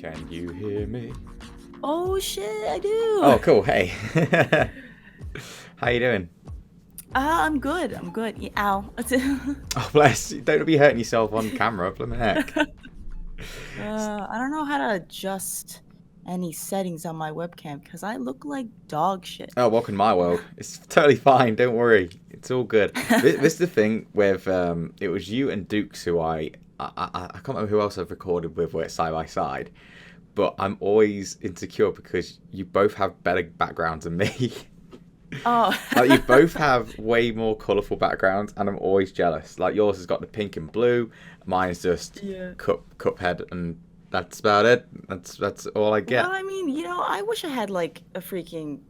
Can you hear me? Oh shit, I do. Oh, cool. Hey. How you doing? I'm good. I'm good. Ow. Oh, bless. Don't be hurting yourself on camera. Blimey heck. I don't know how to adjust any settings on my webcam because I look like dog shit. Oh, welcome to my world. It's totally fine. Don't worry. It's all good. This is the thing with it was you and Dukes who I can't remember who else I've recorded with where it's side by side, but I'm always insecure because you both have better backgrounds than me. Oh. Like, you both have way more colourful backgrounds, and I'm always jealous. Like, yours has got the pink and blue, mine's just Cuphead, and that's about it. That's all I get. Well, I mean, I wish I had like a freaking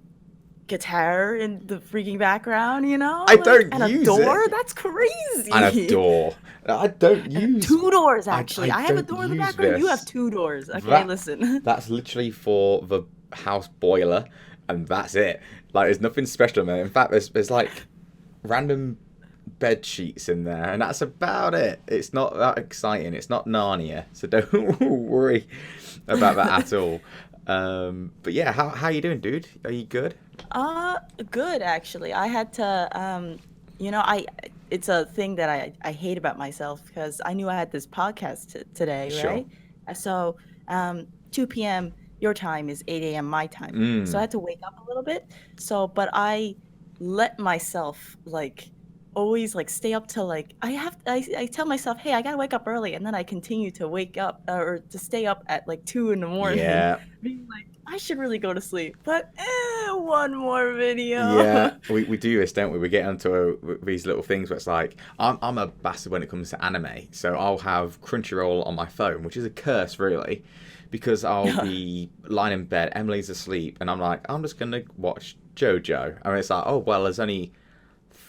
guitar in the freaking background, I don't and use a door. it. That's crazy. And a door. I don't use. Two doors actually. I have a don't door in the use background. You this. have two doors. Okay, listen. That's literally for the house boiler, and that's it. Like, there's nothing special in there. In fact, there's like random bed sheets in there, and that's about it. It's not that exciting. It's not Narnia, so don't worry about that at all. But yeah, how you doing, dude? Are you good? Good actually. I had to it's a thing that I hate about myself because I knew I had this podcast today, Sure. right? So 2 p.m. your time is 8 a.m. my time. So I had to wake up a little bit. But I let myself always stay up till I tell myself, hey, I gotta wake up early, and then I continue to wake up or to stay up at 2 in the morning. Yeah. Being like, I should really go to sleep, but one more video. Yeah, we do this, don't we? We get onto these little things where it's like, I'm a bastard when it comes to anime, so I'll have Crunchyroll on my phone, which is a curse, really, because I'll be lying in bed, Emily's asleep, and I'm like, I'm just going to watch JoJo. I mean, it's like, oh, well, there's only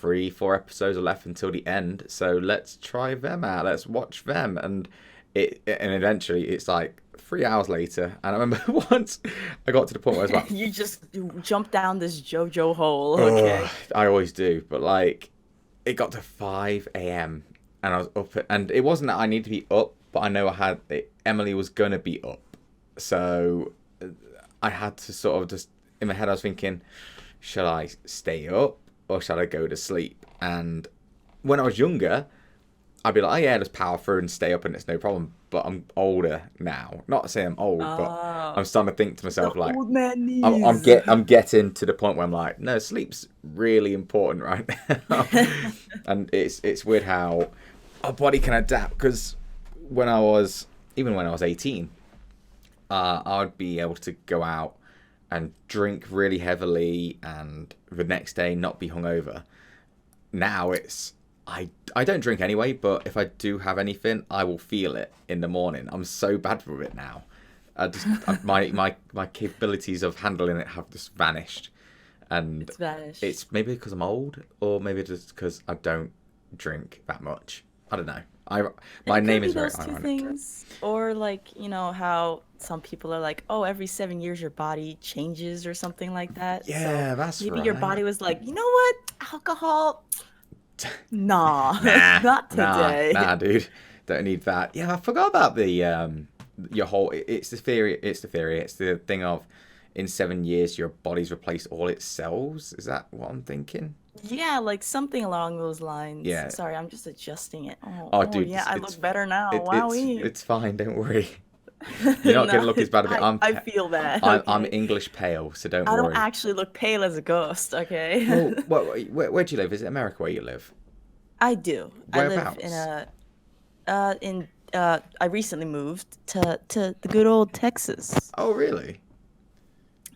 3-4 episodes left until the end, so let's try them out, let's watch them, and eventually it's like 3 hours later, and I remember once I got to the point where I was like, you just jump down this JoJo hole. Okay. I always do, but it got to 5 a.m. and I was up, and it wasn't that I needed to be up, but I know Emily was gonna be up, so I had to sort of just, in my head I was thinking, should I stay up or should I go to sleep? And when I was younger, I'd be like, oh yeah, just power through and stay up and it's no problem. But I'm older now. Not to say I'm old, but I'm starting to think to myself, like, old man knees. I'm getting to the point where I'm like, no, sleep's really important right now. And it's weird how our body can adapt, because even when I was 18, I'd be able to go out and drink really heavily and the next day not be hungover. Now I don't drink anyway, but if I do have anything, I will feel it in the morning. I'm so bad with it now. My capabilities of handling it have just vanished, and It's vanished. it's maybe because I'm old, or maybe just because I don't drink that much. I don't know. My name is very those two ironic. things, or how some people are like, oh, every 7 years your body changes or something like that. Yeah, So that's maybe right. your body was like, you know what, alcohol. Nah, Nah, not today. Nah, dude, don't need that. Yeah, I forgot about the your whole. It's the theory. It's the thing of, in 7 years your body's replaced all its cells. Is that what I'm thinking? Yeah, something along those lines. Yeah. Sorry, I'm just adjusting it. Oh, dude, yeah, I it's look better now. Wowee. it's fine. Don't worry. You're not gonna look as bad as me. I feel that. I'm Okay. English pale, so don't I worry. don't actually look pale as a ghost, okay? Well, where do you live? Is it America where you live? I do. I live Whereabouts? I recently moved to the good old Texas. Oh, really?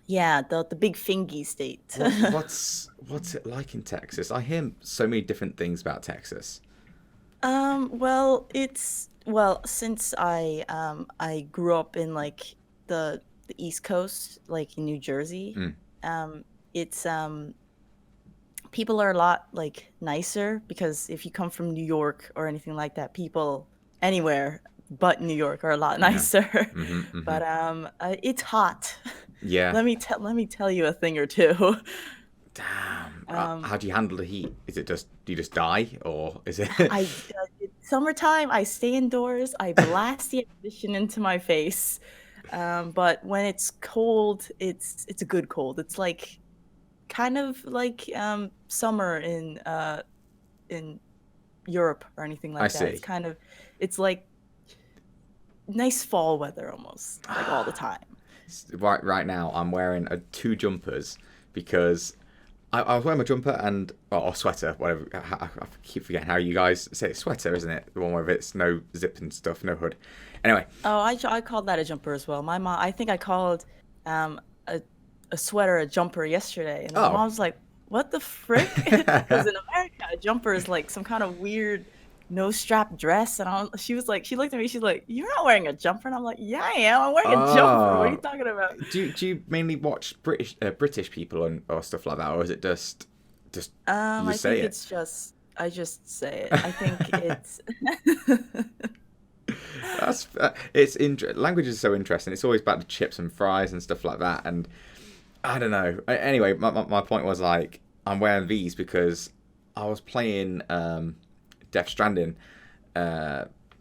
Yeah, the big fingy state. What's it like in Texas? I hear so many different things about Texas. Since I grew up in the East Coast, in New Jersey, it's people are a lot nicer, because if you come from New York or anything like that, people anywhere but New York are a lot nicer. But it's hot. Yeah. Let me tell you a thing or two. Damn. How do you handle the heat? Is it just, do you just die, or is it? It's summertime. I stay indoors. I blast the air condition into my face. But when it's cold, it's a good cold. It's like kind of like summer in Europe or anything I like that. see. It's like nice fall weather almost, like all the time. Right now, I'm wearing two jumpers because I was wearing my jumper and or sweater, whatever. I keep forgetting how you guys say it. Sweater, isn't it? The one where it's no zip and stuff, no hood. Anyway. Oh, I called that a jumper as well. My mom, I think I called um, a a sweater a jumper yesterday, and my Oh. mom's like, "What the frick?" Because in America, a jumper is like some kind of weird no strap dress, and she was like, she looked at me, she's like, "You're not wearing a jumper," and I'm like, "Yeah, I am. I'm wearing a jumper. What are you Oh. talking about?" Do you mainly watch British people or stuff like that, or is it just you I say think it? it's just I just say it. I think it's Language is so interesting. It's always about the chips and fries and stuff like that. And I don't know. Anyway, my point was like I'm wearing these because I was playing Death Stranding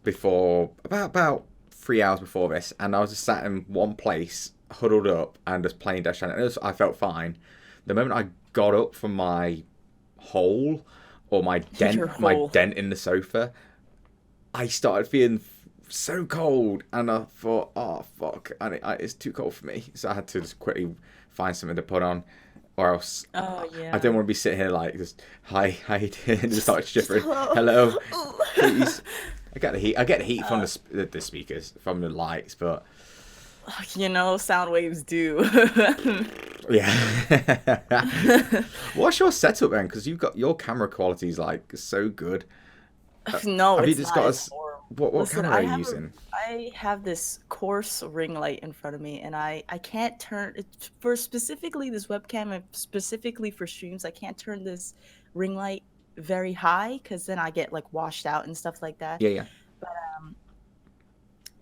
before about 3 hours before this, and I was just sat in one place, huddled up, and just playing Death Stranding. I felt fine. The moment I got up from my hole or your my whole. dent in the sofa, I started feeling so cold, and I thought, oh fuck, and it's too cold for me. So I had to just quickly find something to put on, or else Oh I don't yeah. want to be sitting here like just hi, how you doing? And just start Just shivering. hello. Hello, Ooh. please. I get the heat. I get the heat from Uh, the speakers, from the lights, but sound waves do. yeah. What's your setup then? Because you've got your camera quality is like so good. No, Have you it's just not. got It's us? horrible. What Listen, camera are you using? I have this coarse ring light in front of me, and I can't turn it for specifically this webcam and specifically for streams. I can't turn this ring light very high because then I get like washed out and stuff like that. Yeah, yeah. But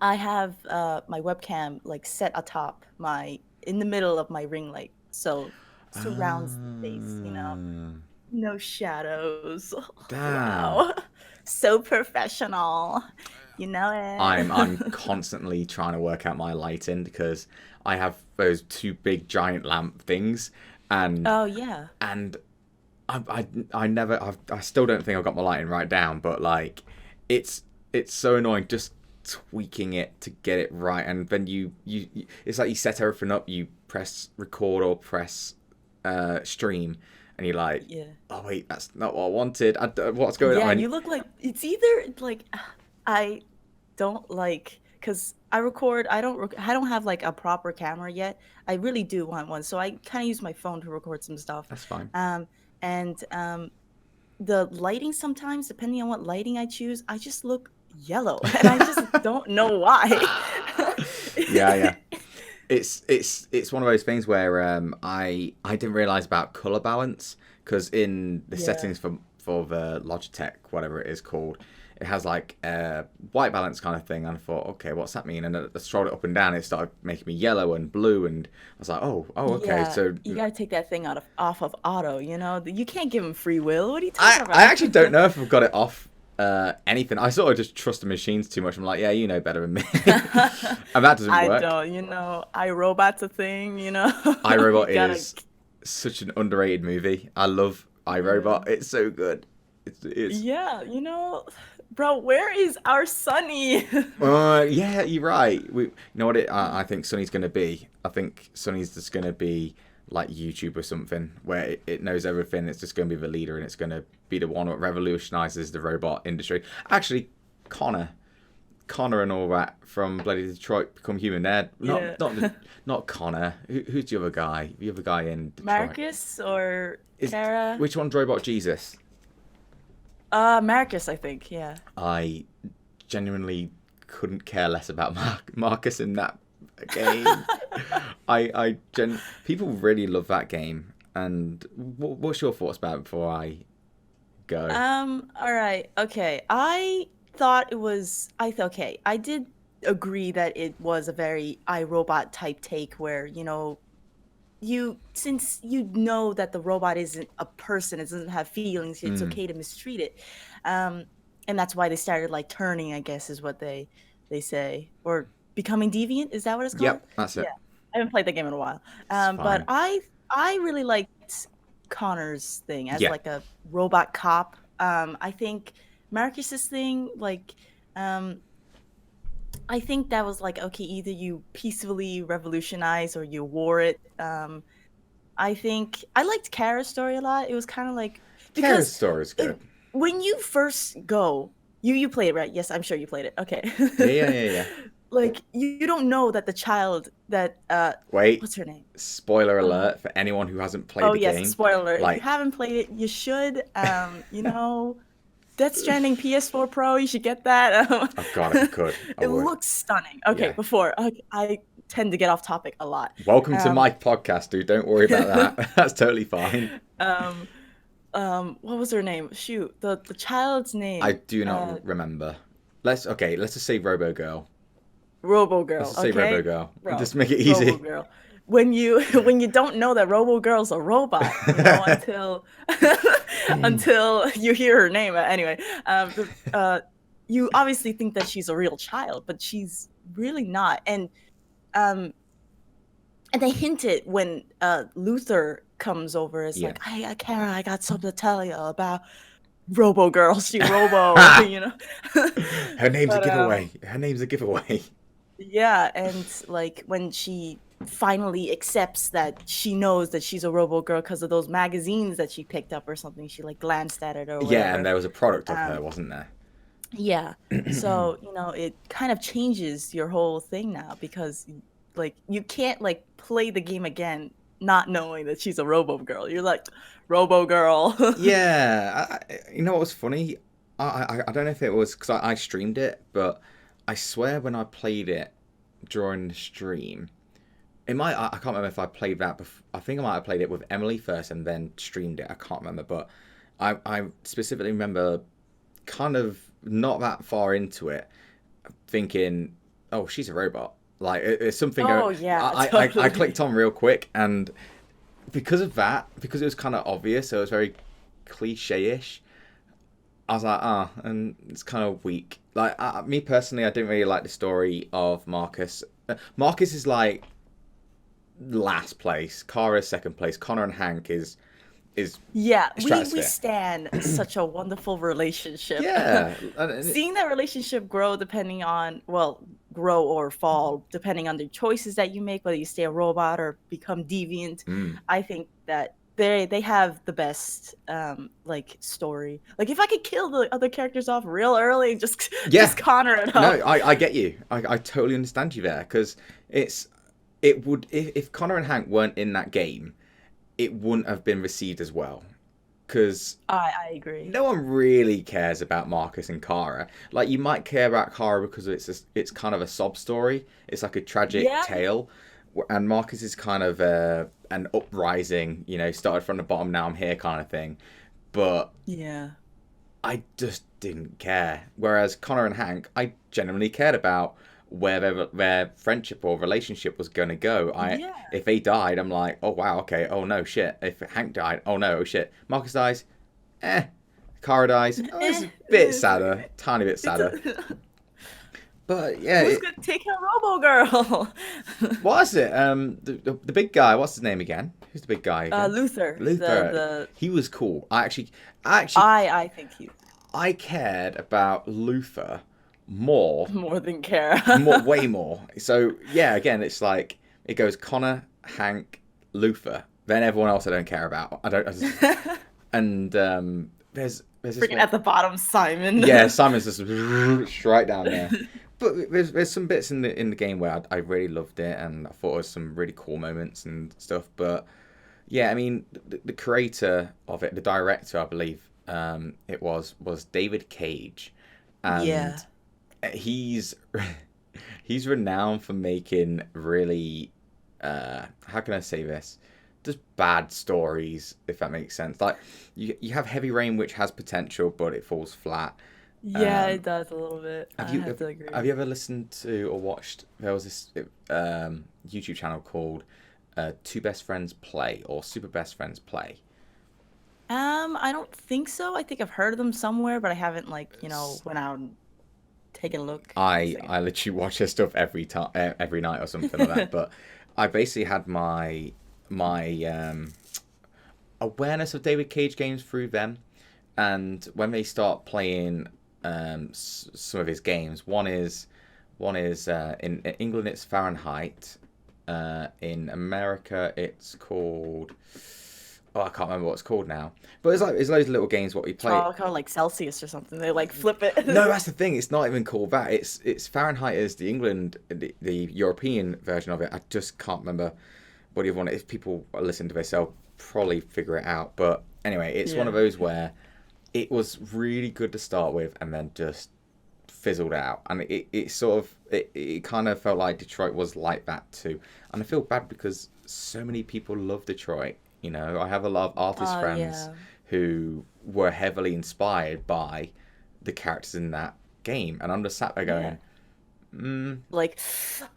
I have my webcam like set atop my in the middle of my ring light, so surrounds the face. Ah, No shadows. damn. Wow. So professional. You know I'm it. constantly trying to work out my lighting because I have those two big giant lamp things, and Oh yeah. and I never I still don't think I've got my lighting right down, but like it's it's so annoying just tweaking it to get it right, and then you it's like you set everything up, you press record or press stream, and you're like, Yeah. oh wait, that's not what I wanted. What's going Yeah, on? you look like it's either like I don't like because I don't have like a proper camera yet. I really do want one, so I kind of use my phone to record some stuff. That's fine. Um, and the lighting sometimes, depending on what lighting I choose, I just look yellow, and I just don't know why. Yeah, yeah. It's one of those things where I didn't realize about color balance because in the Yeah. settings for the Logitech, whatever it is called, it has like a white balance kind of thing, and I thought, okay, what's that mean? And I scrolled it up and down, it started making me yellow and blue, and I was like, oh, okay. Yeah, So you gotta take that thing off of auto, you know? You can't give him free will. What are you talking I about? actually don't know if I've got it off anything. I sort of just trust the machines too much. I'm like, yeah, you know better than me, and that doesn't I work. don't, iRobot's a thing, you know? You iRobot gotta, is such an underrated movie. I love yeah. iRobot. It's so good. It's Yeah, bro, where is our Sunny? yeah, you're right. You know what I think Sonny's gonna be. I think Sonny's just gonna be like YouTube or something, where it knows everything. It's just gonna be the leader, and it's gonna be the one that revolutionizes the robot industry. Actually, Connor, Connor and all that from bloody Detroit Become Human. They're Yeah. not Connor. Who's the other guy? The other guy in Detroit Marcus or is Kara? which one's Robot Jesus? Marcus, I think, yeah. I genuinely couldn't care less about Marcus in that game. People really love that game. And what's your thoughts about it before I go? All right. Okay. Okay. I did agree that it was a very iRobot type take where, since you know that the robot isn't a person, it doesn't have feelings, it's Mm, okay to mistreat it. Um, and that's why they started like turning, I guess is what they say. Or becoming deviant. Is that what it's called? Yep, that's Yeah, it. I haven't played the game in a while. It's But fine. I really liked Connor's thing as Yeah. like a robot cop. I think Marcus's thing, like, um, I think that was like, okay, either you peacefully revolutionize or you war it. I think I liked Kara's story a lot. It was kind of like Kara's because story is good. when you first go, you played it, right? Yes, I'm sure you played it. Okay. Yeah, yeah, yeah, yeah. Like you don't know that the child that Wait, what's her name? spoiler Uh alert for anyone who hasn't played oh the yes, game. spoiler alert. If you Like, haven't played it, you should. You know, Death Stranding PS4 Pro, you should get that. oh God, if I could, I It would. looks stunning. Okay, Yeah. before I tend to get off topic a lot. Welcome to Um my podcast, dude. Don't worry about that. That's totally fine. um what was her name? Shoot, the child's I name. do not remember. Let's just say Robo Girl. Robo Let's Girl, just say Robo okay? Girl. Bro, Just make it Robo easy. Girl. When you when you don't know that Robo Girl's a robot, until until you hear her name. Anyway, you obviously think that she's a real child, but she's really not. Um, and they hint it when Luther comes over. It's Yeah. like, hey, Kara, I got something to tell you about Robo Girl. She Robo, you know. Her name's a But giveaway. Her name's a giveaway. yeah, and like when she finally accepts that she knows that she's a Robo Girl because of those magazines that she picked up or something, she like glanced at it or Yeah, and whatever. there was a product of her, Um, wasn't there? yeah, so it kind of changes your whole thing now because like you can't like play the game again not knowing that she's a Robo Girl. You're like, Robo Girl. Yeah, you know what was funny? I don't know if it was because I streamed it, but I swear when I played it during the stream, I can't remember if I played that. I think I might have played it with Emily first and then streamed it. I can't remember, but I specifically remember kind of not that far into it, thinking, "Oh, she's a robot." Like it's something. Oh yeah, I clicked totally. on real quick, and because of that, because it was kind of obvious, so it was very cliche-ish. I was like, and it's kind of weak. Like me personally, I didn't really like the story of Marcus. Marcus is like last place. Kara's second place. Connor and Hank is Yeah, we stratosphere. stand such a wonderful relationship. Yeah, Seeing that relationship grow depending on, well, grow or fall depending on the choices that you make, whether you stay a robot or become deviant. mm, I think that they have the best like story. Like if I could kill the other characters off real early, just yeah. just Connor it No, up. I get you. I totally understand you there because it would if Connor and Hank weren't in that game, it wouldn't have been received as well because I agree. no one really cares about Marcus and Kara. Like you might care about Kara because it's kind of a sob story. It's like a tragic Yeah, tale, and Marcus is kind of an uprising. Started from the bottom, now I'm here kind of thing. But yeah, I just didn't care. Whereas Connor and Hank, I genuinely cared about where their friendship or relationship was going to go. yeah. If they died, I'm like, oh wow, okay, oh no, shit. If Hank died, oh no, oh shit. Marcus dies, eh. Cara dies, oh, it's a bit sadder, tiny bit It's sadder. a, But yeah, who's gonna take care of Robo Girl? what is it? The big guy. What's his name again? Who's the big guy again? Luther. Luther. The He was cool. I think he I cared about Luther more more than care. way more. So yeah, again, it's like it goes Connor, Hank, Luther, then everyone else I don't care about. And there's this Freaking one. at the bottom, Simon. Yeah, Simon's just right down there. But there's some bits in the game where I really loved it, and I thought it was some really cool moments and stuff. But yeah, I mean, the creator of it, the director, I believe, it was David Cage, and Yeah. he's he's renowned for making really how can I say this? Just bad stories, if that makes sense. Like you have Heavy Rain, which has potential, but it falls flat. Yeah, Um, it does a little bit. I have you have to agree. have you ever listened to or watched? There was this YouTube channel called Two Best Friends Play or Super Best Friends Play. I don't think so. I think I've heard of them somewhere, but I haven't like, went out and taking a look. I literally watch her stuff every night or something like that. But I basically had my awareness of David Cage games through them, and when they start playing some of his games, one is in England it's Fahrenheit, in America it's called, oh, I can't remember what it's called now, but it's loads of little games what we play. Oh, kind of like Celsius or something. They like flip it. No, that's the thing. It's not even called that. It's Fahrenheit is the England, the European version of it. I just can't remember what the other one. If people listen to this, they'll probably figure it out. But anyway, it's one of those where it was really good to start with, and then just fizzled out. And it kind of felt like Detroit was like that too. And I feel bad because so many people love Detroit. You know, I have a lot of artist friends who were heavily inspired by the characters in that game, and I'm just sat there going, like,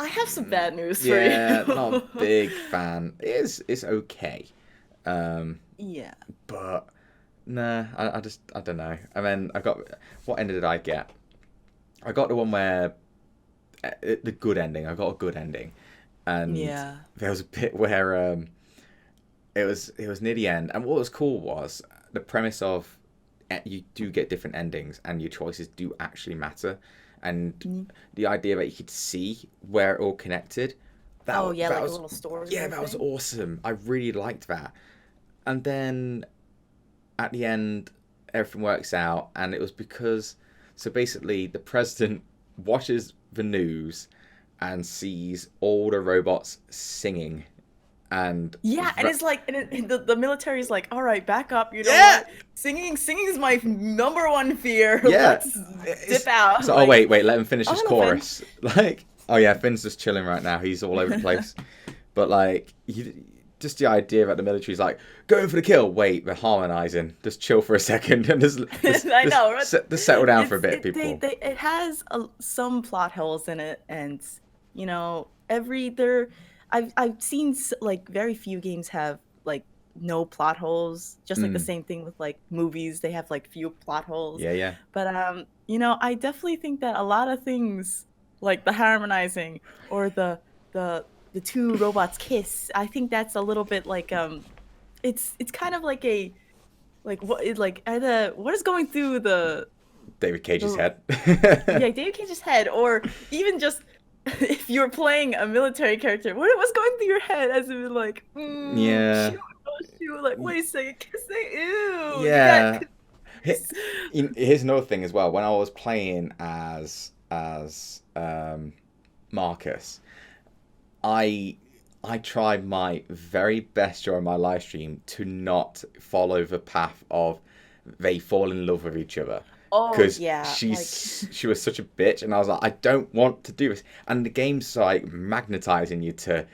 I have some bad news for you. Yeah, not a big fan. It's okay, but nah, I don't know. And then what ending did I get? I got the one where the good ending. I got a good ending, and there was a bit where it was near the end, and what was cool was the premise of you do get different endings, and your choices do actually matter, and the idea that you could see where it all connected. That like was, a little story. Yeah, that was awesome. I really liked that. And then at the end, everything works out, and it was because, so basically, the president watches the news and sees all the robots singing. And it's like, and the military is like, all right, back up. You know what? Singing is my number one fear. Yeah, let's dip out. So, wait, let him finish his chorus. Like, oh yeah, Finn's just chilling right now. He's all over the place. But like, just the idea that the military's like going for the kill. Wait, they're harmonizing. Just chill for a second and just I know, right? Just settle down for a bit, people. It has some plot holes in it, and you know, I've seen like very few games have like no plot holes. Just like the same thing with like movies, they have like few plot holes. Yeah. But you know, I definitely think that a lot of things like the harmonizing or the two robots kiss, I think that's a little bit like it's kind of like what is going through the David Cage's head. David Cage's head, or even just if you're playing a military character, what's going through your head as if like, shoot, like, wait a second, kissing, ew. Yeah. Here's another thing as well. When I was playing as Marcus, I tried my very best during my live stream to not follow the path of they fall in love with each other. Because she was such a bitch, and I was like, I don't want to do this. And the game's like magnetizing you to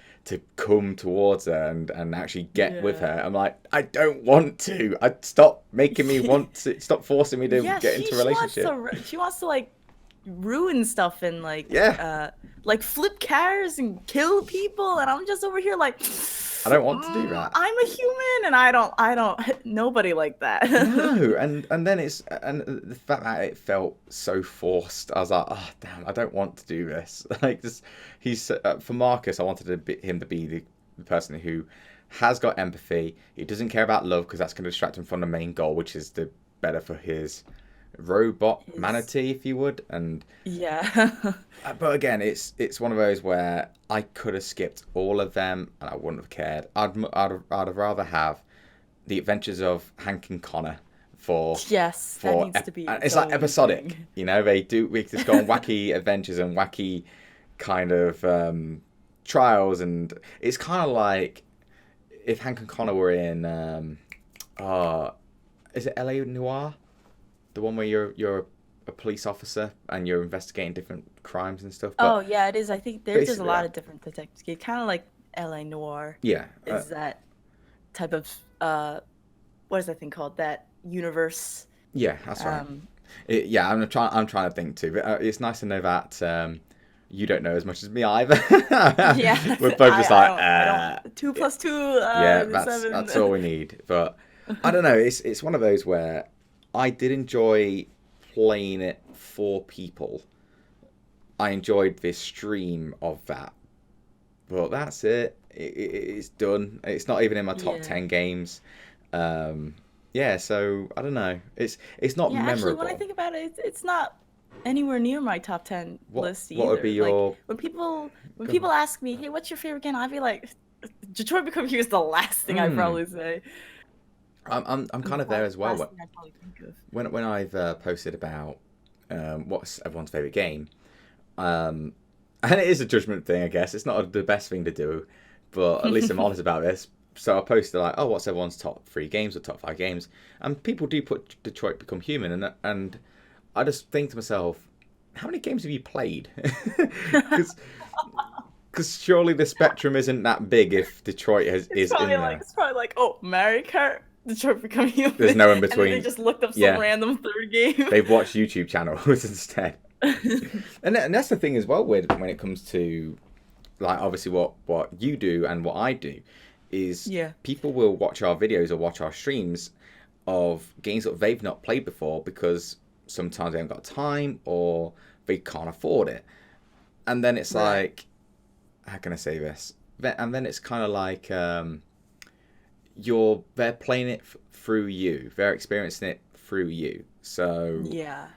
come towards her and actually get with her. I'm like, I don't want to. Stop making me want to. Stop forcing me to get into a relationship. She wants to like ruin stuff and like flip cars and kill people, and I'm just over here like, I don't want to do that. I'm a human, and I don't nobody like that. No, and then the fact that it felt so forced, I was like, oh damn, I don't want to do this. Like this, he's for Marcus, I wanted him to be the person who has got empathy. He doesn't care about love because that's going to distract him from the main goal, which is the better for his robot manatee, if you would. And but again, it's one of those where I could have skipped all of them and I wouldn't have cared. I'd have rather have the adventures of Hank and Connor that needs to be it's like episodic, you know. We just go on wacky adventures and wacky kind of trials, and it's kind of like if Hank and Connor were in is it LA Noire? The one where you're a police officer and you're investigating different crimes and stuff. But it is. I think there's a lot of different detectives. Kind of like LA Noire. Yeah. Is that type of what is that thing called? That universe. Yeah, that's right. I'm trying to think too. But it's nice to know that you don't know as much as me either. Yeah. We're both just like I don't, 2 + 2. That's all we need. But I don't know. It's one of those where I did enjoy playing it for people, I enjoyed this stream of that, but that's it. It's done. It's not even in my top Yeah. 10 games. Yeah, so I don't know. It's not Yeah, actually, when I memorable. think about it, it's not anywhere near my top 10 list What would be either. Like your when go on. people ask me, "Hey, what's your favorite game?" I'd be like, "Detroit Become Human" is the last thing I'd Mm, probably say. I'm The kind of there as well. last thing I'd probably think of. When I've posted about what's everyone's favorite game, um, and it is a judgment thing, I guess. It's not the best thing to do, but at least I'm honest about this. So I posted like, oh, what's everyone's top 3 games or top 5 games? And people do put Detroit Become Human, and I just think to myself, how many games have you played? Because surely the spectrum isn't that big if Detroit is in there. It's probably like, oh, Mario Kart, Detroit Become There's Human, no in and then they between. just looked up some Yeah, random third game. they've watched YouTube channels instead. And that's the thing as well with when it comes to like obviously what you do and what I do is Yeah. people will watch our videos or watch our streams of games that they've not played before because sometimes they haven't got time or they can't afford it. And then it's Right. like, how can I say this? And then it's kind of like they're playing it through you. They're experiencing it through you. So Yeah.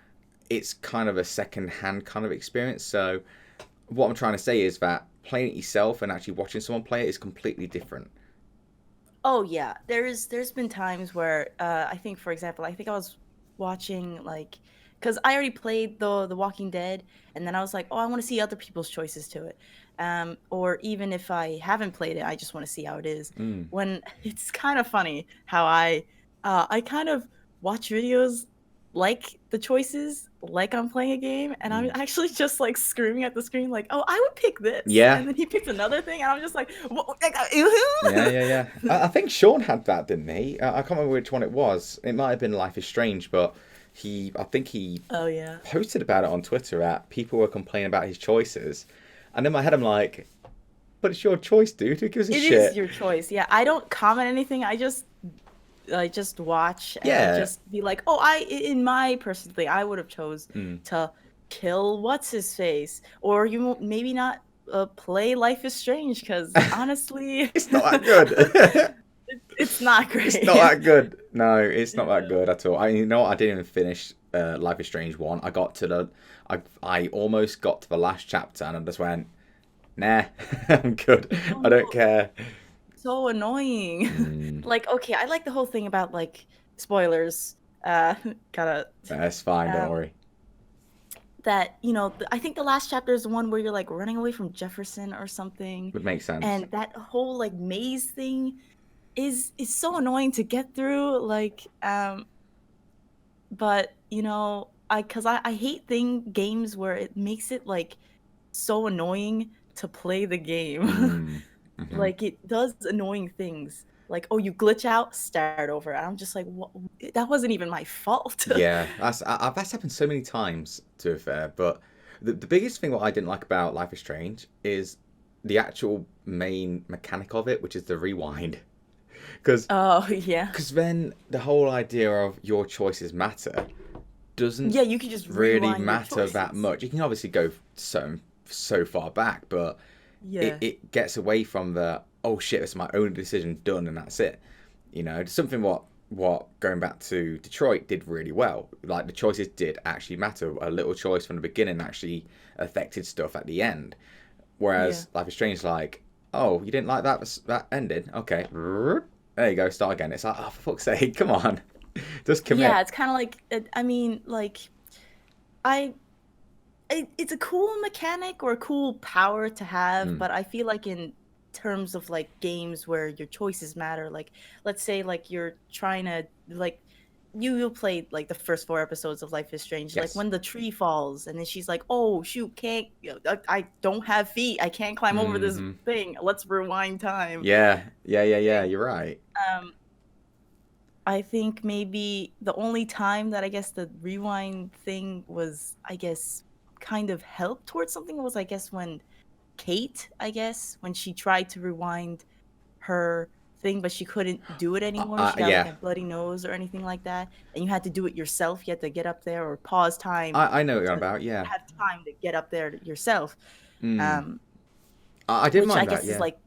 it's kind of a second hand kind of experience. So what I'm trying to say is that playing it yourself and actually watching someone play it is completely different. Oh yeah, there's been times where I think, for example, I think I was watching like, because I already played the Walking Dead, and then I was like, oh, I want to see other people's choices to it, or even if I haven't played it, I just want to see how it is. Mm. When it's kind of funny how I kind of watch videos like the choices like I'm playing a game, and I'm Mm. actually just like screaming at the screen like, oh, I would pick this, Yeah, and then he picks another thing, and I'm just like, what? yeah. I think Sean had that, didn't he? I can't remember which one it was. It might have been Life is Strange, but I think he Oh yeah. posted about it on Twitter. At people were complaining about his choices, and in my head I'm like, but it's your choice, dude. Who gives a It is shit? your choice. Yeah, I don't comment anything. I just watch and Yeah. just be like, "Oh, in my personal thing, I would have chose Mm. to kill what's his face, or maybe not play Life is Strange because honestly, It's not that good. it's not It's not great." that good. No, it's not that Yeah. good at all. You know what? I didn't even finish Life is Strange 1. I got to I almost got to the last chapter and I just went, nah, I'm good. Oh I don't no, care. so annoying. Mm, Like, okay, I like the whole thing about like spoilers. Uh, gotta that's fine. Don't um worry. that I think the last chapter is the one where you're like running away from Jefferson or something, Would make sense. and that whole like maze thing is so annoying to get through. Like, but I hate games where it makes it like so annoying to play the game. Mm, hmm. Like it does annoying things. Like, oh, you glitch out, start over. And I'm just like, what? That wasn't even my fault. Yeah, that's happened so many times, to be fair. But the biggest thing what I didn't like about Life is Strange is the actual main mechanic of it, which is the rewind. Because Oh yeah. then the whole idea of your choices matter doesn't Yeah, you can just really rewind your matter that choices. much. You can obviously go so far back, but Yeah. it gets away from the oh shit, it's my own decision done and that's it. Something what going back to Detroit did really well. Like the choices did actually matter. A little choice from the beginning actually affected stuff at the end. Yeah. Whereas Life is Strange, like, oh, you didn't like that ending? Okay, there you go, start again. It's like, oh, for fuck's sake, come on, just Yeah, commit. it's kind of like I mean, like I it's a cool mechanic or a cool power to have, Mm. but I feel like in terms of like games where your choices matter, like let's say like you're trying to like you played like the first 4 episodes of Life is Strange, like Yes. when the tree falls and then she's like, "Oh shoot, can't I don't have feet. I can't climb over this Hmm. thing. Let's rewind time." Yeah. You're right. Um I think maybe the only time that I guess the rewind thing was, I guess, kind of helped towards something was, I guess, when Kate, I guess, when she tried to rewind her thing, but she couldn't do it anymore. She got yeah. like a bloody nose or anything like that, and you had to do it yourself. You had to get up there or pause time I know what you're on to about. Yeah. have time to get up there yourself. Mm. Um, I didn't which I mind that. guess is Yeah. like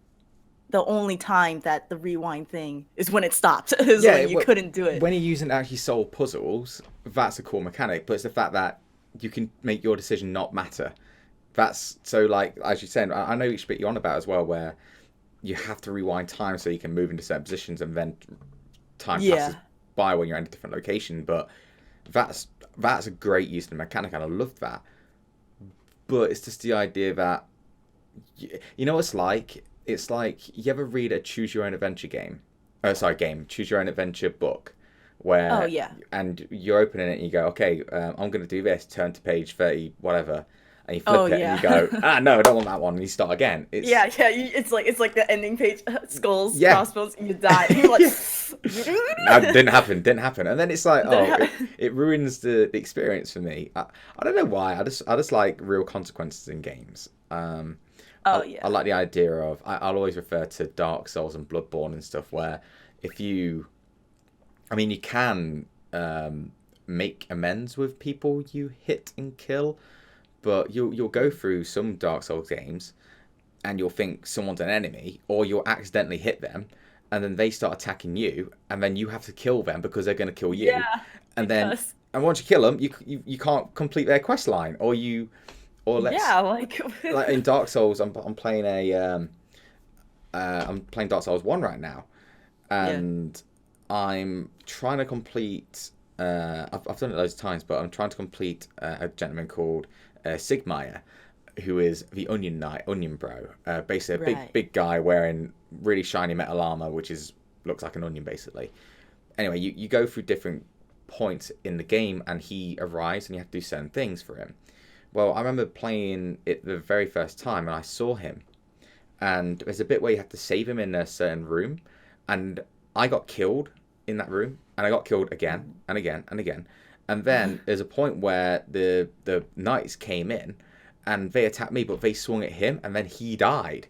the only time that the rewind thing is when it stopped. Is Yeah. when you couldn't do it. When you're using actually solve puzzles, that's a cool mechanic. But it's the fact that you can make your decision not matter. That's so like as you said. I know which bit you're on about as well, where you have to rewind time so you can move into certain positions, and then time passes by when you're in a different location. But that's a great use of the mechanic, and I love that. But it's just the idea that you know what it's like. It's like you ever read a choose your own adventure game? Choose your own adventure book, where and you're opening it and you go, okay, I'm going to do this. Turn to page 30, whatever. And you flip it and you go, no, I don't want that one. And you start again. It's like the ending page, skulls, crossbones, and you die. And you're like, no, didn't happen. And then it's like, it ruins the experience for me. I don't know why. I just like real consequences in games. I like the idea of, I'll always refer to Dark Souls and Bloodborne and stuff, where you can make amends with people you hit and kill. But you'll go through some Dark Souls games and you'll think someone's an enemy, or you'll accidentally hit them and then they start attacking you, and then you have to kill them because they're going to kill you. And once you kill them, you can't complete their quest line, like in Dark Souls, I'm playing I'm playing Dark Souls 1 right now, and I'm trying to complete I've done it loads of times, but I'm trying to complete a gentleman called Sigmire, who is the Onion Knight, Onion Bro, basically a big guy wearing really shiny metal armor, which looks like an onion basically. Anyway, you go through different points in the game, and he arrives, and you have to do certain things for him. Well, I remember playing it the very first time, and I saw him, and there's a bit where you have to save him in a certain room, and I got killed in that room, and I got killed again and again and again. And then there's a point where the knights came in and they attacked me, but they swung at him, and then he died.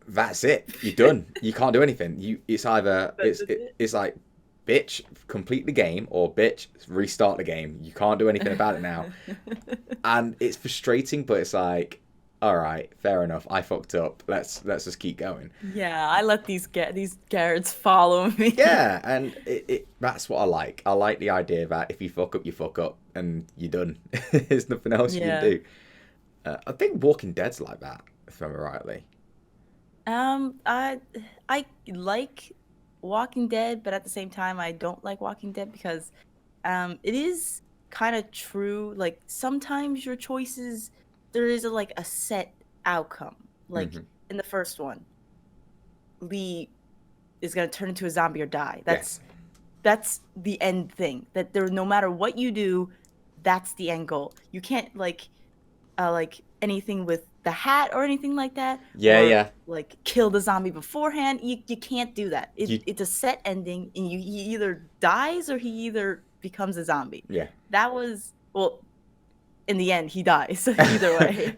That's it. You're done. You can't do anything. It's either it's like, bitch, complete the game, or bitch, restart the game. You can't do anything about it now. And it's frustrating, but it's like, all right, fair enough. I fucked up. Let's just keep going. Yeah, I let these guards follow me. Yeah, and that's what I like. I like the idea that if you fuck up, you fuck up, and you're done. There's nothing else you can do. I think Walking Dead's like that, if I remember rightly. I like Walking Dead, but at the same time, I don't like Walking Dead because, it is kind of true. Like sometimes your choices, there is a set outcome. Like in the first one, Lee is gonna turn into a zombie or die. That's the end thing. That no matter what you do, that's the end goal. You can't like anything with the hat or anything like that. Like kill the zombie beforehand. You can't do that. It's a set ending, and he either dies or he either becomes a zombie. Yeah. That was in the end, he dies. Either way.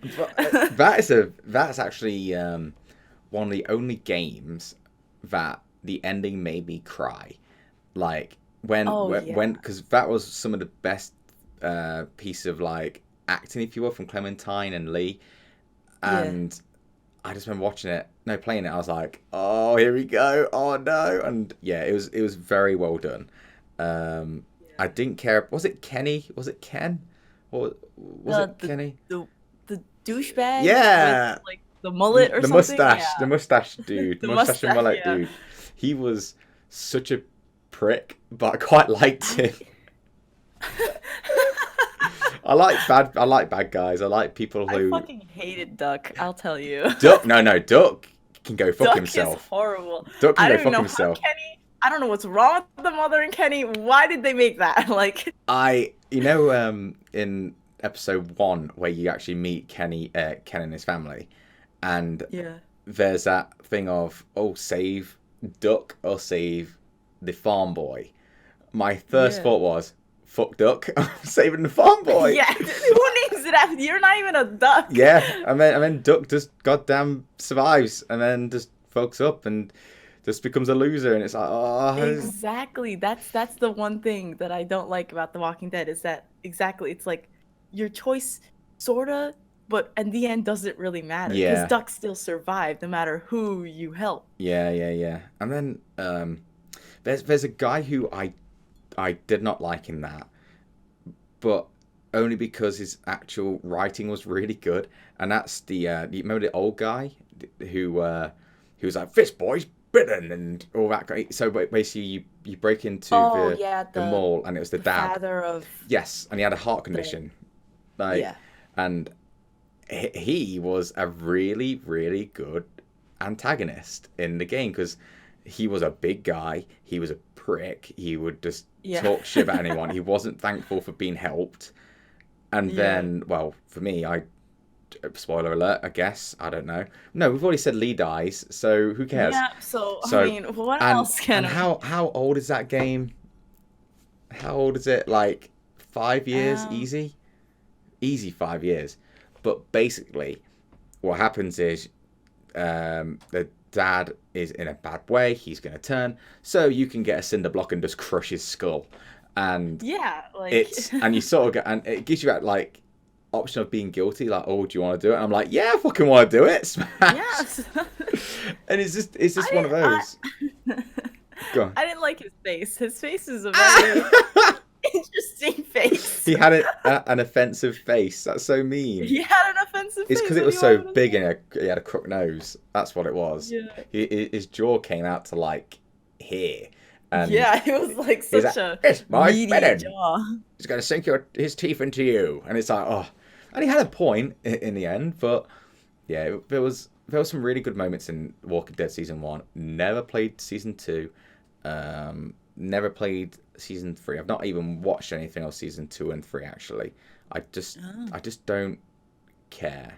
That's actually one of the only games that the ending made me cry. Like when because that was some of the best piece of like acting, if you will, from Clementine and Lee. And I just remember playing it. I was like, oh, here we go. Oh no. And it was very well done. I didn't care. Was it Kenny? Was it Ken? Or was it Kenny? The douchebag? Yeah. With, the mullet or something? The mustache dude. the mustache and mullet dude. He was such a prick, but I quite liked him. I like bad guys. I like people who... I fucking hated Duck, I'll tell you. Duck can go fuck himself. Duck is horrible. Duck can go fuck himself. I don't know what's wrong with the mother and Kenny. Why did they make that? In episode 1 where you actually meet Ken and his family, and there's that thing of, save Duck or save the farm boy. My first thought was, fuck Duck, I'm saving the farm boy. Yeah, who names it after? You're not even a duck. Yeah, and then Duck just goddamn survives, and then just fucks up, and just becomes a loser, and it's like, oh. Exactly. That's the one thing that I don't like about The Walking Dead is that exactly it's like your choice sorta, but in the end doesn't really matter because Yeah. ducks still survive no matter who you help. Yeah. And then there's a guy who I did not like in that, but only because his actual writing was really good, and that's the you remember the old guy who was like, "This boy's bitten," and all that guy. So basically, you break into Oh yeah, the mall, and it was the dad. father of Yes, and he had a heart condition, like, yeah. and he was a really, really good antagonist in the game because he was a big guy, he was a prick, he would just talk shit about anyone, he wasn't thankful for being helped, and then, well, for me, spoiler alert, I guess, I don't know. No, we've already said Lee dies, so who cares? Yeah, so I mean, what else can and how old is that game? How old is it? Like 5 years, easy 5 years. But basically, what happens is the dad is in a bad way. He's going to turn, so you can get a cinder block and just crush his skull. And like and you sort of get, and it gives you that like option of being guilty. Like, oh, do you want to do it? And I'm like, yeah, I fucking want to do it. Smash. Yes. And it's just one of those. Go on. I didn't like his face. His face is a very interesting face. He had an offensive face. That's so mean. He had an offensive face. It's because it was so big and he had a crook nose. That's what it was. Yeah. His jaw came out to like here. And yeah, it was like such a meaty jaw. He's going to sink his teeth into you. And it's like, oh. And he had a point in the end. But yeah, there was some really good moments in Walking Dead Season 1. Never played Season 2. Never played Season 3. I've not even watched anything of Season 2 and 3, actually. I just don't care.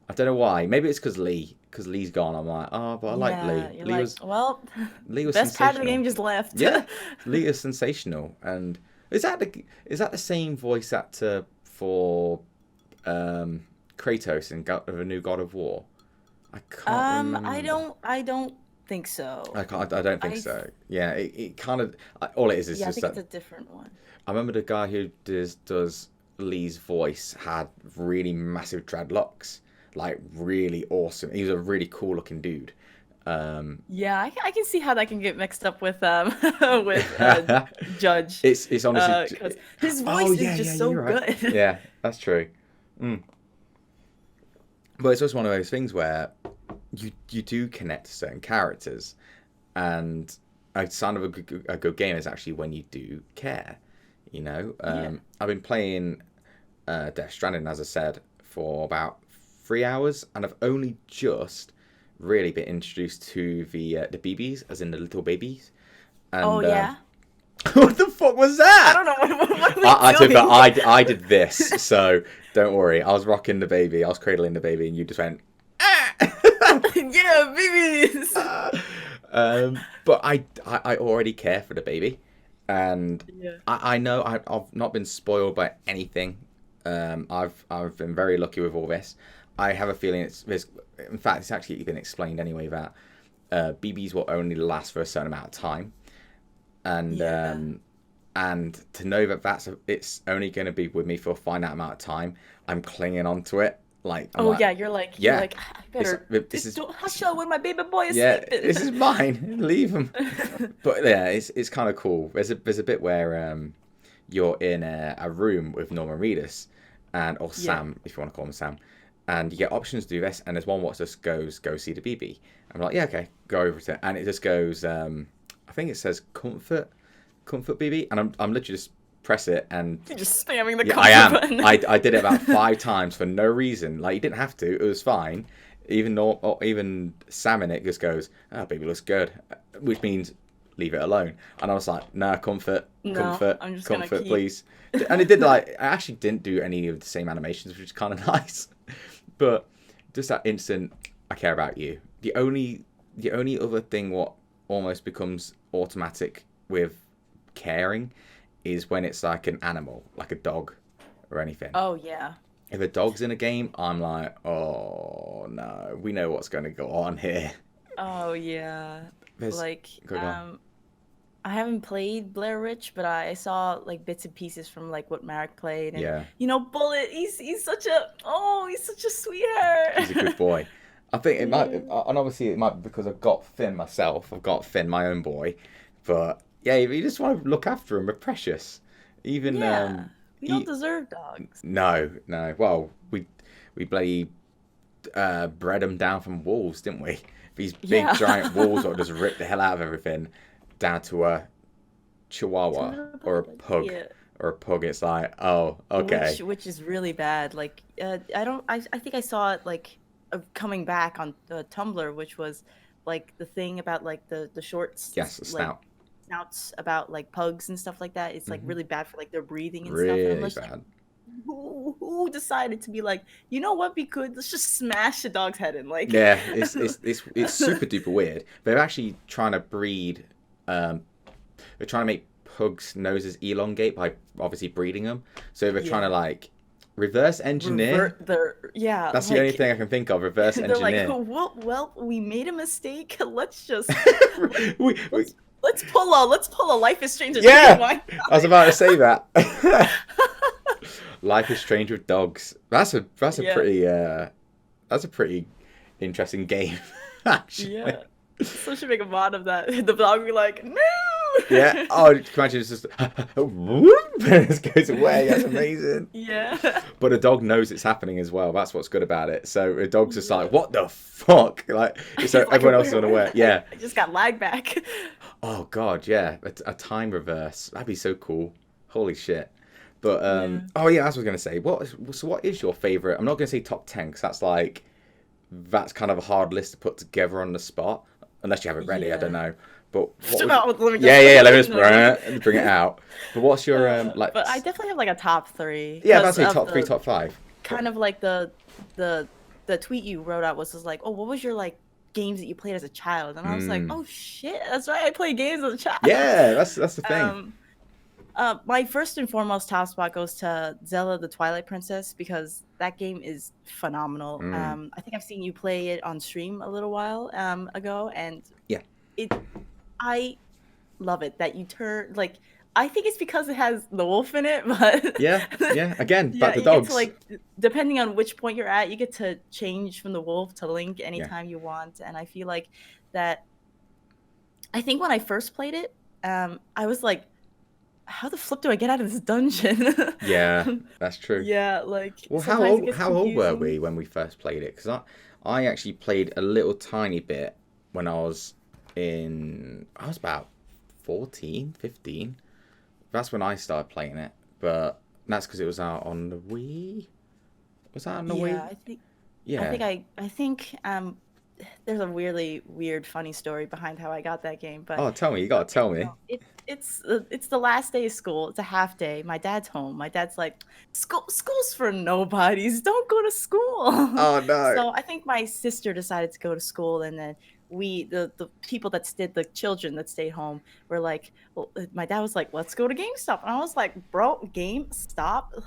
I don't know why. Maybe it's because Lee's gone. I'm like, oh, but I like Lee. Lee was best part of the game just left. Yeah, Lee is sensational. And is that the same voice actor for Kratos in the new God of War? I can't remember. I don't think so. I don't think so. Yeah, it kind of, all it is just I think that it's a different one. I remember the guy who does Lee's voice had really massive dreadlocks, like really awesome. He was a really cool looking dude. Yeah, I can see how that can get mixed up with Judge. It's honestly his voice is just so good. Yeah, that's true. But it's also one of those things where you do connect to certain characters, and a sign of a good game is actually when you do care. You know, I've been playing Death Stranding, as I said, for about 3 hours, and I've only just really been introduced to the BBs, as in the little babies. And, yeah. What the fuck was that? I don't know. What I did this, so don't worry. I was rocking the baby. I was cradling the baby, and you just went, ah! Yeah, babies. But I already care for the baby, and I know I've not been spoiled by anything. I've been very lucky with all this. I have a feeling in fact, it's actually been explained anyway that BBs will only last for a certain amount of time, and to know that it's only going to be with me for a finite amount of time, I'm clinging on to it. Like, you're like, I better. Don't hush when my baby boy is sleeping. This is mine. Leave him. But yeah, it's kind of cool. There's a bit where you're in a room with Norman Reedus or Sam, if you want to call him Sam, and you get options to do this. And there's one what just goes, go see the BB. I'm like, yeah, okay, go over to it, and it just goes. I think it says comfort BB, and I'm literally just press it, and you're just spamming the button. I did it about 5 times for no reason. Like, you didn't have to. It was fine. Even Sam in it just goes, "Oh, baby looks good," which means leave it alone. And I was like, "Nah, comfort, please." And it did I actually didn't do any of the same animations, which is kind of nice. But just that instant, I care about you. The only other thing what almost becomes automatic with caring is when it's like an animal, like a dog or anything. Oh, yeah. If a dog's in a game, I'm like, oh, no, we know what's going to go on here. Oh, yeah. There's Like, Go on. I haven't played Blair Witch, but I saw like bits and pieces from like what Marek played, and Yeah, Bullet. He's such a he's such a he's a good sweetheart. boy. I think it might, Yeah. and obviously it might be because I've got Finn myself. I've got Finn, my own boy, but yeah, you just want to look after him. They're precious. Even Yeah. We don't e deserve dogs. no, no. Well, we bloody bred him down from wolves, didn't we? These big Yeah. giant wolves that just rip the hell out of everything, down to a To a chihuahua little or a puppy. pug Yeah. or a pug. It's like, oh, okay, Which is really bad. Like, I don't. I think I saw it like coming back on Tumblr, which was like the thing about like the shorts yes, a like snout. snouts about like pugs and stuff like that. It's like Hmm. really bad for like their breathing and stuff. And I'm Really just like, bad. who decided to be like, you know what, we could let's just smash the dog's head in like. Yeah, it's super duper weird. They're actually trying to breed. Um, they're trying to make pugs' noses elongate by obviously breeding them. So they're trying to Yeah. like reverse engineer. Revert their yeah That's the only like thing I can think of. Reverse they're like, engineer. oh, well, we made a mistake. Let's just we, let's let's pull a Life is Strange. yeah, Why I was about to say that. Life is Strange with dogs. That's a Yeah, pretty interesting game, actually. yeah. So should make a mod of that. The dog be like, no. Yeah. Oh, can you imagine it's just whoop, and it just goes away. That's amazing. Yeah. But a dog knows it's happening as well. That's what's good about it. So a dog's just Yeah. like, what the fuck? Like, so He's like, everyone else is unaware. Yeah. I just got lag back. Oh God, yeah. A time reverse. That'd be so cool. Holy shit. But Yeah. oh yeah, as I was gonna say, what is your favorite? I'm not gonna say top 10 because that's kind of a hard list to put together on the spot, unless you have it ready. I don't Yeah. know. But what No, would, let me yeah, just yeah, yeah. Let me just no. bring it out. But what's your like? But I definitely have like a top three Yeah, that's because say of top three, the top five. kind of like the tweet you wrote out was just like, oh, what was your like games that you played as a child? And I was like, Mm. oh shit, that's right, I played games as a child. Yeah, that's the thing. Um, my first and foremost top spot goes to Zelda: The Twilight Princess because that game is phenomenal. Mm. I think I've seen you play it on stream a little while ago, and Yeah. it I love it that you turn like I think it's because it has the wolf in it, but Yeah, yeah. Again, back yeah, to you get to dogs. like depending on which point you're at, you get to change from the wolf to Link Yeah, anytime you want, and I feel like that. I think when I first played it, I was like, how the flip do I get out of this dungeon? yeah, that's true. Yeah, like Well, sometimes it gets how old were confusing. we when we first played it? Because I actually played a little tiny bit when I was about 14, 15. That's when I started playing it. But that's because it was out on the Wii. Was that on the Yeah, Wii? I Yeah. think I think there's a really weird funny story behind how I got that game, but Oh, tell me. You gotta tell me. it's the last day of school. It's a half day. My dad's home. My dad's like, school's for nobodies. Don't go to school. Oh no. So I think my sister decided to go to school, and then the people that stayed, the children that stayed home, were like, well, my dad was like, let's go to GameStop, and I was like, bro, GameStop,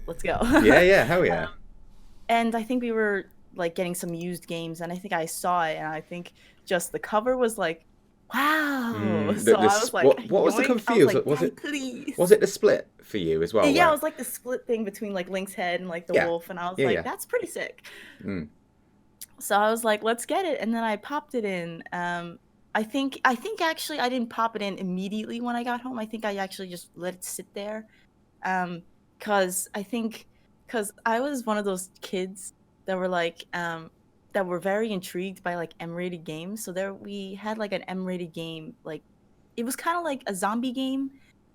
let's go. Yeah, yeah. Hell yeah. And I think we were like getting some used games, and I think I saw it, and I think just the cover was like, wow. So I was like, What was the yoink. I was confuse? like, Was Dad, it please. the split for you as well? Yeah, it Where was like the split thing between like Link's head and like the yeah, wolf, and I was yeah, like, yeah. that's pretty sick. Mm. So I was like, let's get it, and then I popped it in. I think actually I didn't pop it in immediately when I got home. I think I actually just let it sit there, cause I was one of those kids that were like that were very intrigued by like M-rated games. So there we had like an M-rated game, like it was kind of like a zombie game,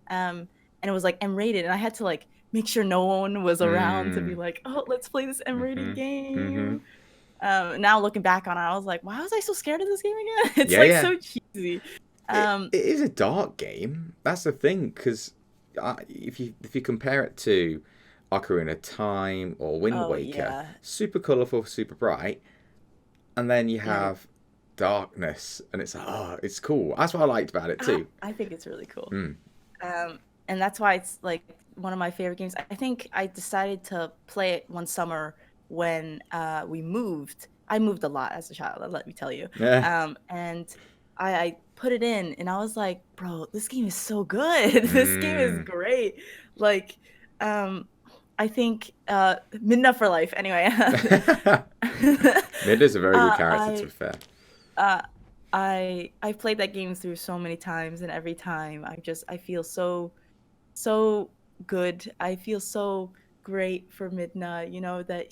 and it was like M-rated, and I had to like make sure no one was around to be Mm. like, oh, let's play this M-rated Mhm. Mhm. game. Now looking back on it, I was like, why was I so scared of this game again? It's Yeah, like yeah. so cheesy. It Um, it is a dark game. That's the thing, because if you compare it to Ocarina of Time or Wind oh Waker, yeah, super colorful, super bright, and then you and have darkness, and it's it's cool. That's what I liked about it too. I think it's really cool. Mm. And that's why it's like one of my favorite games. I think I decided to play it one summer when we moved. I moved a lot as a child, let me tell you. Yeah. And I put it in and I was like, bro, this game is so good. This game is Mm. great. Like, I think Midna for life. Anyway, Mid is a very good character, to I be fair. uh, I played that game through so many times, and every time I feel so good. I feel so great for Midna, you know, that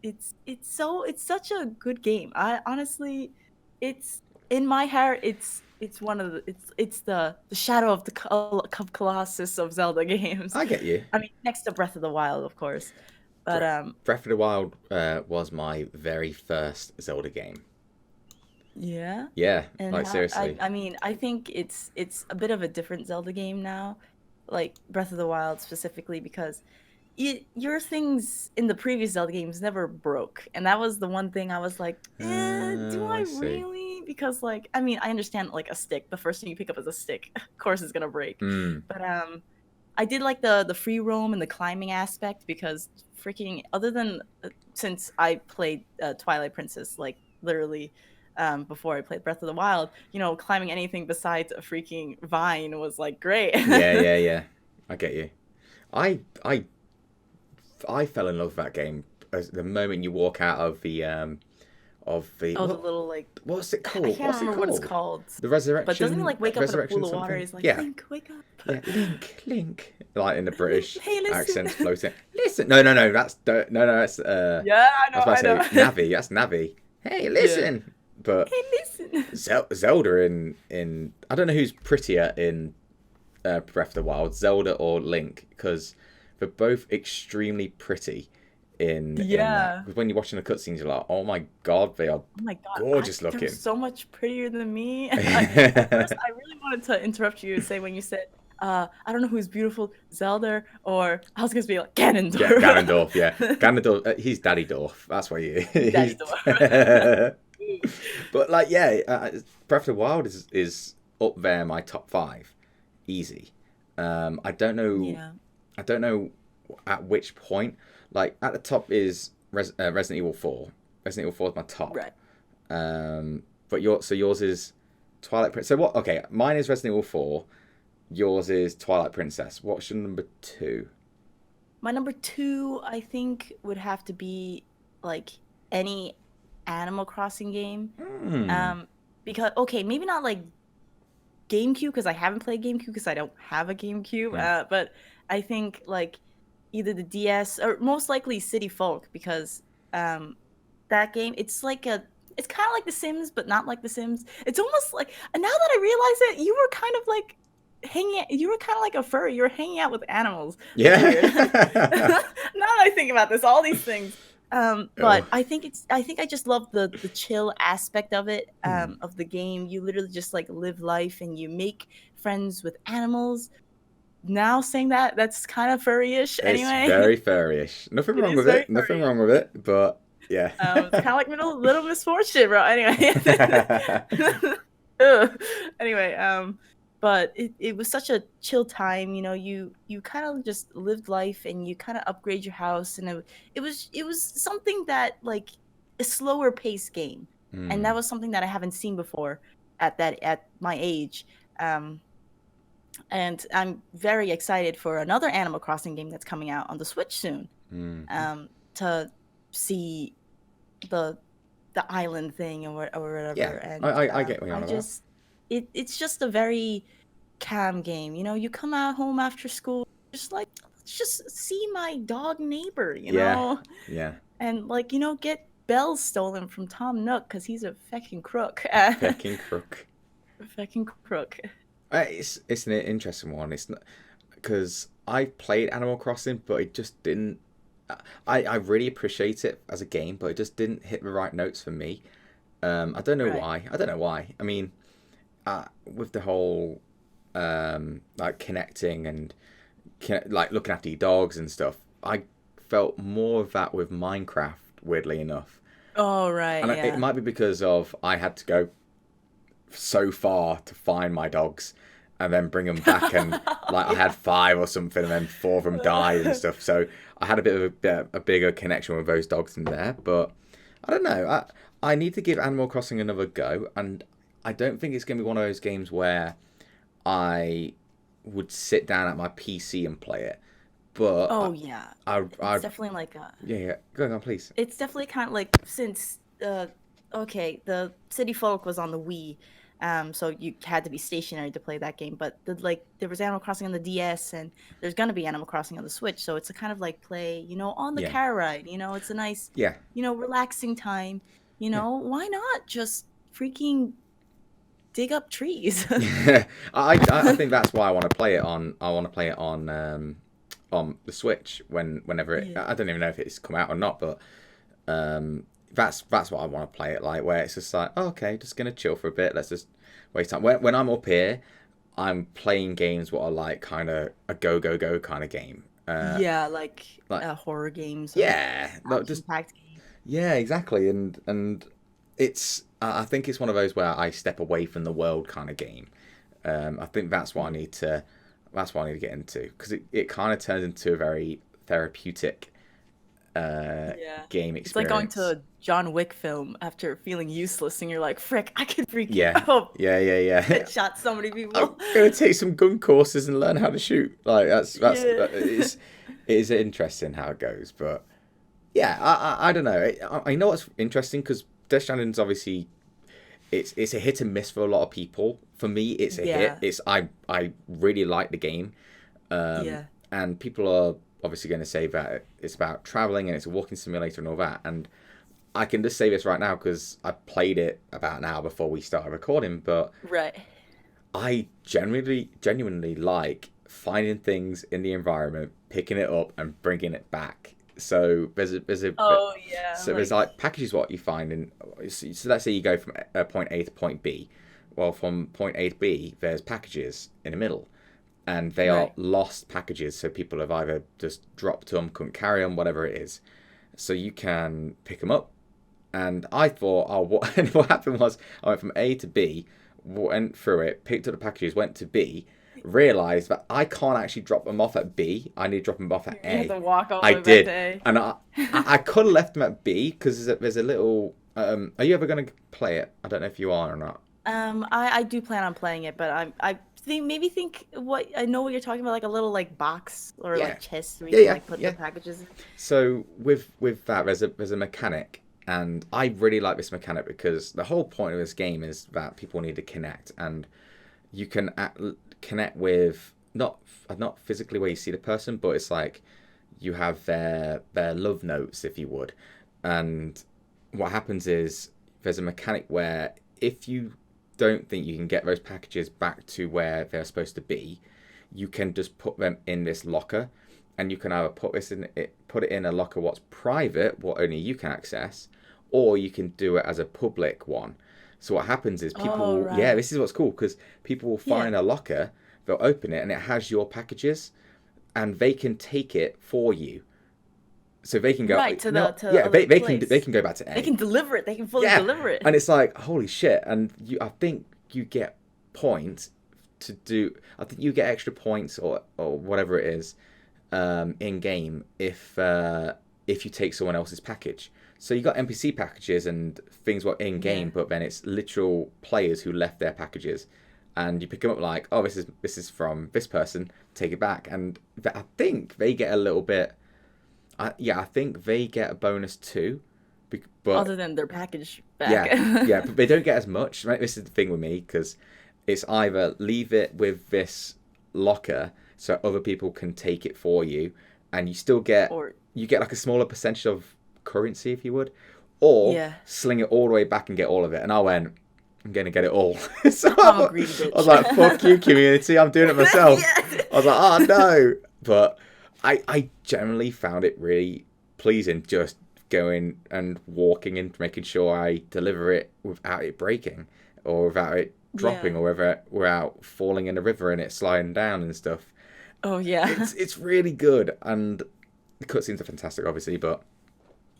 it's such a good game. I honestly, it's in my heart, it's one of the it's the shadow of the Colossus of Zelda games. I get you. I mean, next to Breath of the Wild, of course. But Breath of the Wild was my very first Zelda game. yeah. Yeah, And like seriously. I mean, I think it's a bit of a different Zelda game now, like Breath of the Wild specifically, because your things in the previous Zelda games never broke, and that was the one thing I was like, do Oh, I I see. really? Because like, I mean, I understand like a stick. The first thing you pick up is a stick. Of course, it's gonna break. Mm. But I did like the free roam and the climbing aspect because freaking other than since I played Twilight Princess like literally before I played Breath of the Wild, you know, climbing anything besides a freaking vine was like great. Yeah, yeah, yeah. I get you. I I I fell in love with that game as the moment you walk out of the Oh, the little like what's it I called? can't What's it remember what it's called? called. The But doesn't he resurrection like wake up in a resurrection pool of water? something? He's like, Yeah. Link, wake up. Yeah, Link, like in the British Hey, listen. accents floating. Listen, no, that's Yeah, I was about I know. to say Navi. That's Navi. Hey, Yeah. listen. But Hey, listen. Zelda in I don't know who's prettier in Breath of the Wild, Zelda or Link, because they're both extremely pretty in that. Yeah. Because when you're watching the cutscenes, you're like, oh my god, they are Oh my God, gorgeous they're looking. so much prettier than me. At first, I really wanted to interrupt you and say when you said, I don't know who's beautiful, Zelda, or I was going to be like, Yeah, Ganondorf. Ganondorf. Yeah, Ganondorf. He's Daddy Dorf. That's why you. Daddy He's. Dwarf. But like, yeah, Breath of the Wild is up there, my top 5, easy. I don't know. Yeah. I don't know at which point. Like at the top is Resident Evil 4. Resident Evil 4 is my top. Right. But yours is Twilight Princess. So what? Okay, mine is Resident Evil 4. Yours is Twilight Princess. What's your number 2? My number 2, I think, would have to be like any Animal Crossing game. Hmm. Because okay, maybe not like GameCube because I haven't played GameCube because I don't have a GameCube. But I think like either the DS or most likely City Folk because that game it's kind of like The Sims but not like The Sims. It's almost like and now that I realize it, you were kind of like you were kind of like a furry. You were hanging out with animals. That's weird. Yeah. Now that I think about this, all these things. But Oh. I think I just love the chill aspect of it, of the game. You literally just like live life and you make friends with animals. Now saying that, that's kind of furry-ish It's anyway. very furry-ish. Nothing It wrong is with very it. Nothing furry. wrong with it. But yeah. It's kind of like little misfortune, bro. Anyway. Ugh. Anyway, but it was such a chill time, you know, you kind of just lived life and you kind of upgrade your house and it was something that like a slower paced game. And that was something that I haven't seen before at my age. And I'm very excited for another Animal Crossing game that's coming out on the Switch soon. To see the island thing or whatever. Yeah. And I get what you're on about. It's just a very calm game. You know, you come out home after school, just like let's just see my dog neighbor, you Yeah. know, Yeah. and like you know get bells stolen from Tom Nook because he's a fecking crook. Pecking crook. Fecking crook. It's an interesting one. It's not because I played Animal Crossing, but it just didn't. I really appreciate it as a game, but it just didn't hit the right notes for me. I don't know Right. why. I don't know why. I mean, with the whole like connecting and like looking after your dogs and stuff, I felt more of that with Minecraft. Weirdly enough, Oh right, and yeah. it might be because of I had to go so far to find my dogs and then bring them back and like I had 5 or something and then 4 of them died and stuff, so I had a bit of a bigger connection with those dogs in there. But I don't know, I need to give Animal Crossing another go, and I don't think it's going to be one of those games where I would sit down at my PC and play it. But Oh yeah, it's definitely like a. yeah, go on, please. It's definitely kind of like since okay, the City Folk was on the Wii, so you had to be stationary to play that game. But there was Animal Crossing on the DS, and there's gonna be Animal Crossing on the Switch. So it's a kind of like play, on the Yeah, car ride. It's a nice, yeah, relaxing time. yeah. Why not just freaking dig up trees? Yeah, I think that's why I want to play it on. I want to play it on the Switch whenever it. Yeah. I don't even know if it's come out or not, but that's what I want to play it like. Where it's just like, oh, okay, just gonna chill for a bit. Let's just waste time. When I'm up here, I'm playing games what are like kind of a go kind of game. Yeah, like horror games. Yeah, no, just Action-packed games. yeah, exactly. And it's I think it's one of those where I step away from the world kind of game. I think that's what I need to get into, because it kind of turns into a very therapeutic game experience. It's like going to a John Wick film after feeling useless, and you're like, "Frick, I could freak Yeah, out." yeah. Shot so many people. I'm gonna take some gun courses and learn how to shoot. Like it is interesting how it goes, but yeah, I don't know. I know what's interesting, because Death Stranding's obviously it's a hit and miss for a lot of people. For me, it's a hit. I really like the game, and people are obviously going to say that it's about traveling and it's a walking simulator and all that. And I can just say this right now because I played it about an hour before we started recording, but right. I genuinely like finding things in the environment, picking it up and bringing it back. So there's there's like packages what you find in. So let's say you go from point A to point B. Well, from point A to B, there's packages in the middle, and they are lost packages. So people have either just dropped them, couldn't carry them, whatever it is. So you can pick them up. And I thought, oh, what happened was I went from A to B, went through it, picked up the packages, went to B, realised that I can't actually drop them off at B. I need to drop them off at A. You have to walk all the I way did, back to A. and I could have left them at B, because there's a little. Are you ever going to play it? I don't know if you are or not. I do plan on playing it, but I think what I know what you're talking about, like a little like box or like chest where you can like put the packages in. So with that, there's a mechanic, and I really like this mechanic because the whole point of this game is that people need to connect, and you can connect with not physically where you see the person, but it's like you have their love notes, if you would. And what happens is there's a mechanic where if you don't think you can get those packages back to where they're supposed to be, you can just put them in this locker, and you can either put it in a locker what's private, what only you can access, or you can do it as a public one. So what happens is people this is what's cool, because people will find a locker, they'll open it, and it has your packages, and they can take it for you. So they can go they can go back to A. They can deliver it. They can fully deliver it. And it's like, holy shit! And I think you get points to do. I think you get extra points or whatever it is in game if you take someone else's package. So you got NPC packages and things what in game, but then it's literal players who left their packages, and you pick them up like, oh, this is from this person. Take it back, and I think they get a little bit. I think they get a bonus too, but other than their package back. Yeah, but they don't get as much. Right? This is the thing with me, because it's either leave it with this locker so other people can take it for you, and you still get like a smaller percentage of currency, if you would, or sling it all the way back and get all of it. And I went, I'm gonna get it all. So I'm a greedy bitch. I was like, fuck you, community, I'm doing it myself. I was like, oh no, but. I generally found it really pleasing just going and walking and making sure I deliver it without it breaking or without it dropping or without falling in the river and it sliding down and stuff. Oh, yeah. It's really good. And the cutscenes are fantastic, obviously, but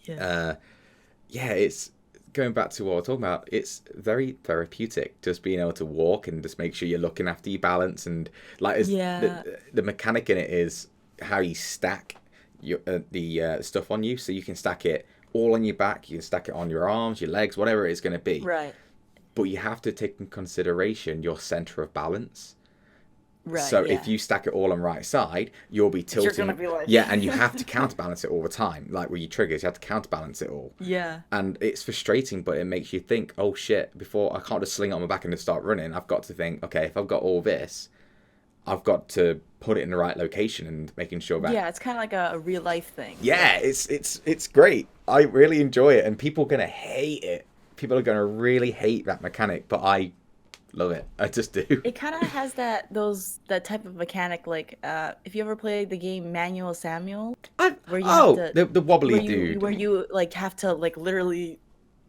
it's going back to what we're talking about. It's very therapeutic just being able to walk and just make sure you're looking after your balance. And like the mechanic in it is how you stack the stuff on you, so you can stack it all on your back, you can stack it on your arms, your legs, whatever it's going to be. Right. but you have to take in consideration your center of balance. Right. So Yeah. if you stack it all on right side, you'll be tilting. You're gonna be like... Yeah, and you have to counterbalance it all the time. Like with your triggers, you have to counterbalance it all. Yeah. And it's frustrating, but it makes you think, oh shit, before I can't just sling it on my back and just start running. I've got to think, okay, if I've got all this, I've got to put it in the right location and making sure that... Yeah, it's kind of like a real life thing. Yeah, it's great. I really enjoy it, and people are going to hate it. People are going to really hate that mechanic, but I love it. I just do. It kind of has that type of mechanic, like if you ever played the game Manual Samuel, where you have to, the wobbly dude, where you like have to like literally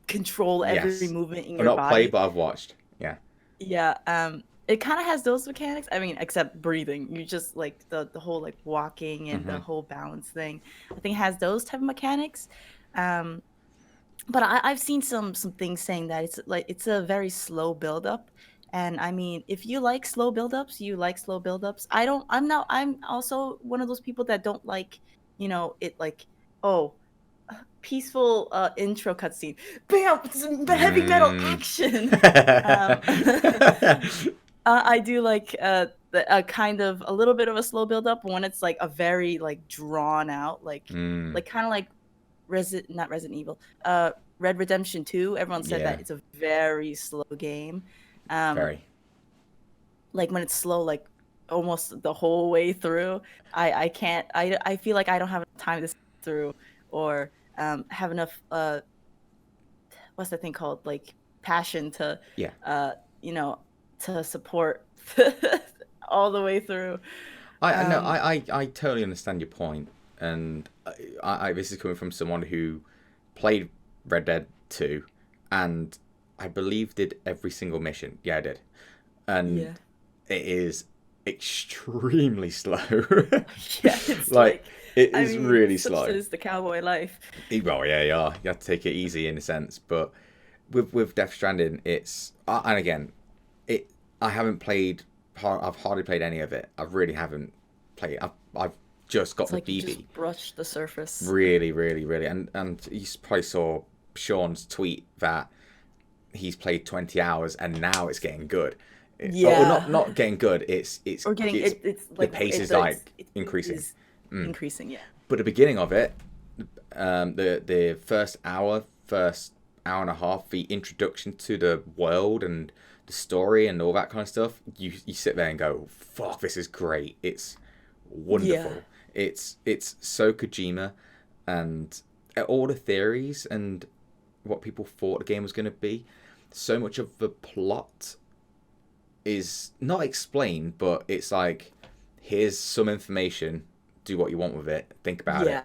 control every movement in your body. I've not played, but I've watched. Yeah. Yeah. It kind of has those mechanics. I mean, except breathing. You just like the whole like walking and the whole balance thing. I think it has those type of mechanics. But I've seen some things saying that it's a very slow build up. And I mean, if you like slow build-ups, you like slow build-ups. I'm also one of those people that don't like, it like, oh, peaceful intro cutscene. Bam! Some heavy metal action. I do like a kind of a little bit of a slow build-up when it's like a very like drawn out, like kind of like not Resident Evil, Red Redemption 2. Everyone said that it's a very slow game. Very. Like when it's slow, like almost the whole way through, I can't. I feel like I don't have enough time to sit through or have enough what's that thing called, like passion to to support all the way through. I totally understand your point, and I this is coming from someone who played Red Dead 2 and I believe did every single mission. Yeah, I did. And it is extremely slow. It's it is really slow. Such is the cowboy life. Well, yeah, you have to take it easy in a sense. But with Death Stranding, it's... And again, I haven't played... I've hardly played any of it. I really haven't played... I've just got the BB. You just brushed the surface. Really, really, really. And you probably saw Sean's tweet that he's played 20 hours and now it's getting good. Not getting good. It's like the pace is increasing. Increasing, yeah. But the beginning of it, the first hour and a half, the introduction to the world and the story and all that kind of stuff, you sit there and go, fuck, this is great. It's wonderful. Yeah. It's so Kojima, and all the theories and what people thought the game was going to be, so much of the plot is not explained, but it's like, here's some information, do what you want with it, think about it.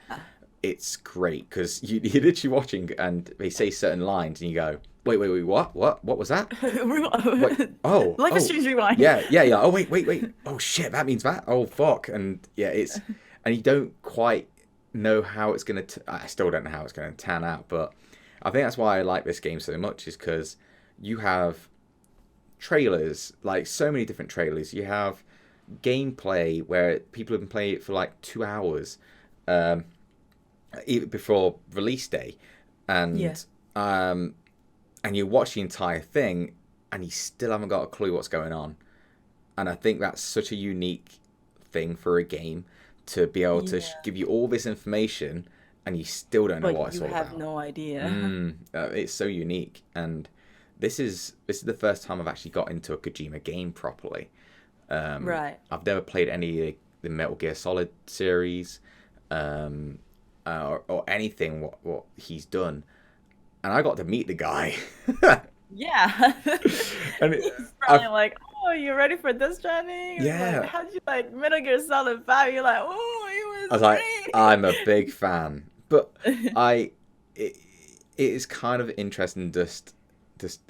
It's great, because you're literally watching and they say certain lines and you go, wait, what was that? Wait, Life is Strange Rewind. Yeah. Oh, wait. Oh, shit, that means that? Oh, fuck. And yeah, it's... And you don't quite know how it's going to... I still don't know how it's going to turn out, but I think that's why I like this game so much, is because you have trailers, like so many different trailers. You have gameplay where people have been playing it for like 2 hours even before release day. And you watch the entire thing and you still haven't got a clue what's going on. And I think that's such a unique thing for a game, to be able to give you all this information and you still don't know what it's all about. You have no idea. It's so unique. And this is the first time I've actually got into a Kojima game properly. Right. I've never played any of the Metal Gear Solid series or anything what he's done. And I got to meet the guy. Yeah. And he's probably like, oh, you ready for this, Johnny? Yeah. Like, how'd you like Metal Gear Solid 5? You're like, oh, it was I was great. Like, I'm a big fan. But it is kind of interesting just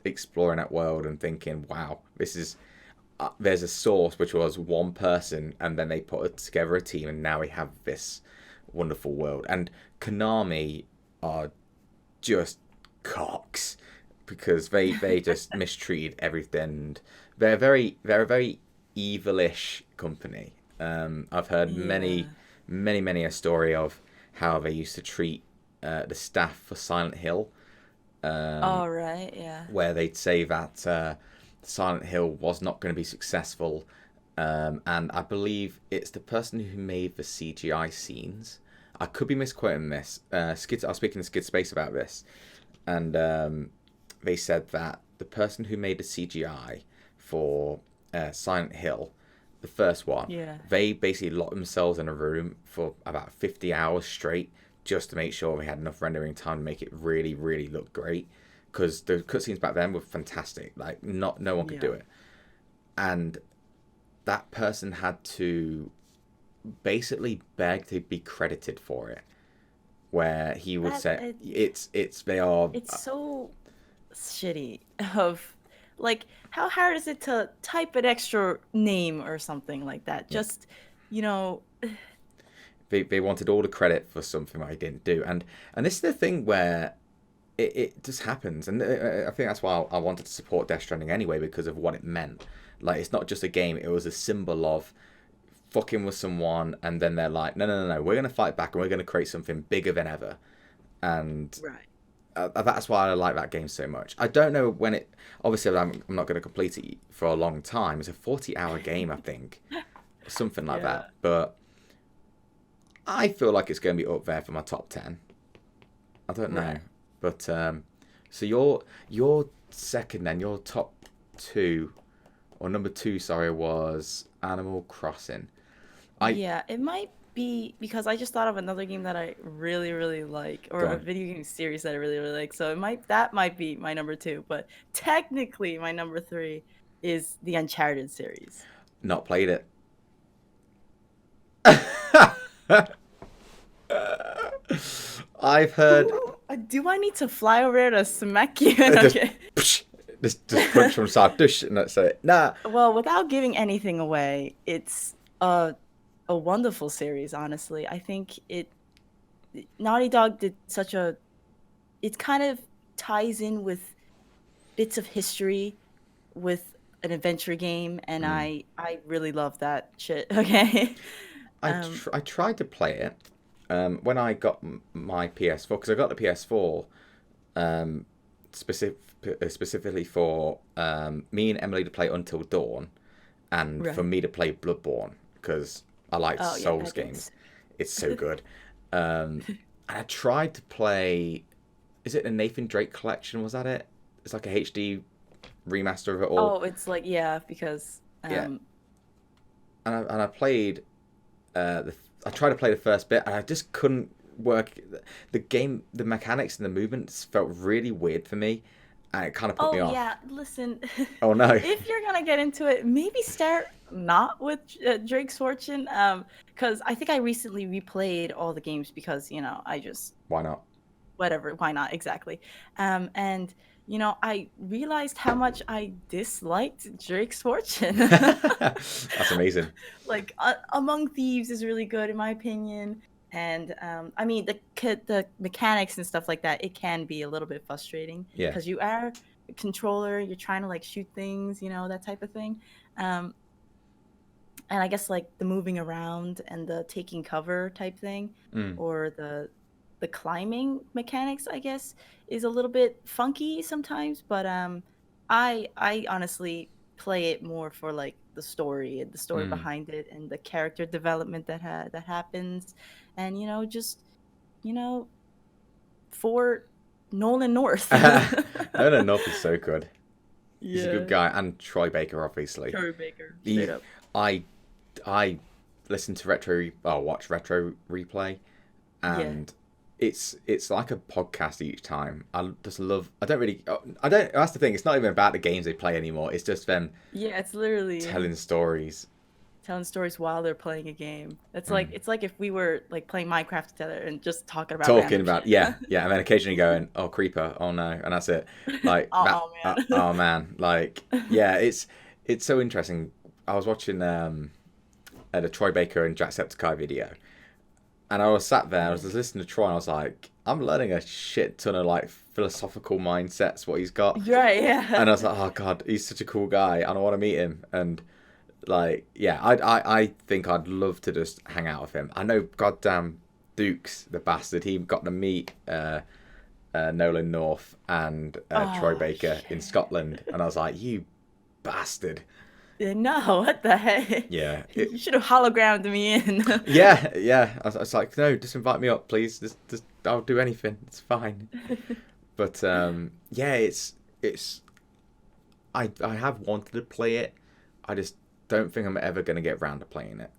exploring that world and thinking, wow, this is... there's a source which was one person, and then they put together a team, and now we have this wonderful world. And Konami are just cocks, because they just mistreated everything. They're a very evilish company. I've heard many a story of how they used to treat the staff for Silent Hill. Oh, right, yeah. where they'd say that Silent Hill was not going to be successful. And I believe it's the person who made the CGI scenes. I could be misquoting this. I was speaking to Skid Space about this, and they said that the person who made the CGI for Silent Hill, the first one, Yeah. they basically locked themselves in a room for about 50 hours straight just to make sure they had enough rendering time to make it really, really look great. Because the cutscenes back then were fantastic. Like, no one could do it. And that person had to basically beg to be credited for it. Where he would say, they are... It's so shitty of, like, how hard is it to type an extra name or something like that? Just, you know... They wanted all the credit for something I didn't do. And this is the thing where it just happens. And I think that's why I wanted to support Death Stranding anyway, because of what it meant. Like, it's not just a game, it was a symbol of fucking with someone, and then they're like, no, we're going to fight back and we're going to create something bigger than ever. And that's why I like that game so much. I don't know when it... Obviously, I'm not going to complete it for a long time. It's a 40-hour game, I think. Something like that. But I feel like it's going to be up there for my top 10. I don't know. But, so your second then, your top 2... or number 2, sorry, was Animal Crossing. It might be because I just thought of another game that I really, really like, or a video game series that I really, really like. So that might be my number 2, but technically my number 3 is the Uncharted series. Not played it. I've heard... Do I need to fly over there to smack you? Okay. Just punch from side dish and that's it. Nah. Well, without giving anything away, it's a wonderful series, honestly. I think Naughty Dog did it kind of ties in with bits of history with an adventure game, and I really love that shit. Okay. I tried to play it when I got my PS4, because I got the PS4 specifically for me and Emily to play Until Dawn, and for me to play Bloodborne, because I like Souls games. It's so good. And I tried to play... Is it the Nathan Drake collection? Was that it? It's like a HD remaster of it all. Oh, it's like, because... And I played... I tried to play the first bit, and I just couldn't work... The game, the mechanics and the movements felt really weird for me. And it kind of put me off. Oh, yeah. Listen. Oh, no. If you're going to get into it, maybe start not with Drake's Fortune. Because I think I recently replayed all the games because, I just... Why not? Whatever. Why not? Exactly. And, I realized how much I disliked Drake's Fortune. That's amazing. Like, Among Thieves is really good, in my opinion. And I mean, the mechanics and stuff like that, it can be a little bit frustrating. Yeah. Because you are a controller, you're trying to like shoot things, that type of thing. And I guess like the moving around and the taking cover type thing, or the climbing mechanics, I guess, is a little bit funky sometimes. But I honestly play it more for like the story behind it, and the character development that happens. And, for Nolan North. Nolan North is so good. Yeah. He's a good guy. And Troy Baker, obviously. Troy Baker, straight up. I listen to watch Retro Replay, and it's like a podcast each time. That's the thing, it's not even about the games they play anymore. It's just them it's literally telling stories while they're playing a game. It's like if we were like playing Minecraft together and just talking about and then occasionally going, oh, creeper, oh no, and that's it. Like oh man, like it's so interesting. I was watching the Troy Baker and Jacksepticeye video, and I was sat there, I was just listening to Troy, and I was like, I'm learning a shit ton of like philosophical mindsets, what he's got. Right, yeah. And I was like, oh god, he's such a cool guy, and I want to meet him. And like, I think I'd love to just hang out with him. I know goddamn Dukes, the bastard, he got to meet Nolan North and Troy Oh Baker in shit. Scotland, and I was like, you bastard. No, what the heck? Yeah, You should have hologrammed me in. yeah. I was like, no, just invite me up, please. Just I'll do anything. It's fine. But yeah, it's I have wanted to play it. I just don't think I'm ever gonna get round to playing it.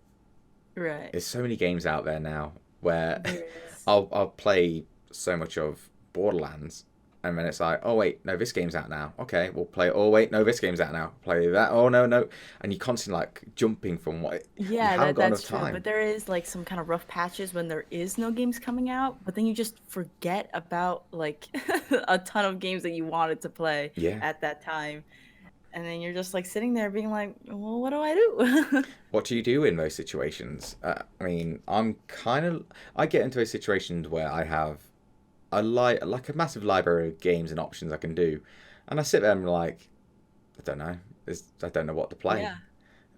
Right. There's so many games out there now where There is. I'll play so much of Borderlands, and then it's like, oh wait, no, this game's out now. Okay, we'll play it. Oh wait, no, this game's out now. Play that. Oh no, no, and you're constantly like jumping from what you Yeah, haven't got enough that's true. But time. there is like some kind of rough patches when there is no games coming out, but then you just forget about like a ton of games that you wanted to play Yeah. at that time. And then you're just like sitting there being like, well, what do I do? What do you do in those situations? I mean, I get into those situations where I have like a massive library of games and options I can do, and I sit there and I'm like, I don't know. I don't know what to play.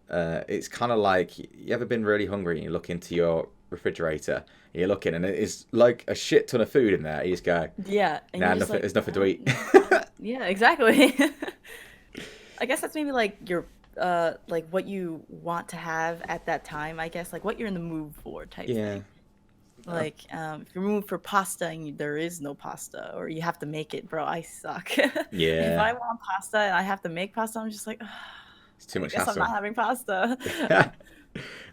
Yeah. It's kind of like, you ever been really hungry and you look into your refrigerator and you're looking and it is like a shit ton of food in there. You just go, Yeah. And nah, you're just nothing. like, There's nothing to eat. yeah, exactly. I guess that's maybe like your like what you want to have at that time, I guess, like what you're in the mood for type Yeah. thing. Uh, Like, if you're moving for pasta and there is no pasta, or you have to make it, bro, I suck. If yeah. I want pasta and I have to make pasta, I'm just like, "Ugh, It's too I much guess I'm not hassle. having pasta."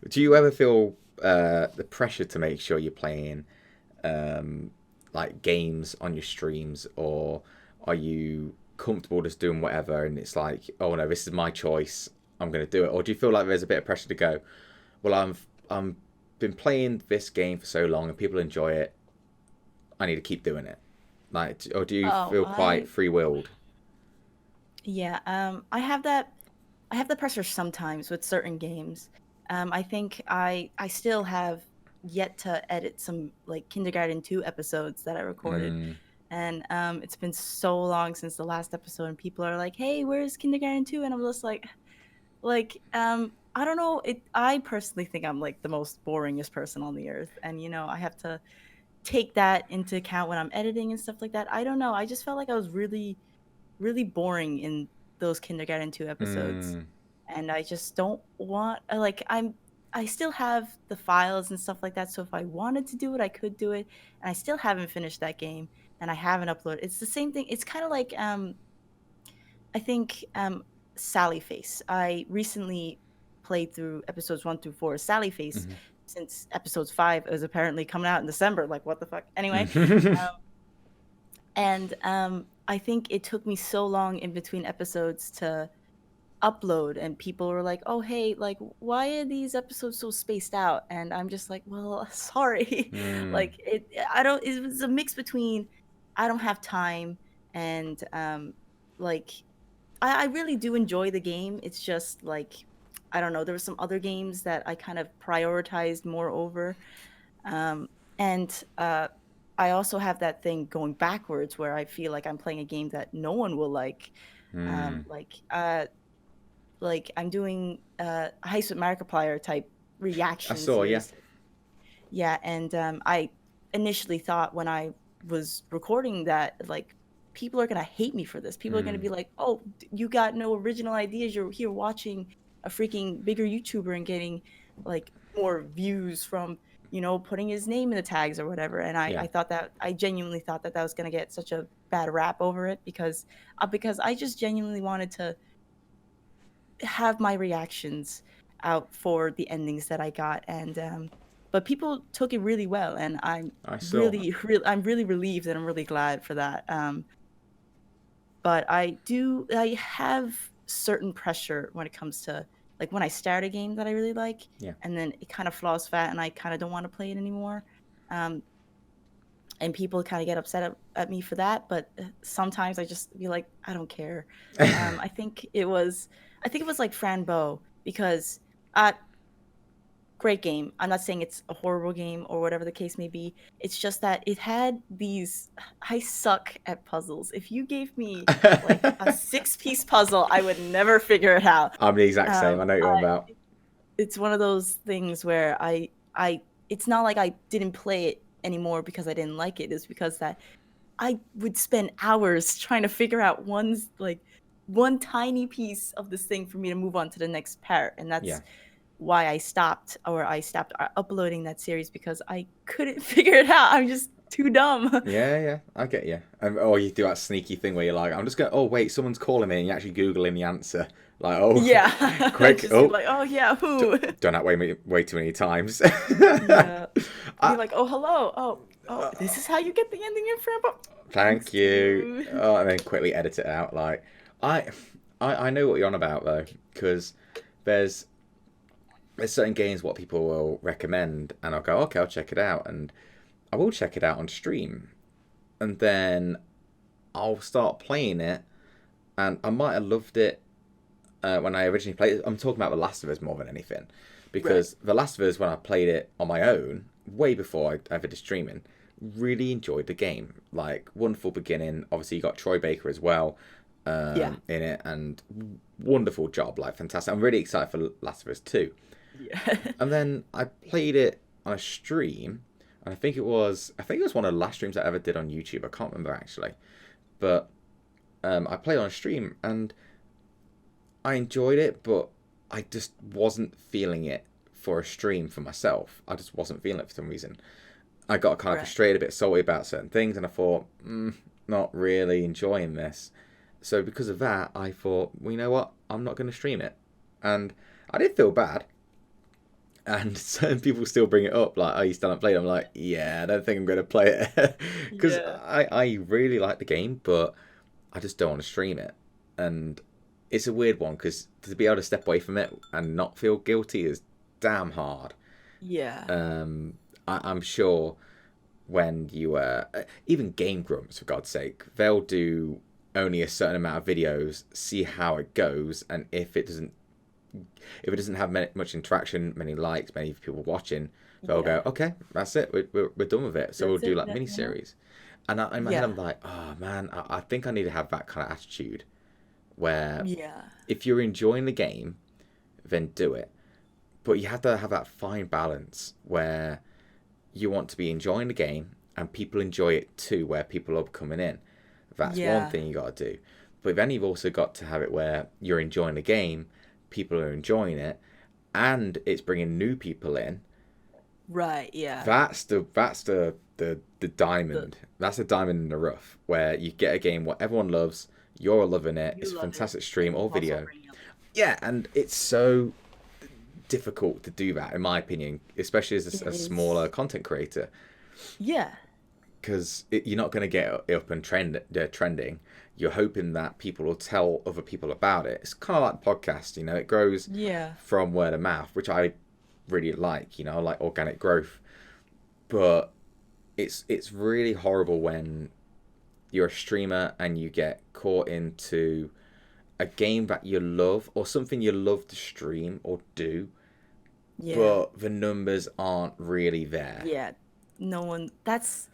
Do you ever feel the pressure to make sure you're playing like games on your streams, or are you comfortable just doing whatever and it's like, oh no, this is my choice, I'm going to do it? Or do you feel like there's a bit of pressure to go, well, I'm been playing this game for so long and people enjoy it, I need to keep doing it? Like, or do you Oh, feel quite free-willed? yeah, I have the pressure sometimes with certain games. I think I still have yet to edit some like Kindergarten 2 episodes that I recorded. Mm, And it's been so long since the last episode, and people are like, "Hey, where's Kindergarten 2?" And I'm just like, I don't know. I personally think I'm like the most boringest person on the earth, and I have to take that into account when I'm editing and stuff like that. I don't know. I just felt like I was really, really boring in those Kindergarten 2 episodes, mm, and I just don't want like I still have the files and stuff like that, so if I wanted to do it, I could do it, and I still haven't finished that game, and I haven't uploaded. It's the same thing. It's kind of like I think Sally Face. I recently played through episodes 1 through 4. Sally Face, mhm. since episodes 5 is apparently coming out in December. Like, what the fuck? Anyway, and I think it took me so long in between episodes to upload, and people were like, "Oh, hey, like, why are these episodes so spaced out?" And I'm just like, "Well, sorry." Mm, Like, I don't. It was a mix between I don't have time and like I really do enjoy the game. It's just like I don't know. There were some other games that I kind of prioritized more over. Um, and I also have that thing going backwards where I feel like I'm playing a game that no one will like. mm. Like I'm doing Heist with Markiplier type I reaction saw, yeah. series. Yeah, and I initially thought when I was recording that like people are gonna hate me for this. People are gonna Mm, be like, "Oh, you got no original ideas. You're here watching a freaking bigger YouTuber and getting like more views from putting his name in the tags or whatever." And yeah. I thought that I genuinely thought that that was gonna get such a bad rap over it because I just genuinely wanted to have my reactions out for the endings that I got, and but people took it really well, and I saw. I'm really relieved and I'm really glad for that. But I have certain pressure when it comes to like when I start a game that I really like, Yeah. and then it kind of falls flat, and I kind of don't want to play it anymore. Um, and people kind of get upset at me for that, but sometimes I just be like, I don't care. I think it was like Fran Bow because uh great game. I'm not saying it's a horrible game or whatever the case may be. It's just that it had these I suck at puzzles. If you gave me like a 6-piece puzzle, I would never figure it out. I'm the exact same. I know what you're on I about. It's one of those things where I it's not like I didn't play it anymore because I didn't like it. It's because that I would spend hours trying to figure out one tiny piece of this thing for me to move on to the next part, and Yeah. that's why I stopped uploading that series, because I couldn't figure it out. I'm just too dumb. Yeah, yeah, I get you. Or you do that sneaky thing where you're like, I'm just going, oh, wait, someone's calling me, and you're actually Googling the answer. Like, oh, Yeah. quick, Just be oh, like, oh yeah, who? done that way too many times. Yeah. Be I, like, oh hello. Oh, this is how you get the ending in Frambo. Thanks Thank to you. you. Oh, and then quickly edit it out. Like, I, I know what you're on about though, because there's there's certain games what people will recommend, and I'll go, okay, I'll check it out, and I will check it out on stream, and then I'll start playing it, and I might have loved it when I originally played it. I'm talking about The Last of Us more than anything, Right. because The Last of Us, when I played it on my own, way before I ever did streaming, really enjoyed the game. Like, wonderful beginning. Obviously, you got Troy Baker as well Yeah. in it, and wonderful job. Like, fantastic. I'm really excited for Last of Us 2. Yeah. And then I played it on a stream, and I think it was one of the last streams I ever did on YouTube. I can't remember actually, but I played on a stream and I enjoyed it, but I just wasn't feeling it for a stream for myself. I just wasn't feeling it for some reason. I got kind of Right. frustrated, a bit salty about certain things, and I thought, not really enjoying this. So because of that, I thought, well, you know what? I'm not going to stream it, and I did feel bad. And certain people still bring it up, like, "Oh, you still haven't played it?" I'm like, "Yeah, I don't think I'm going to play it," because Yeah. I really like the game, but I just don't want to stream it. And it's a weird one because to be able to step away from it and not feel guilty is damn hard. Yeah. I'm sure when you even Game Grumps, for God's sake, they'll do only a certain amount of videos, see how it goes, and if it doesn't have much interaction, many likes, many people watching, they'll Yeah. go, okay, that's it, we're done with it. So we'll That's do it. like mini Yeah. series. And in my head, Yeah. I'm like, oh man, I think I need to have that kind of attitude where Yeah. if you're enjoying the game, then do it. But you have to have that fine balance where you want to be enjoying the game and people enjoy it too, where people are coming in. That's one Yeah. thing you got to do. But then you've also got to have it where you're enjoying the game, people are enjoying it, and it's bringing new people in. Right. Yeah. That's the The, diamond. That's a diamond in the rough where you get a game what everyone loves. You're loving it. It's you a love it, fantastic stream and or also video. bring up. Yeah, and it's so difficult to do that, in my opinion, especially as It a is. smaller content creator, Yeah. because you're not going to get it up and trending. You're hoping that people will tell other people about it. It's kind of like podcast, it grows Yeah. from word of mouth, which I really like. I like organic growth, but it's really horrible when you're a streamer and you get caught into a game that you love or something you love to stream or do, Yeah. but the numbers aren't really there. Yeah. No one. That's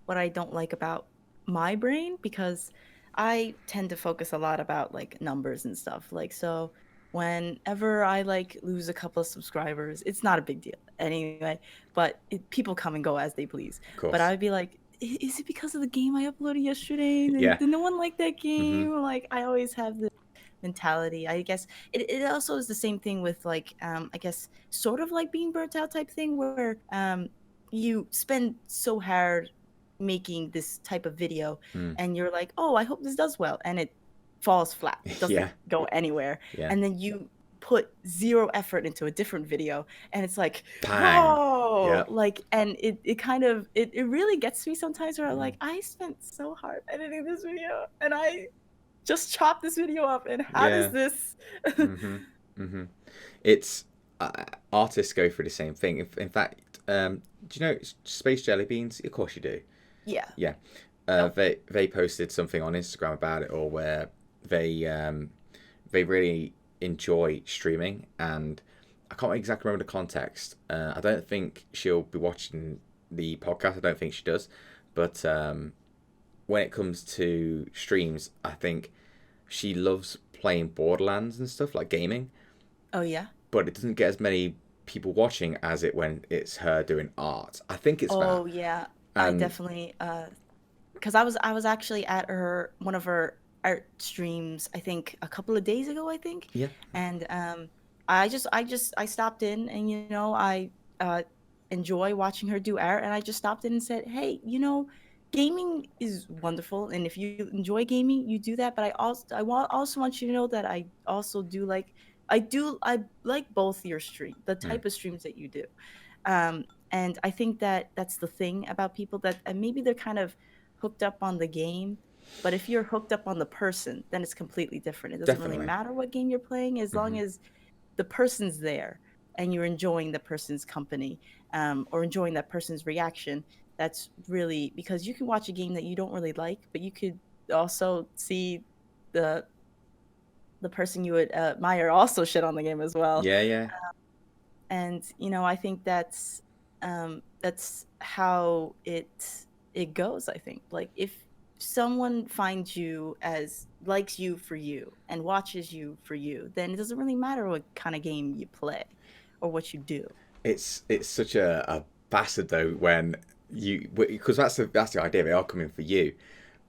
what I don't like about my brain, because I tend to focus a lot about like numbers and stuff. Like, so whenever I like lose a couple of subscribers, it's not a big deal anyway, but people come and go as they please. Of But course. I'd be like, is it because of the game I uploaded yesterday? Yeah. Did no one like that Mhm. game? Like, I always have this mentality. I guess it also is the same thing with like I guess sort of like being burnt out type thing, where you spend so hard making this type of video, Mm. and you're like, oh, I hope this does well, and it falls flat. It doesn't Yeah. go anywhere. Yeah. And then you put zero effort into a different video, and it's like, Bang. whoa, Yep. like, and it kind of it really gets me sometimes, where I'm Mm. like, I spent so hard editing this video, and I just chopped this video up, and how does Yeah. this? Mhm. Mhm. It's artists go through the same thing. In fact, do you know Space Jelly Beans? Of course you do. Yeah. Yeah. Oh. They posted something on Instagram about it, or where they really enjoy streaming, and I can't exactly remember the context. I don't think she'll be watching the podcast. I don't think she does, but when it comes to streams, I think she loves playing Borderlands and stuff like gaming, Oh yeah. but it doesn't get as many people watching as it when it's her doing art. I think it's that, Oh yeah. I and definitely because I was actually at her one of her art streams, I think a couple of days ago, I think. Yeah. And I stopped in, and I uh enjoy watching her do art, and I just stopped in and said, "Hey, gaming is wonderful, and if you enjoy gaming, you do that, but I also want you to know that I also do like I like both your stream, the Mm. type of streams that you do." And I think that that's the thing about people, that and maybe they're kind of hooked up on the game, but if you're hooked up on the person, then it's completely different. It doesn't really Definitely. matter what game you're playing, as long Hmm. as the person's there and you're enjoying the person's company, or enjoying that person's reaction. That's really, because you can watch a game that you don't really like, but you could also see the the person you would admire also shit on the game as well. Yeah, yeah. And I think that's how it goes. I think, like, if someone finds you, as likes you for you and watches you for you, then it doesn't really matter what kind of game you play or what you do. It's such a bastard though when you, because that's the idea. They are coming for you,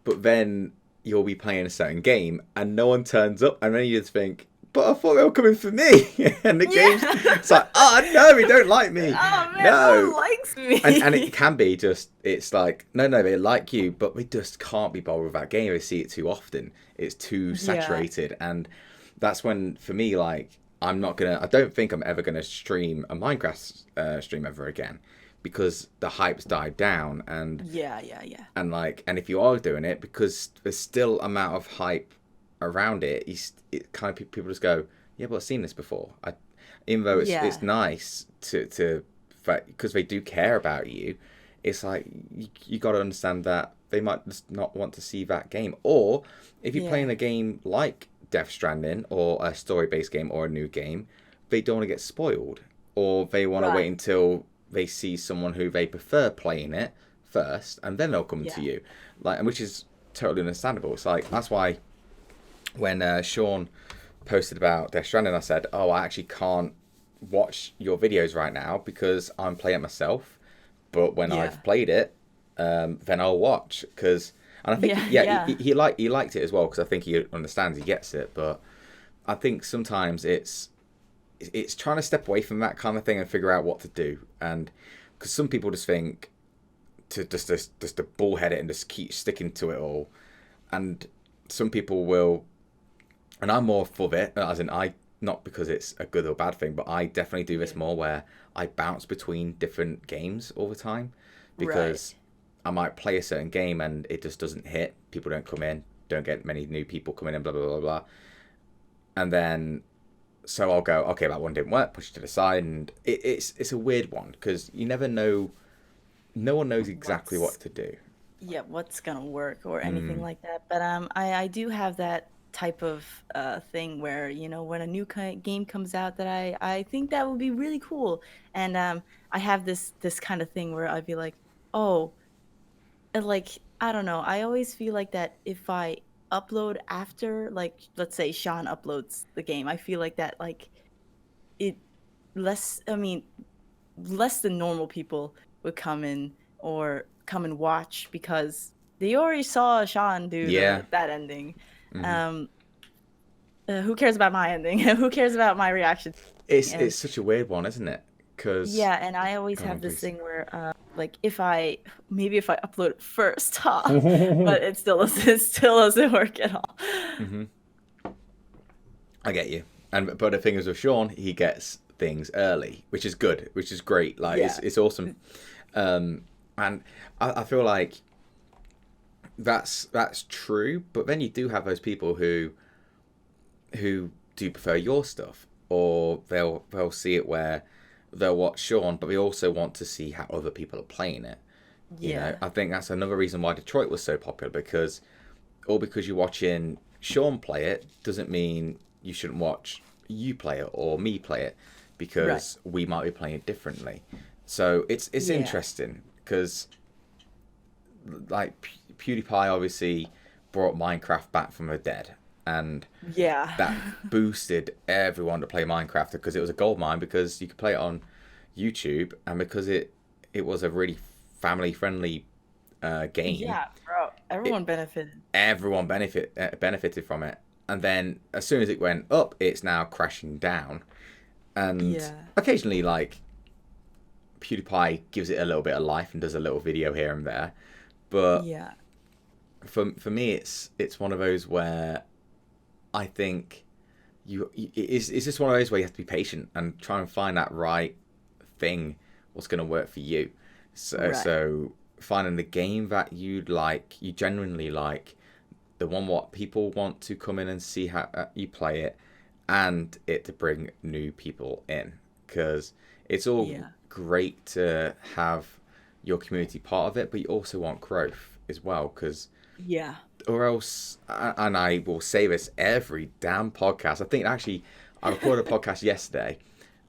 but then you'll be playing a certain game and no one turns up, and then you just think, but I thought they were coming for me, and the game's, Yeah. it's like, oh no, they don't like me. Oh man, no No. one likes And it me. can be just, it's like, no, they like you, but they just can't be bothered with that game. They see it too often. It's too Yeah. saturated. And that's when, for me, like, I don't think I'm ever gonna stream a Minecraft stream ever again, because the hype's died down. Yeah, yeah, yeah. And if you are doing it, because there's still amount of hype around it, it kind of, people just go, yeah, but I've seen this before. Even though it's Yeah. nice to, because they do care about you, it's like you got to understand that they might just not want to see that game. Or if you're Yeah. playing a game like Death Stranding, or a story-based game, or a new game, they don't want to get spoiled, or they want to wait Right. until they see someone who they prefer playing it first, and then they'll come to Yeah. you, like, and which is totally understandable. It's like, that's why when Sean posted about Death Stranding, I said, "Oh, I actually can't watch your videos right now because I'm playing it myself. But when Yeah. I've played it, then I'll watch." Because, and I think, Yeah. yeah, Yeah. he liked it as well, because I think he understands, he gets it. But I think sometimes it's trying to step away from that kind of thing and figure out what to do. And because some people just think to just to bullhead it and just keep sticking to it all, and some people will, and I'm more for it, as in, I, not because it's a good or bad thing, but I definitely do this Yeah. more, where I bounce between different games all the time, Right. because I might play a certain game and it just doesn't hit. People don't come in, don't get many new people coming in, blah blah blah blah, and then so I'll go, okay, that one didn't work, push it to the side, and it's a weird one, because you never know. No one knows exactly What's what to do. Yeah, what's gonna work or anything Mm, like that. But I do have that type of thing where, when a new game comes out that I think that would be really cool, and I have this kind of thing where I'd be like, oh, and like, I don't know, I always feel like that if I upload after, like, let's say Sean uploads the game, I feel like that, like, it less, I mean, less than normal people would come in or come and watch, because they already saw Sean do yeah. that ending. Hmm. Um, who cares about my ending? Who cares about my reaction? And It's such a weird one, isn't it? Because, yeah, and I always go on, have this please. thing where, like, if I upload it first, huh? But it still doesn't work at all. Hmm. I get you. And but the thing is with Sean, he gets things early, which is good, which is great. Like, Yeah, it's awesome. And I feel like that's true. But then you do have those people who do prefer your stuff, or they'll see it where they'll watch Sean, but they also want to see how other people are playing it. yeah, I think that's another reason why Detroit was so popular, because all because you're watching Sean play it doesn't mean you shouldn't watch you play it or me play it, right, because we might be playing it differently. So it's yeah, interesting, because like PewDiePie obviously brought Minecraft back from the dead, and yeah, that boosted everyone to play Minecraft, because it was a gold mine, because you could play it on YouTube, and because it was a really family friendly game. yeah, bro. Everyone benefited. everyone benefited from it. And then as soon as it went up, it's now crashing down. And Yeah. occasionally, like, PewDiePie gives it a little bit of life and does a little video here and there. But Yeah. for me, it's one of those where I think it's just one of those where you have to be patient and try and find that right thing, what's going to work for you. So finding the game that you genuinely like, the one what people want to come in and see how you play it, and it to bring new people in, because it's all great to have your community part of it, but you also want growth as well, because or else, and I will say this every damn podcast. I think actually I recorded a podcast yesterday,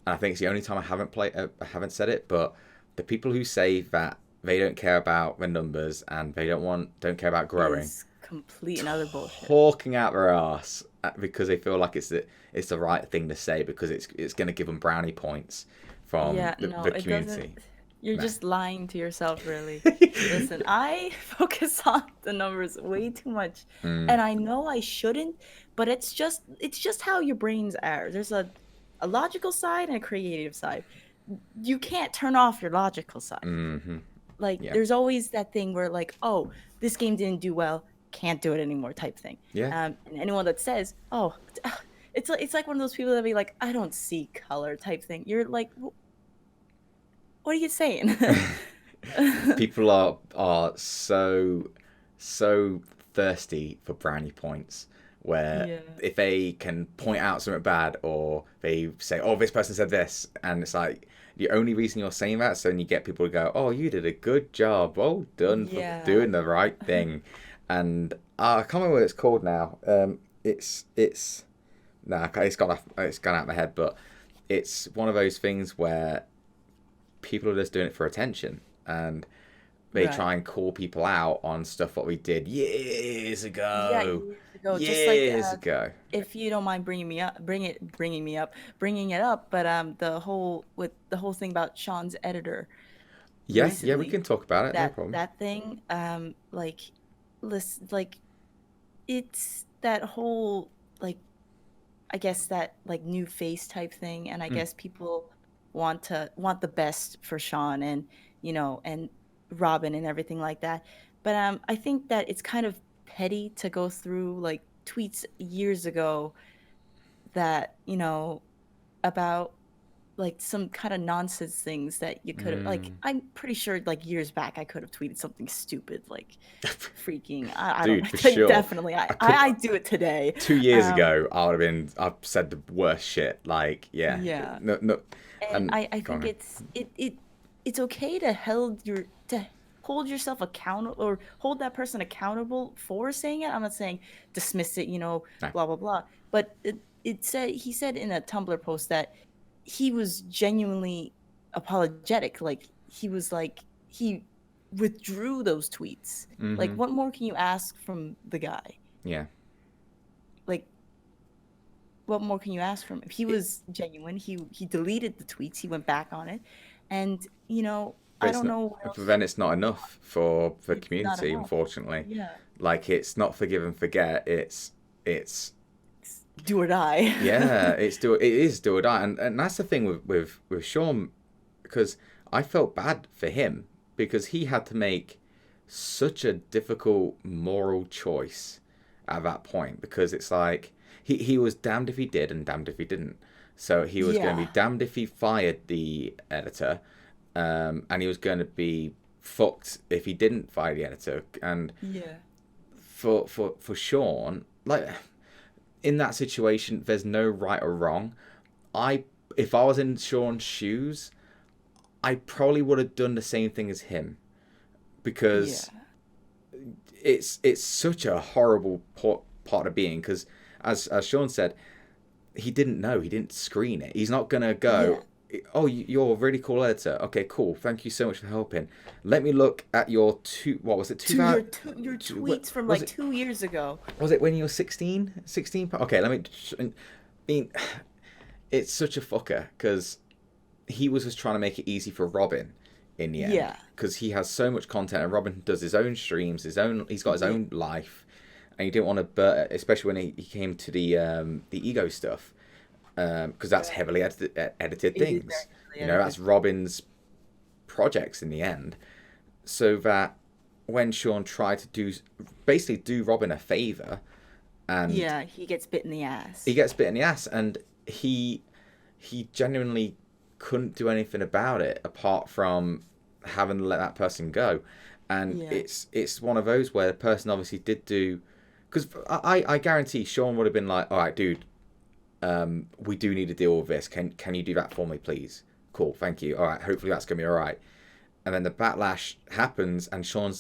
and I think it's the only time I haven't said it, but the people who say that they don't care about the numbers and they don't care about growing, it's complete and utter bullshit. Talking out their ass because they feel like it's the right thing to say, because it's going to give them brownie points from the community. You're just lying to yourself, really. Listen, I focus on the numbers way too much, and I know I shouldn't, but it's just how your brains are. There's a logical side and a creative side. You can't turn off your logical side. Like, there's always that thing where, like, oh, this game didn't do well, can't do it anymore type thing. And anyone that says, oh, it's like one of those people that be like, I don't see color type thing. You're like, what are you saying? People are so thirsty for brownie points, where if they can point out something bad, or they say, oh, this person said this, and it's like the only reason you're saying that, so then you get people to go, oh, you did a good job, well done for doing the right thing. And I can't remember what it's called now. It's gone out of my head, but it's one of those things where people are just doing it for attention, and they try and call people out on stuff what we did years ago. Years ago. If you don't mind bringing it up, but the whole thing about Sean's editor. Yes, we can talk about it. No problem. That thing, it's that whole, like, I guess that, like, new face type thing, and I guess people want the best for Sean and and Robin and everything like that. But I think that it's kind of petty to go through, like, tweets years ago that about, like, some kind of nonsense things that you could have, like, I'm pretty sure, like, years back I could have tweeted something stupid, like freaking I Dude, don't for think sure. Definitely I do it today. 2 years ago I've said the worst shit, like no. And I think it's okay to hold yourself accountable, or hold that person accountable for saying it. I'm not saying dismiss it, blah blah blah. But he said in a Tumblr post that he was genuinely apologetic. Like, he was like, he withdrew those tweets. Like, what more can you ask from the guy? Like, what more can you ask from him? He was genuine. He deleted the tweets. He went back on it, and I don't know. But then it's not enough for the community, unfortunately. Like, it's not forgive and forget. It's do or die. It is do or die, and that's the thing with Sean, because I felt bad for him, because he had to make such a difficult moral choice at that point, because it's like he was damned if he did and damned if he didn't. So he was going to be damned if he fired the editor, and he was going to be fucked if he didn't fire the editor. And for Sean, like, in that situation, there's no right or wrong. If I was in Sean's shoes, I probably would have done the same thing as him, because it's such a horrible part of being. Because as Sean said, he didn't know, he didn't screen it. He's not gonna go, oh, you're a really cool editor. Okay, cool. Thank you so much for helping. Let me look at your your tweets from like 2 years ago. Was it when you were 16? 16? Okay, I mean, it's such a fucker, because he was just trying to make it easy for Robin. in the end, Yeah. because he has so much content, and Robin does his own streams, he's got his own life, and he didn't want to, especially when he came to the ego stuff, because that's heavily edited It is things. very You know, that's edited. Robin's projects in the end. So that when Sean tried to do Robin a favor, and Yeah, he gets bit in the ass. he gets bit in the ass, and he genuinely couldn't do anything about it apart from having to let that person go. And Yeah. it's one of those where the person obviously did do, because I guarantee Sean would have been like, all right, dude, we do need to deal with this. Can you do that for me, please? Cool, thank you. All right, hopefully that's gonna be all right. And then the backlash happens, and Sean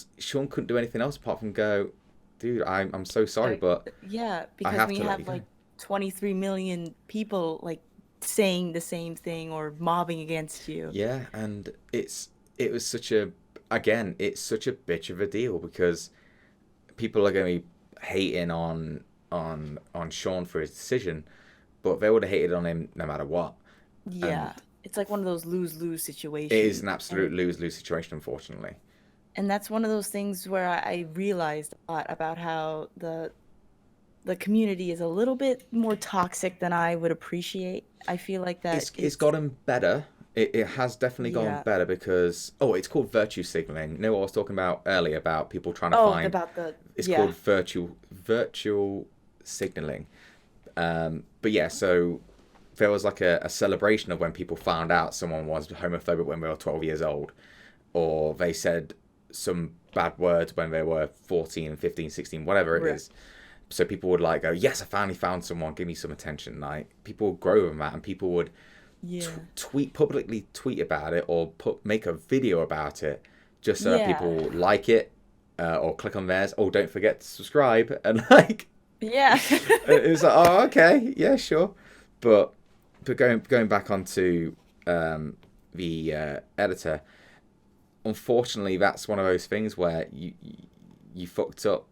couldn't do anything else apart from go, dude, I'm so sorry, but Yeah, I because have when to you let you have go. like 23 million people like saying the same thing or mobbing against you. Yeah, and it was such a, again, it's such a bitch of a deal, because people are going to be hating on Sean for his decision, but they would have hated on him no matter what. Yeah. And It's like one of those lose-lose it is situations. an absolute lose-lose situation, unfortunately. And that's one of those things where I realized a lot about how the community is a little bit more toxic than I would appreciate. I feel like that It's it's gotten better. It has definitely gotten yeah. better, because it's called virtue signaling. You know what I was talking about earlier about people trying to Oh, find, about the it's yeah. called virtual signaling. But yeah, so there was like a celebration of when people found out someone was homophobic when they were 12 years old, or they said some bad words when they were 14, 15, 16, whatever it Right. is. So people would like go, yes, I finally found someone, give me some attention. Like, people would grow from that, and people would Yeah. publicly tweet about it, or make a video about it, just so that Yeah. people like it, or click on theirs. Oh, don't forget to subscribe, and like, Yeah. it was like, oh, okay, yeah, sure. But going back onto the editor, unfortunately, that's one of those things where you fucked up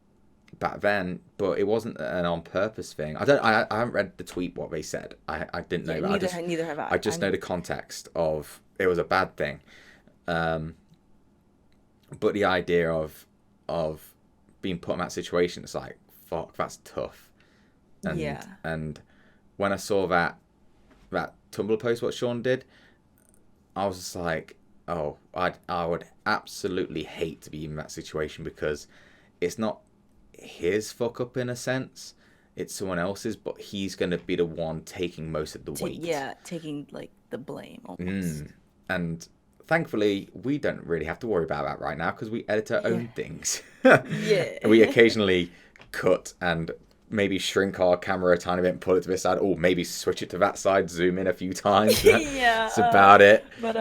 back then, but it wasn't an on purpose thing. I haven't read the tweet what they said. I didn't Yeah, know that. neither have I I. just know the context of it was a bad thing. Um, but the idea of being put in that situation, it's like, fuck, that's tough. And Yeah. when I saw that Tumblr post what Sean did, I was just like, oh, I would absolutely hate to be in that situation, because it's not his fuck up in a sense, it's someone else's, but he's going to be the one taking most of the weight. Yeah, taking like the blame almost. And thankfully, we don't really have to worry about that right now, because we edit our Yeah. own things. Yeah. We occasionally cut and maybe shrink our camera a tiny bit and pull it to this side, or maybe switch it to that side, zoom in a few times. Yeah. That's about it. But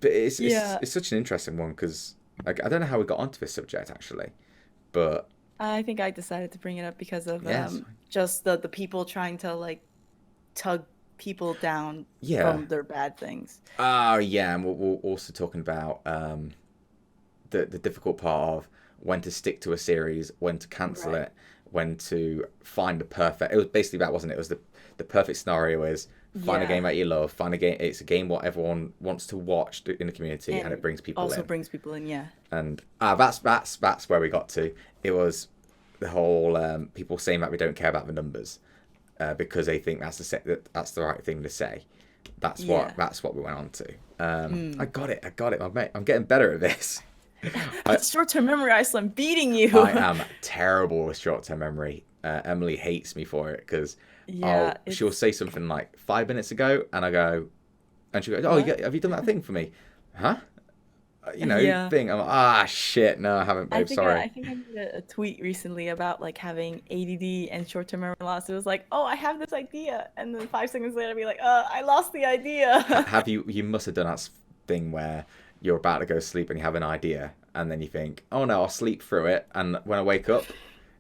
But it's yeah. it's such an interesting one, because like, I don't know how we got onto this subject actually, but I think I decided to bring it up because of yeah, it's just the people trying to like tug people down yeah. from their bad things. Oh yeah, and we're also talking about the difficult part of when to stick to a series, when to cancel Right. it, when to find the perfect. It was basically that, wasn't it? It was the perfect scenario is find a Yeah. game that you love, find a game. It's a game what everyone wants to watch in the community, and it And brings people also in. brings people in, yeah. And that's where we got to. It was the whole people saying that we don't care about the numbers, because they think that's that's the right thing to say. That's Yeah. what we went on to. I got it, mate. I'm getting better at this. Short-term memory, I'm beating you. I am terrible with short-term memory. Emily hates me for it, because Yeah, she'll it's say something like 5 minutes ago, and I go, and she goes, "Oh, what? have you done that thing for me?" Huh? Yeah. Thing. I'm like, shit, no, I haven't, babe. Sorry. I think I made a tweet recently about like having ADD and short-term memory loss. It was like, oh, I have this idea, and then 5 seconds later, I'd be like, I lost the idea. Have you? You must have done that thing where you're about to go to sleep and you have an idea, and then you think, "Oh no, I'll sleep through it," and when I wake up,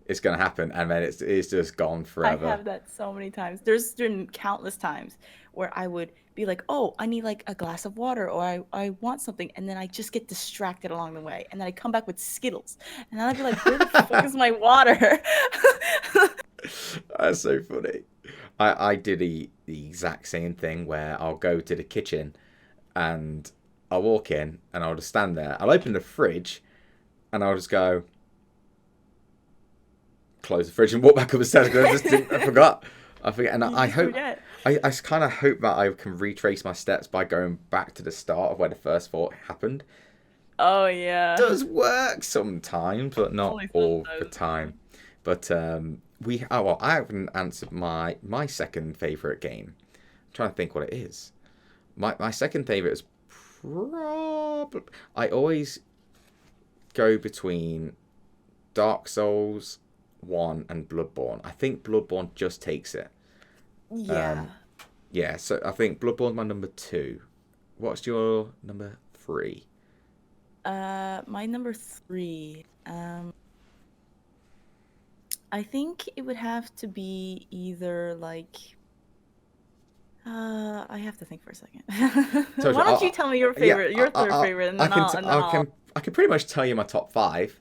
it's gonna happen, and then it's just gone I forever. have that so many times. There's been countless times where I would be like, oh, I need like a glass of water, or I want something, and then I just get distracted along the way, and then I come back with Skittles, and then I'd be like, where the fuck is my water? That's so funny. I did the exact same thing where I'll go to the kitchen, and I'll walk in and I'll just stand there. I'll open the fridge and I'll just go, close the fridge and walk back up the stairs. I forgot. I forget. And You I just hope, forget. I kind of hope that I can retrace my steps by going back to the start of where the first thought happened. Oh yeah. Does work sometimes, but not Only all the sometimes. time. But well, I haven't answered my second favorite game. I'm trying to think what it is. My second favorite is probably, I always go between Dark Souls 1 and Bloodborne. I think Bloodborne just takes it. Yeah. Yeah, so I think Bloodborne's my number 2. What's your number 3? My number three. I think it would have to be either like. I have to think for a second. Told you, Why don't you tell me your yeah, favorite, your third favorite, and I then can, I'll, and then I'll. I can pretty much tell you my top 5.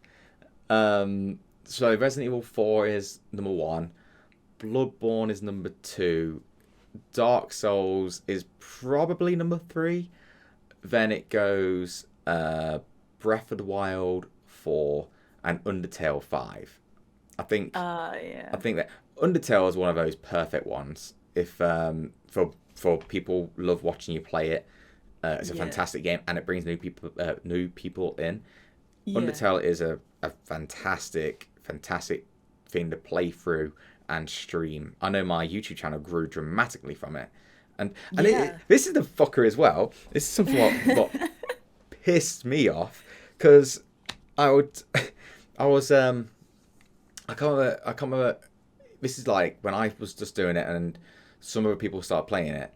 So Resident Evil 4 is number 1. Bloodborne is number 2. Dark Souls is probably number 3. Then it goes Breath of the Wild 4 and Undertale 5. I think Yeah. that Undertale is one of those perfect ones. If for people love watching you play it, it's a Yeah. fantastic game and it brings new people in. Yeah. Undertale is a fantastic thing to play through and stream. I know my YouTube channel grew dramatically from it, and Yeah. this is the fucker as well. This is something what pissed me off because I would I was I can't remember. This is like when I was just doing it and some other people started playing it,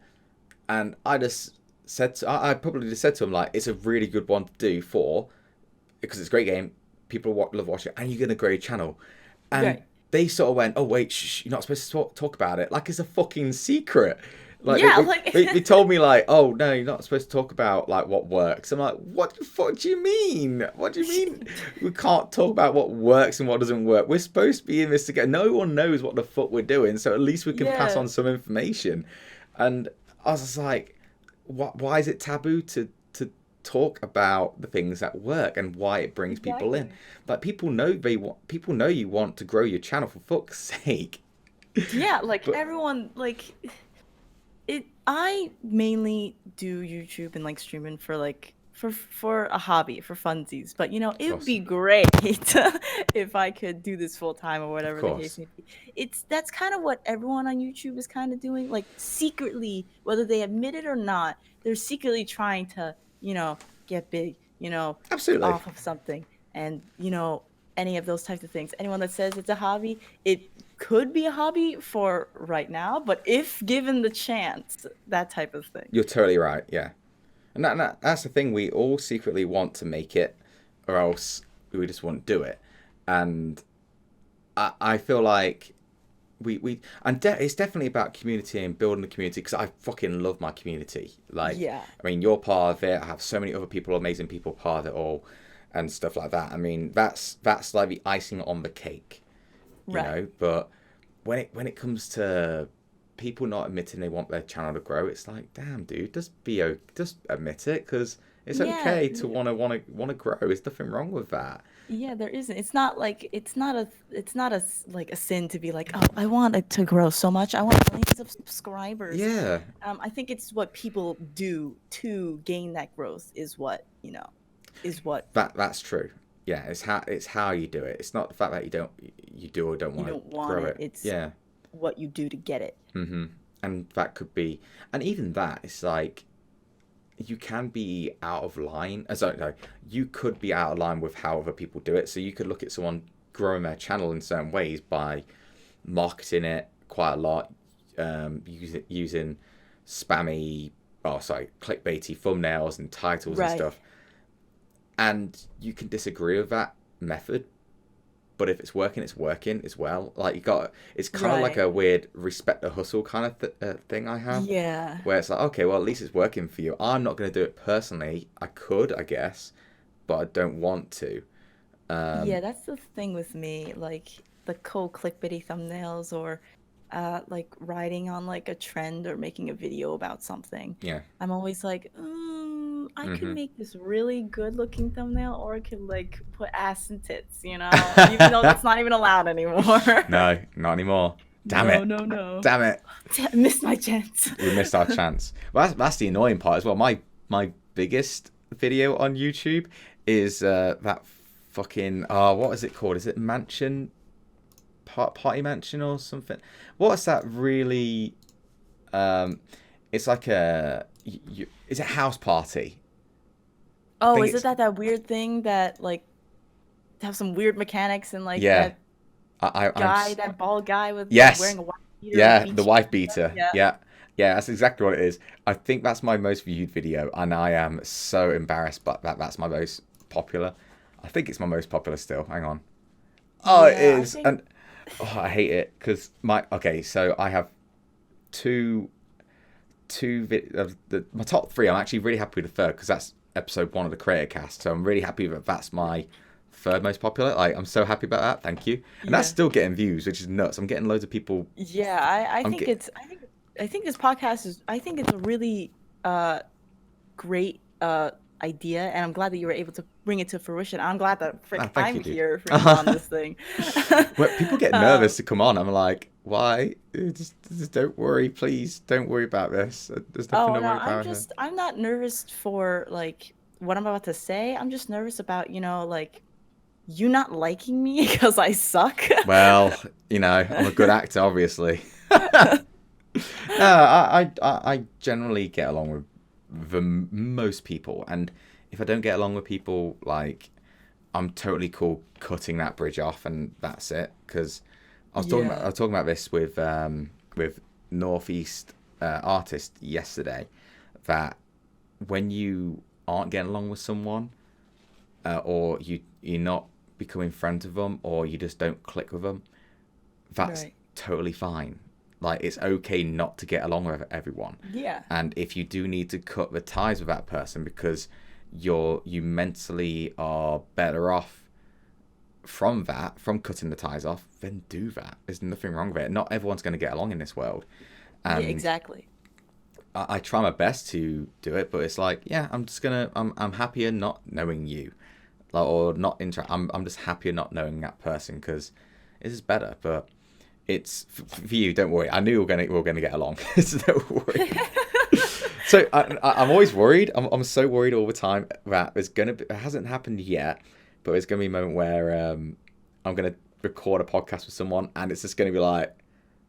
and I just said I probably just said to them like it's a really good one to do for because it's a great game. People love watching it, and you're gonna grow your channel. And Right. they sort of went, "Oh wait, shh, you're not supposed to talk about it. Like it's a fucking secret." Like Yeah. Like. they told me like, "Oh no, you're not supposed to talk about like what works." I'm like, "What the fuck do you mean? What do you mean we can't talk about what works and what doesn't work? We're supposed to be in this together. No one knows what the fuck we're doing, so at least we can pass Yeah. on some information." And I was just like, why is it taboo to talk about the things that work and why it brings people in? Exactly. Like people know you want to grow your channel for fuck's sake. Yeah. Like But everyone. Like it. I mainly do YouTube and like streaming for like for a hobby, for funsies. But you know, of it would course, be great if I could do this full time or of whatever the case course, may be. That's kind of what everyone on YouTube is kind of doing. Like secretly, whether they admit it or not, they're secretly trying to, get big, absolutely. off of something. And, any of those types of things. Anyone that says it's a hobby, it could be a hobby for right now, but if given the chance, that type of thing. You're totally right. Yeah, and that's the thing. We all secretly want to make it, or else we just won't do it. And I feel like it's definitely about community and building the community because I fucking love my community. Like, Yeah. I mean, you're part of it. I have so many other people, amazing people, part of it all, and stuff like that. I mean, that's like the icing on the cake, Right. But when it comes to people not admitting they want their channel to grow, it's like, damn, dude, just admit it because it's Yeah. okay to want to grow. There's nothing wrong with that. Yeah, there isn't. It's not like it's not like a sin to be like, oh, I want it to grow so much. I want millions of subscribers. Yeah, I think it's what people do to gain that growth is what, is what that's true. Yeah, it's how you do it. It's not the fact that you do or don't you want to don't want grow it. it. It's Yeah. what you do to get it. And that could be, and even that, it's like you can be out of line. Sorry, no, you could be out of line with how other people do it. So you could look at someone growing their channel in certain ways by marketing it quite a lot, using spammy, clickbaity thumbnails and titles and Right. stuff. And you can disagree with that method, but if it's working as well. Like it's kind of like Right. a weird respect the hustle kind of thing I have, Yeah. where it's like, okay, well at least it's working for you. I'm not going to do it personally. I could, I guess, but I don't want to. Yeah, that's the thing with me. Like the cool clickbaity thumbnails or like riding on like a trend or making a video about something. Yeah, I'm always like, I could make this really good looking thumbnail, or I could like put ass and tits, even though that's not even allowed anymore. No, not anymore. Damn it. No. Damn it. I missed my chance. We missed our chance. Well, that's the annoying part as well. My biggest video on YouTube is that fucking what is it called? Is it Mansion? Party Mansion or something? What's that really? It's like is it House Party? Oh, is it that weird thing that like have some weird mechanics and like yeah, that bald guy with wearing a wife beater? Yeah, the wife beater. Yeah, that's exactly what it is. I think that's my most viewed video, and I am so embarrassed, but that's my most popular. I think it's my most popular still. Hang on. Oh, it is, and I hate it because so I have my top 3. I'm actually really happy with the third because that's episode 1 of the Creator Cast. So I'm really happy that that's my third most popular. Like, I'm so happy about that. Thank you. And that's still getting views, which is nuts. I'm getting loads of people. Yeah, I think this podcast is. I think it's a really great idea, and I'm glad that you were able to bring it to fruition. I'm glad that I'm here on this thing. Well, people get nervous to come on. I'm like, why? Just don't worry, please. Don't worry about this. There's nothing to worry about. I'm not nervous for like what I'm about to say. I'm just nervous about like you not liking me because I suck. Well, I'm a good actor, obviously. No, I generally get along with most people, and if I don't get along with people, like, I'm totally cool cutting that bridge off, and that's it. Because I was talking about this with Northeast artist yesterday, that when you aren't getting along with someone, or you're not becoming friends with them, or you just don't click with them, that's totally fine. Like, it's okay not to get along with everyone. Yeah. And if you do need to cut the ties with that person because you mentally are better off from cutting the ties off, then do that. There's nothing wrong with it. Not everyone's going to get along in this world. And yeah, exactly. I try my best to do it, but it's like, I'm happier not knowing you, like, or not I'm just happier not knowing that person because it is better. But it's for you. Don't worry. I knew we were gonna get along. So don't worry. So I'm always worried. I'm so worried all the time that it hasn't happened yet, but it's gonna be a moment where I'm gonna record a podcast with someone, and it's just gonna be like,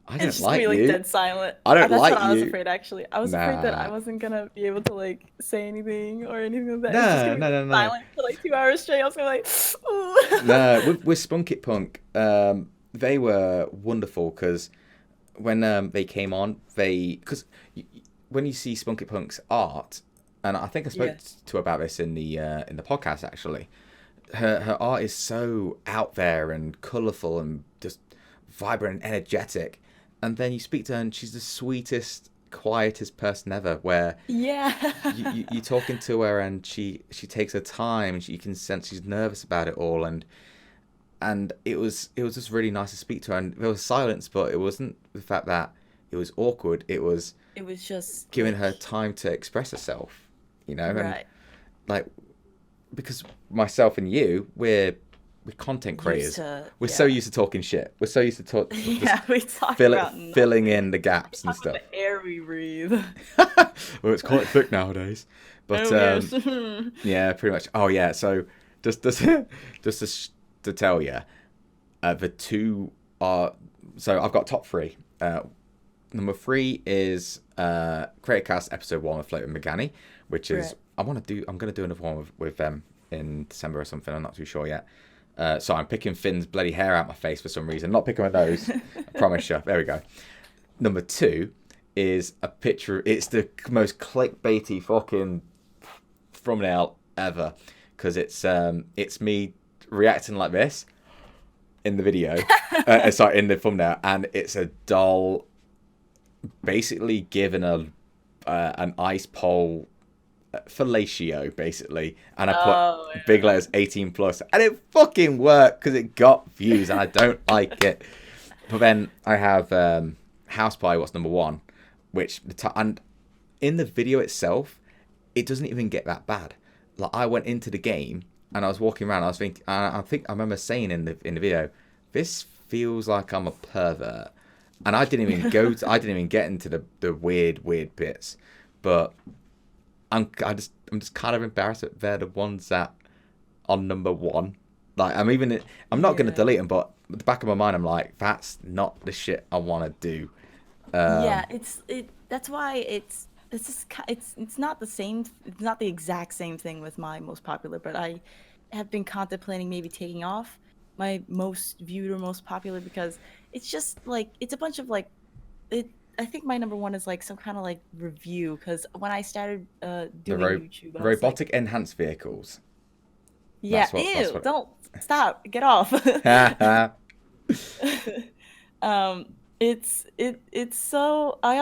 I don't like you. Dead silent. I don't That's like what you. I was afraid, actually. I was afraid that I wasn't gonna be able to like say anything or anything like that. No. Silent for like 2 hours straight. I was gonna be like, ooh. No, with Spunk It Punk, they were wonderful because when they came on, because when you see Spunk It Punk's art, and I think I spoke to her about this in the podcast actually. Her art is so out there and colourful and just vibrant and energetic. And then you speak to her and she's the sweetest, quietest person ever, where you're talking to her and she takes her time and you can sense she's nervous about it all, and it was just really nice to speak to her. And there was silence, but it wasn't the fact that it was awkward. It was just giving her time to express herself, right. And like, because myself and you, we're content creators. We're so used to talking shit. We're so used to talk. We talk filling in the gaps and stuff. The air we breathe. Well, it's quite thick nowadays. But yeah, pretty much. Oh yeah. So just to tell you, the two are. So I've got top 3. Number 3 is Creatorcast episode 1 with Float and Megani, which is I'm gonna do another one with them in December or something. I'm not too sure yet. So I'm picking Finn's bloody hair out my face for some reason. Not picking my nose. I promise you. There we go. Number 2 is a picture. It's the most clickbaity fucking thumbnail ever, because it's me reacting like this in the video. Sorry, in the thumbnail, and it's a doll basically giving an ice pole fellatio, basically, and I put big letters 18 plus, and it fucking worked because it got views, and I don't like it. But then I have House Party, what's number 1, which and in the video itself, it doesn't even get that bad. Like I went into the game and I was walking around. I was thinking, I think I remember saying in the video, this feels like I'm a pervert, and I didn't even I didn't even get into the weird bits, but I'm just kind of embarrassed that they're the ones that on number one. Like I'm not gonna Yeah. delete them, but at the back of my mind, I'm like, that's not the shit I want to do. Yeah, Um, that's why it's just it's not the same, it's not the exact same thing with my most popular, but I have been contemplating maybe taking off my most viewed or most popular because it's just like it's a bunch of like it I think my number one is like some kind of like review because when I started the doing YouTube, I was like, robotic enhanced vehicles. yeah, That's what. That's ew, what. don't stop, get off. It, um it's so I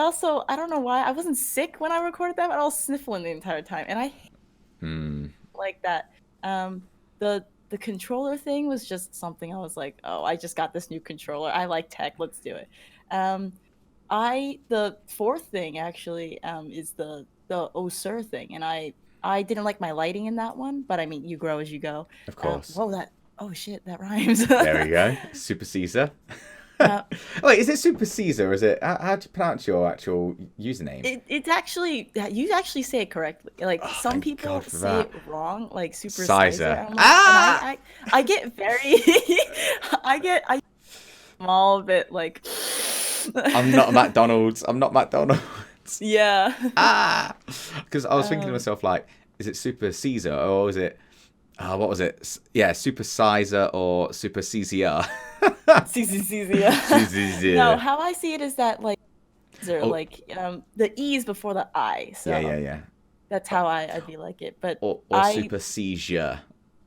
don't know why I wasn't sick when I recorded that, but I was sniffling the entire time and I hate hmm. like that. The controller thing was just something I was like, oh, I just got this new controller, I like tech, let's do it. The fourth thing actually is the oh sir thing, and I didn't like my lighting in that one, but I mean you grow as you go. Of course. Whoa, that, oh shit, that rhymes. There we go. SuperSeizer. Yeah. Wait, is it SuperSeizer or is it? How do you pronounce your actual username? It's actually, you actually say it correctly. Like Oh, some thank people God for say that. it wrong, like Super Sizer. Sizer. I'm like, and Ah! I get very, I small bit like, I'm not McDonald's. I'm not McDonald's. yeah. Ah! Because I was thinking to Um, myself, like, is it SuperSeizer or is it? What was it? Yeah, SuperSeizer or SuperSeizer. yeah. No, Caesar. how I see it is that like, are Oh, like the E is before the I, yeah, so yeah, yeah. that's how I be like it. But Or I Super Seizure.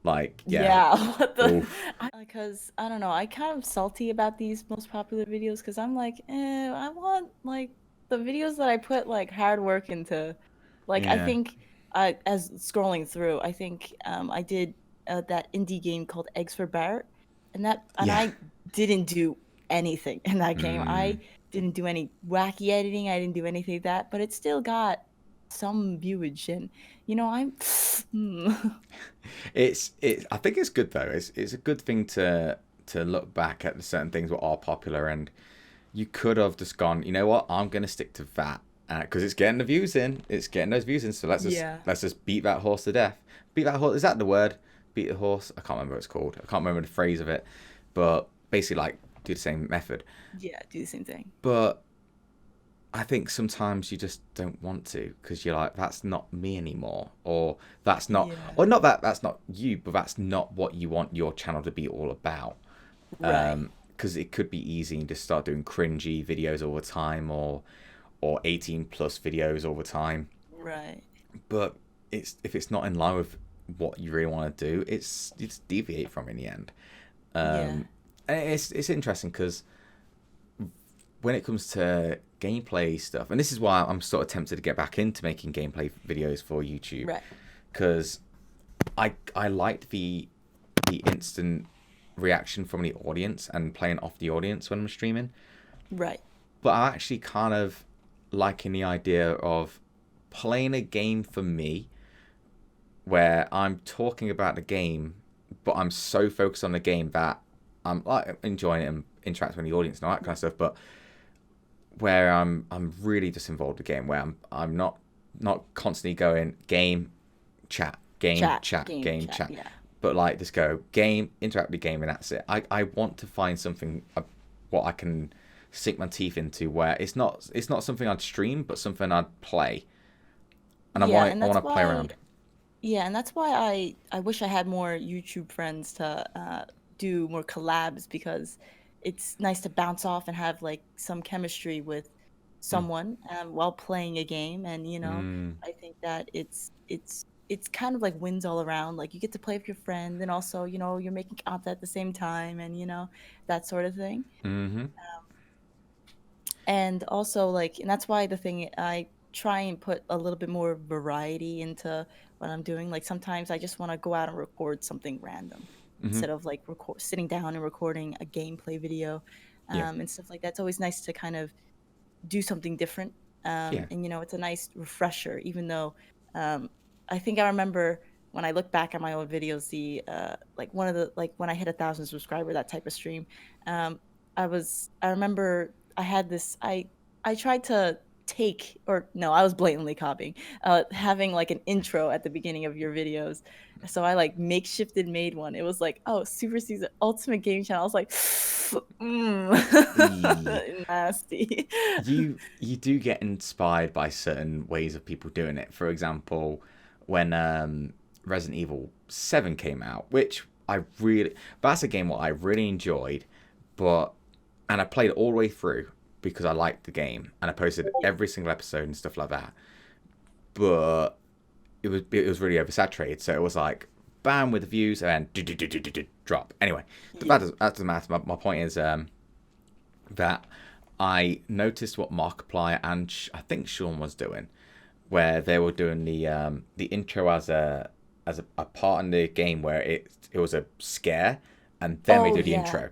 Like, yeah. Yeah, what the? Oof. Because I don't know, I kind of salty about these most popular videos because I'm like, I want like the videos that I put like hard work into. Like I Yeah. think, as scrolling through, I think I did that indie game called Eggs for Barrett, and Yeah. I didn't do anything in that game. Mm. I didn't do any wacky editing. I didn't do anything like that, but it still got some viewage, and I'm. I think it's good though. It's a good thing to look back at the certain things that are popular, and you could have just gone, you know what, I'm gonna stick to that because it's getting the views in. It's getting those views in. So Yeah. let's just beat that horse to death. Beat that horse. Is that the word? Beat the horse. I can't remember what it's called. I can't remember the phrase of it, but basically like do the same method. Yeah, do the same thing. But I think sometimes you just don't want to because you're like, that's not me anymore, or that's not, Yeah. or not that that's not you, but that's not what you want your channel to be all about. Right. Because it could be easy and just start doing cringy videos all the time, or 18 plus videos all the time. Right. But if it's not in line with what you really want to do, you just deviate from it in the end. Yeah. And it's interesting because when it comes to gameplay stuff, and this is why I'm sort of tempted to get back into making gameplay videos for YouTube, Right. because I liked the instant reaction from the audience and playing off the audience when I'm streaming, Right. but I'm actually kind of liking the idea of playing a game for me where I'm talking about the game, but I'm so focused on the game that I'm like enjoying it and interacting with the audience and all that kind of stuff, but where I'm really just involved in the game, where I'm not constantly going game, chat, game, chat, Game game, chat. chat, Yeah. but like just go game, interact with the game, and that's it. I want to find something what I can sink my teeth into, where it's not something I'd stream, but something I'd play, and Yeah, I and want that's to play why. around. Yeah, and that's why I wish I had more YouTube friends to do more collabs because it's nice to bounce off and have like some chemistry with Mm. someone while playing a game, and Mm. I think that it's kind of like wins all around. Like you get to play with your friend, and also you're making content at the same time, and that sort of thing. Mm-hmm. And also like, and that's why the thing I try and put a little bit more variety into what I'm doing. Like sometimes I just want to go out and record something random Mm-hmm. instead of like sitting down and recording a gameplay video, Yeah. and stuff like that. It's always nice to kind of do something different, Yeah. and it's a nice refresher, even though I think I remember when I look back at my old videos, the like one of the like when I hit 1,000 subscriber, that type of stream. Um, I remember I had this I tried to take, or no, I was blatantly copying, having like an intro at the beginning of your videos. So I like makeshifted made one. It was like, oh, SuperSeizer Ultimate Game Channel. I was like, E- nasty. you do get inspired by certain ways of people doing it. For example, when Resident Evil 7 came out, which that's a game what I really enjoyed, but and I played it all the way through because I liked the game and I posted every single episode and stuff like that. But it was really oversaturated, so it was like bam with the views and then drop. Anyway, Yeah. that doesn't matter. My point is that I noticed what Markiplier and I think Sean was doing, where they were doing the intro as a part in the game where it was a scare, and then they Oh do the yeah. intro.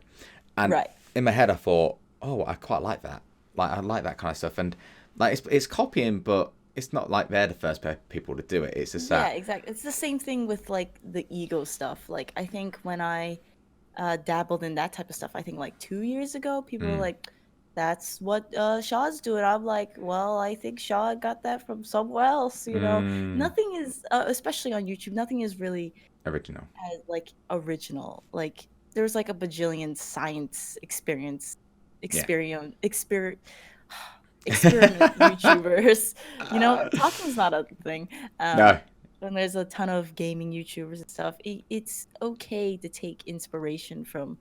And Right. in my head, I thought, oh, I quite like that. Like I like that kind of stuff, and like it's copying, but it's not like they're the first people to do it. It's just Yeah, that. exactly. It's the same thing with like the ego stuff. Like I think when I dabbled in that type of stuff, I think like 2 years ago, people were Mm, like, "That's what Shaw's doing." I'm like, "Well, I think Shaw got that from somewhere else." mm, Nothing is, especially on YouTube, nothing is really original. as like original. Like there's like a bajillion science Yeah. experiment YouTubers. Talking's not a thing. No. And there's a ton of gaming YouTubers and stuff. It's okay to take inspiration from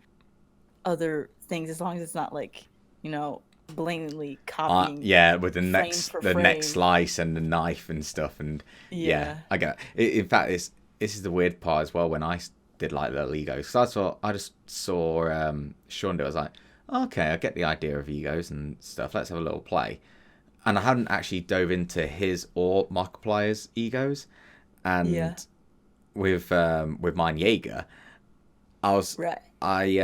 other things as long as it's not like, blatantly copying Yeah, with frame for the next frame. slice and the knife and stuff, and yeah, Yeah. I get it. In fact, this is the weird part as well. When I did like little egos, because I just saw Sean do it. I was like, okay, I get the idea of egos and stuff. Let's have a little play. And I hadn't actually dove into his or Markiplier's egos, Yeah. and with mine Jaeger, Right. I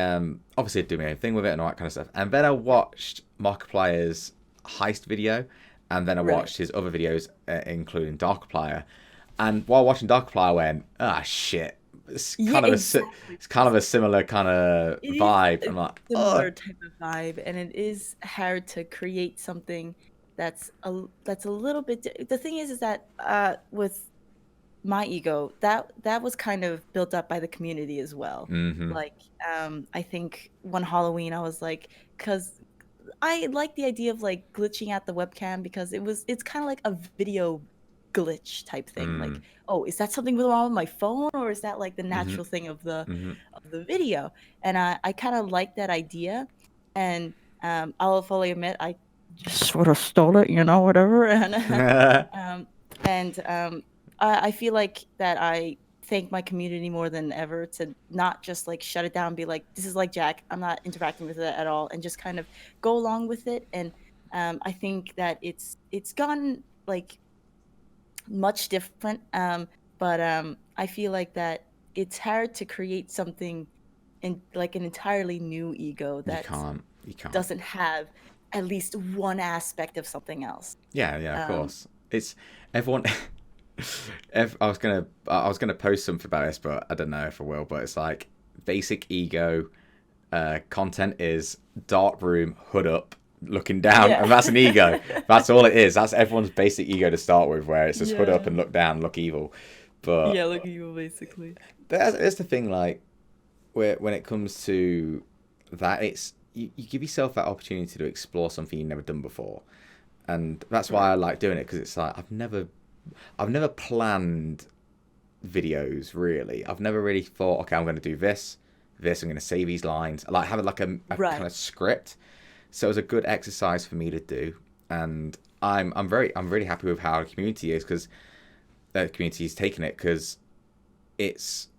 obviously do my own thing with it and all that kind of stuff. And then I watched Markiplier's heist video, and then I Right. watched his other videos, including Darkiplier. And while watching Darkiplier, I went, ah, shit. Yeah, exactly. It's kind of a similar kind of It is vibe. a I'm like, oh, similar type of vibe, and it is hard to create something that's a little bit. The thing is that with my ego, that was kind of built up by the community as well. mm-hmm, Like, I think one Halloween, I was like, because I like the idea of like glitching out the webcam because it's kind of like a video glitch type thing. mm, Like, oh, is that something wrong with my phone, or is that like the mm-hmm, natural thing of the mm-hmm. video? And I kind of like that idea, and I'll fully admit I just sort of stole it, whatever. Um, and I feel like that I thank my community more than ever to not just like shut it down and be like, this is like Jack, I'm not interacting with it at all, and just kind of go along with it. And I think that it's gone like much different. But I feel like that it's hard to create something in like an entirely new ego You that can't. You can't. doesn't have at least one aspect of something else. Yeah, yeah, of Um, course. It's everyone. I was gonna post something about this, but I don't know if I will. But it's like basic ego content is dark room, hood up, looking down, yeah. and that's an ego. That's all it is. That's everyone's basic ego to start with, where it's just hood up Yeah. and look down, look evil. But Yeah, look at you basically. that's the thing. Like where when it comes to that, it's you give yourself that opportunity to explore something you've never done before, and that's why Right. I like doing it because it's like I've never planned videos really. I've never really thought, okay, I'm going to do this. I'm going to say these lines. I like having like a kind Right. of script. So it was a good exercise for me to do, and I'm really happy with how the community is because the community's taken it because it's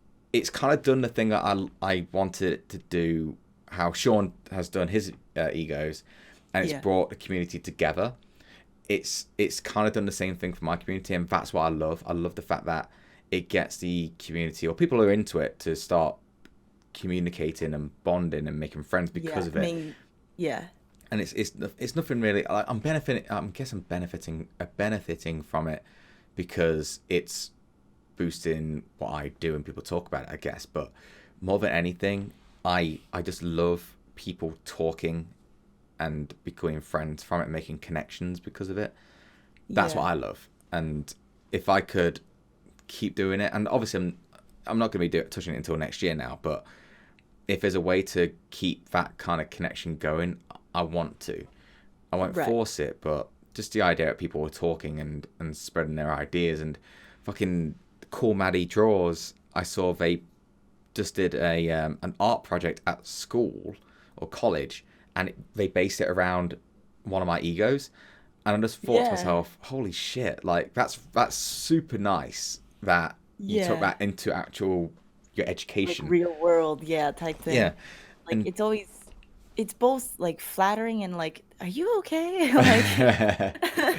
kind of done the thing that I wanted it to do. How Sean has done his egos, and it's Yeah. brought the community together. It's kind of done the same thing for my community, and that's what I love. I love the fact that it gets the community or people who are into it to start communicating and bonding and making friends because Yeah. of I it. mean, yeah. And it's nothing really. I'm benefiting. I guess I'm benefiting from it because it's boosting what I do and people talk about it, I guess. But more than anything, I just love people talking and becoming friends from it, making connections because of it. That's what Yeah. I love. And if I could keep doing it, and obviously I'm not going to be touching it until next year now, but if there's a way to keep that kind of connection going, I want to. I won't Right. force it, but just the idea that people were talking and spreading their ideas and fucking cool Maddie Draws. I saw they just did an art project at school or college, and they based it around one of my egos. And I just thought to Yeah. myself, holy shit, like that's super nice that you took Yeah. that into actual your Like education. real world, yeah, type Yeah. thing. Like And it's both like flattering and like, are you okay? Like,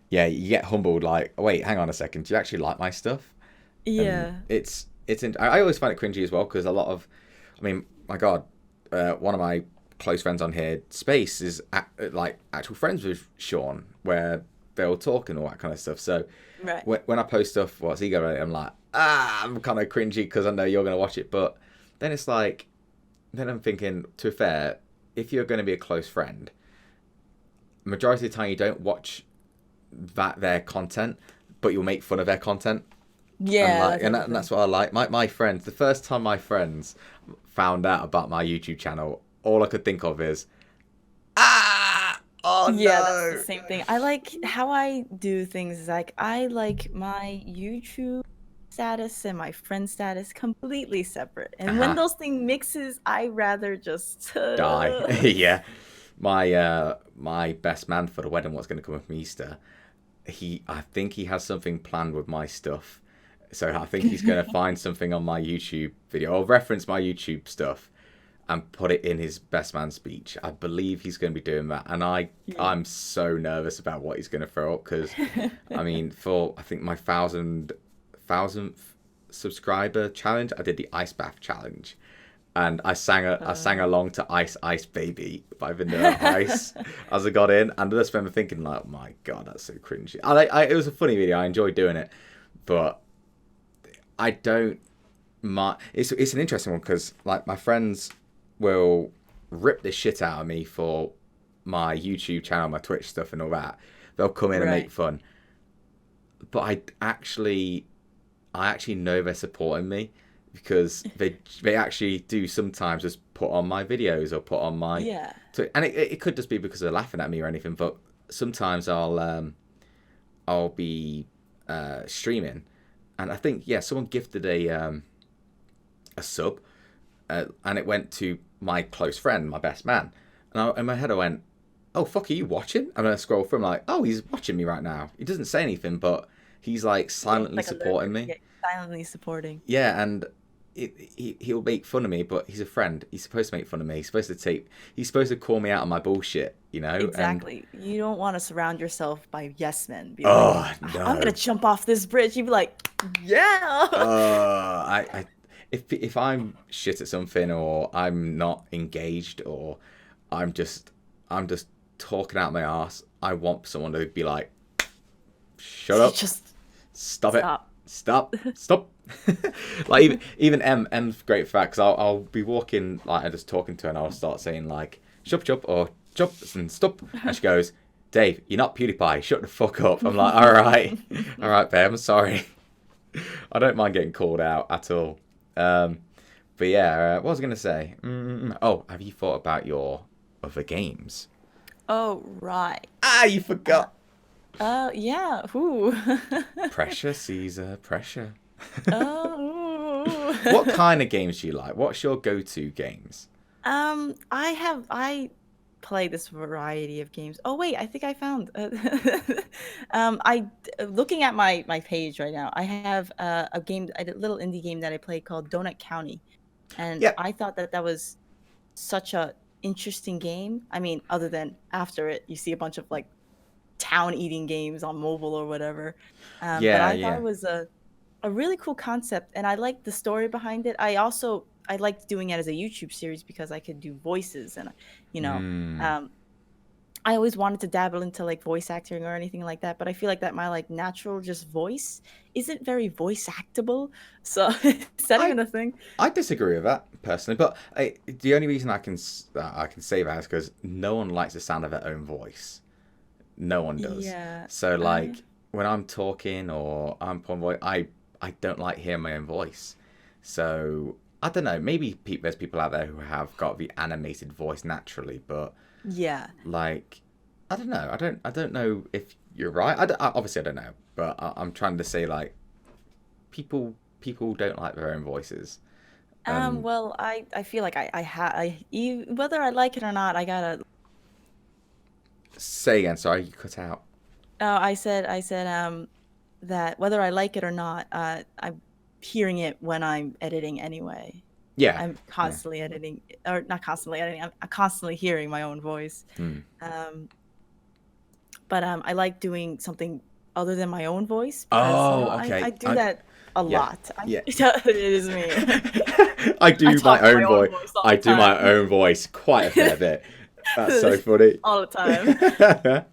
yeah, you get humbled like, wait, hang on a second, do you actually like my stuff? And yeah. I always find it cringy as well because a lot of, I mean, my God, one of my close friends on here, Space, is like actual friends with Sean, where they'll talk and all that kind of stuff. So Right. when I post stuff, what's ego related, I'm like, I'm kind of cringy because I know you're gonna watch it. But then it's like, then I'm thinking, to be fair, if you're going to be a close friend, majority of the time you don't watch their content, but you'll make fun of their content. And Yeah, like, that type of and that's thing. what I like. My friends, the first time my friends found out about my YouTube channel, all I could think of is, oh Yeah, that's the no. same thing. I like how I do things is like I like my YouTube status and my friend status completely separate. And when Uh-huh. those things mixes, I rather just Die. Yeah. My best man for the wedding, what's going to come up from Easter, I think he has something planned with my stuff. So I think he's going to find something on my YouTube video or reference my YouTube stuff and put it in his best man speech. I believe he's going to be doing that, and Yeah. I'm so nervous about what he's going to throw up because, I mean, for I think my thousandth subscriber challenge, I did the ice bath challenge, and I sang Uh, along to Ice Ice Baby by Vanilla Ice as I got in, and I just remember thinking like, oh my God, that's so cringy. It was a funny video. I enjoyed doing it, but I don't. It's an interesting one because like my friends will rip the shit out of me for my YouTube channel, my Twitch stuff, and all that. They'll come in and make right. fun, but I actually know they're supporting me because they actually do sometimes just put on my videos or put on my, Yeah. and it could just be because they're laughing at me or anything. But sometimes I'll be streaming, and I think yeah, someone gifted a sub, and it went to my close friend, my best man. And in my head, I went, "Oh fuck, are you watching?" And I scroll through, I'm like, "Oh, he's watching me right now." He doesn't say anything, but he's like Yeah, he's silently like supporting alerted. me. Yeah, silently supporting. Yeah, and he'll make fun of me, but he's a friend. He's supposed to make fun of me. He's supposed to call me out on my bullshit, you know? And Exactly. You don't want to surround yourself by yes men. Be like, oh I'm gonna no, jump off this bridge. You'd be like, yeah. I if I'm shit at something or I'm not engaged or I'm just I'm just talking out my ass, I want someone to be like, shut up, Just stop it, stop. stop. Like even M's great for that because I'll be walking like I'm just talking to her and I'll start saying like shup shup or chup and stop, and she goes, Dave, you're not PewDiePie, shut the fuck up. I'm like, all right, babe, I'm sorry. I don't mind getting called out at all. But yeah, what was I gonna say? Oh, have you thought about your other games? Oh, right. You forgot. Yeah. Ooh. Pressure, Caesar, pressure. Oh. What kind of games do you like? What's your go-to games? I play this variety of games. Oh wait, I think I found. Looking at my page right now. I have a game, a little indie game that I played called Donut County, and Yeah, I thought that was such a interesting game. I mean, other than after it, you see a bunch of like town eating games on mobile or whatever. But yeah, I thought yeah. it was a really cool concept, and I liked the story behind it. I liked doing it as a YouTube series because I could do voices and you know Mm. um, I always wanted to dabble into like voice acting or anything like that, but I feel like that my like natural just voice isn't very voice actable. So is that I even a thing? I disagree with that personally, but the only reason I can say that is because no one likes the sound of their own voice. No one does. Yeah. So like when I'm talking or I'm putting voice, I don't like hearing my own voice. So I don't know. Maybe there's people out there who have got the animated voice naturally, but Yeah. like I don't know. I don't know if you're right. Obviously I don't know, but I'm trying to say like people don't like their own voices. Well, I feel like whether I like it or not, I gotta. Say again. Sorry, you cut out. Oh, I said that whether I like it or not, I'm hearing it when I'm editing anyway. Yeah. I'm Yeah. constantly editing, or not constantly editing. I'm constantly hearing my own voice. Hmm. But I like doing something other than my own voice because Oh, I okay. do that a Yeah. lot. Yeah. It is me. I I do my talk to own my own voice. voice all I the do my time. own voice quite a fair bit. That's so funny. All the time.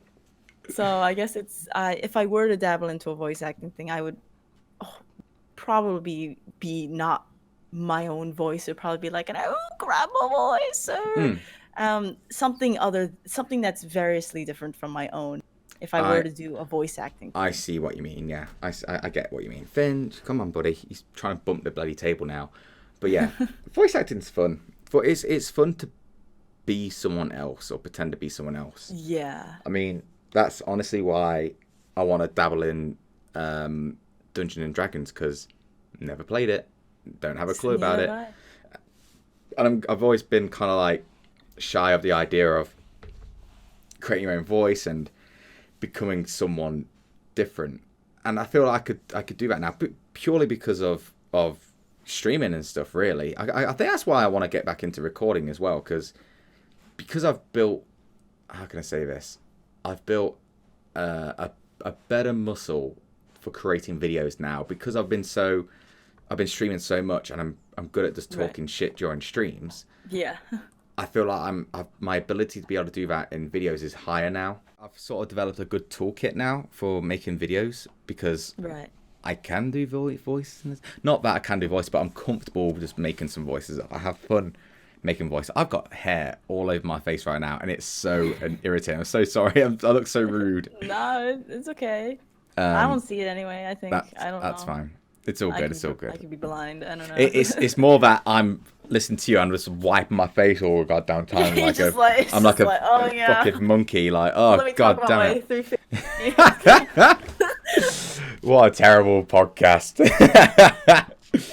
So I guess it's if I were to dabble into a voice acting thing, I would probably be not my own voice. It'd probably be like an oh grandma voice or Hmm. something that's variously different from my own. If I were I to do a voice acting I thing. see what you mean. Yeah, I get what you mean. Finn, come on, buddy. He's trying to bump the bloody table now. But yeah, voice acting's fun. But it's fun to be someone else or pretend to be someone else. Yeah. I mean, that's honestly why I want to dabble in Dungeons and Dragons because never played it, don't have a clue about Neither it, have and I've always been kind of like shy of the idea of creating your own voice and becoming someone different. And I feel like I could do that now, but purely because of streaming and stuff. Really, I think that's why I want to get back into recording as well because I've built, how can I say this? I've built a better muscle for creating videos now because I've been streaming so much and I'm good at just Right. talking shit during streams. Yeah. I feel like my ability to be able to do that in videos is higher now. I've sort of developed a good toolkit now for making videos because Right. I can do voice. Not that I can do voice, but I'm comfortable just making some voices. I have fun making voice. I've got hair all over my face right now, and it's so irritating. I'm so sorry. I look so rude. No, it's okay. I don't see it anyway. I think I don't That's know. fine. It's all good. It's all I good. could be blind. I don't know. It's more that I'm listening to you and just wiping my face all the goddamn time. You're Like just I'm like a oh yeah. fucking monkey. Like, oh Let me god talk about damn my it. 350. What a terrible podcast.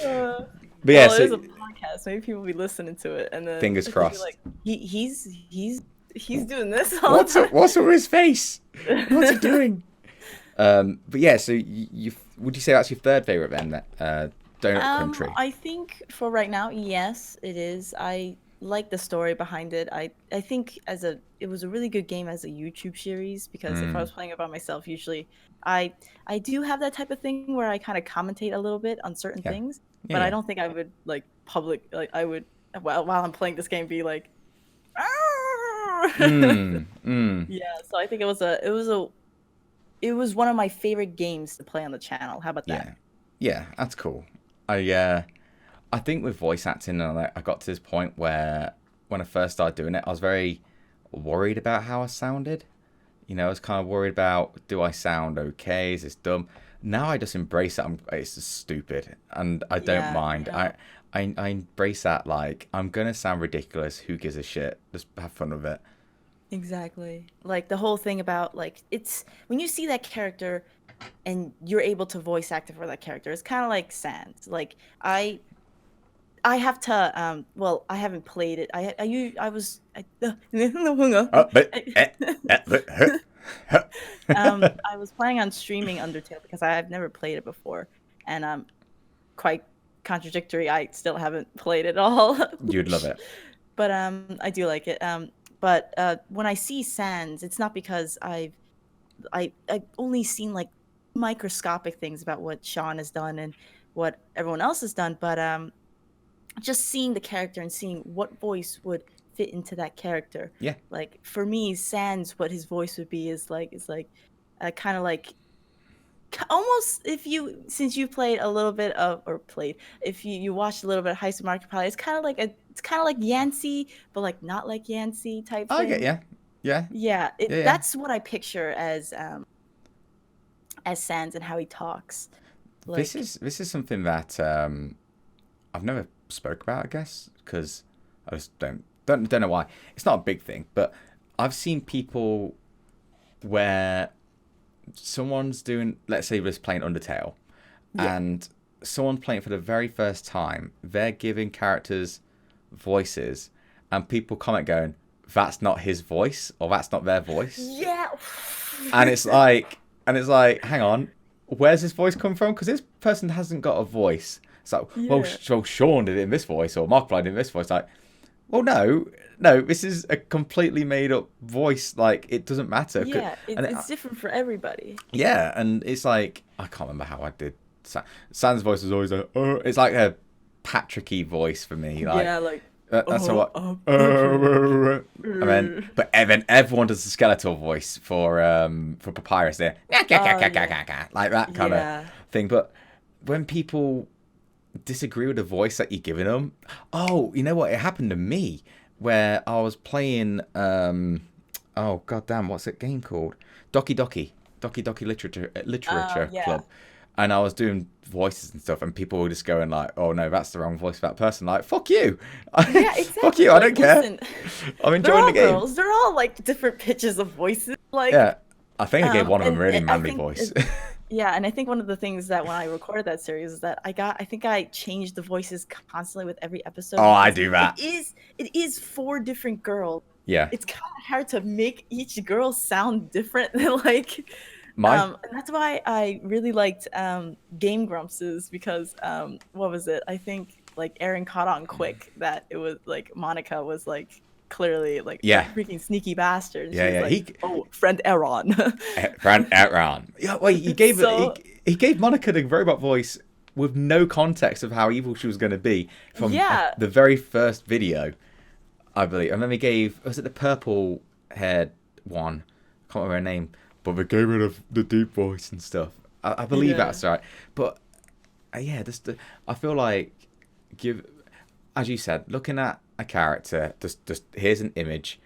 Uh, But yeah, well, it is a so podcast. Maybe people will be listening to it, and then fingers they'll be crossed. like, he's doing this all the time. What's up with his face? What's he doing? But yeah, so you would you say that's your third favorite then? That Donut Country. I think for right now, yes, it is. I like the story behind it. I think it was a really good game as a YouTube series because if I was playing it by myself, usually I do have that type of thing where I kind of commentate a little bit on certain Yeah. things, Yeah, but I yeah. don't think I would I would while I'm playing this game be like yeah, so I think it was one of my favorite games to play on the channel. How about that? Yeah, that's cool. I think with voice acting, I got to this point where when I first started doing it, I was very worried about how I sounded. You know, I was kind of worried about, do I sound okay? Is this dumb? Now I just embrace it. It's just stupid, and I don't Yeah, mind. yeah. I embrace that. Like, I'm gonna sound ridiculous. Who gives a shit? Just have fun with it. Exactly. Like the whole thing about like it's when you see that character and you're able to voice act for that character, it's kind of like Sans. Like I have to well, I haven't played it. I was I, I was planning on streaming Undertale because I've never played it before, and quite contradictory. I still haven't played it all. You'd love it. But I do like it. But when I see Sans, it's not because I've only seen like microscopic things about what Sean has done and what everyone else has done, but just seeing the character and seeing what voice would fit into that character. Yeah. Like for me, Sans, what his voice would be is like kind of like almost since you played a little bit of or played if you watched a little bit of Heist of Market Pie, it's kind of like Yancey, but like not like Yancey type I get thing. yeah. Yeah. Yeah, Yeah. Yeah. that's what I picture as Sans and how he talks. Like, This is something that I've never spoke about, I guess, because I just don't know why. It's not a big thing, but I've seen people where someone's doing, let's say, was playing Undertale, yeah. and someone's playing for the very first time. They're giving characters voices, and people comment going, "That's not his voice," or "That's not their voice." Yeah. And it's like, hang on, where's his voice come from? Because this person hasn't got a voice. It's like, well, Yeah. so Sean did it in this voice, or Mark played it in this voice. Like, well, no, this is a completely made up voice. Like, it doesn't matter. Yeah, And it's different for everybody. yeah, and it's like, I can't remember how I did. Sans voice was always it's like a Patricky voice for me. Like, Yeah, like that's what. But then everyone does the skeletal voice for Papyrus there, like that kind of thing. But when people disagree with the voice that you're giving them, oh, you know what? It happened to me where I was playing. Oh goddamn, what's that game called? Doki Doki Literature Club. And I was doing voices and stuff, and people were just going like, "Oh no, that's the wrong voice for that person." Like, "Fuck you!" Yeah, exactly. Fuck you! I don't care. I'm enjoying the game. Girls. They're all like different pitches of voices. Like, yeah, I think I gave one of them a really manly voice. Yeah, and I think one of the things that when I recorded that series is that I think I changed the voices constantly with every episode. Oh, I do that. It is 4 different girls. Yeah, it's kind of hard to make each girl sound different than like. And that's why I really liked Game Grumps's because what was it? I think like Aaron caught on quick that it was like Monica was like clearly like a freaking sneaky bastard. And yeah. Like, friend Aaron. Friend Aaron. Yeah, well, he gave he gave Monica the robot voice with no context of how evil she was going to be from the very first video, I believe. And then he gave, was it the purple haired one? I can't remember her name. But they gave her the deep voice and stuff. I believe that's right. But I feel like as you said, looking at a character, just here's an image,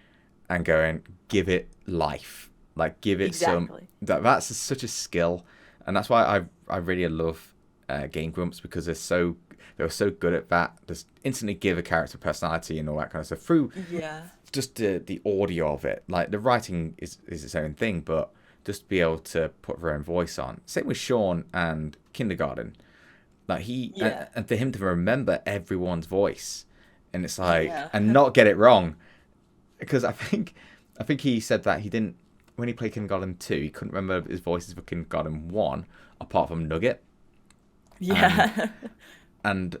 and going give it life, like give it some. That's such a skill, and that's why I really love Game Grumps because they were so good at that. Just instantly give a character personality and all that kind of stuff through. Just the audio of it, like the writing is its own thing, but just be able to put their own voice on. Same with Sean and Kindergarten. Like and for him to remember everyone's voice, and it's like and not get it wrong, because I think he said that he didn't when he played Kindergarten 2, he couldn't remember his voices for Kindergarten 1 apart from Nugget. Yeah. And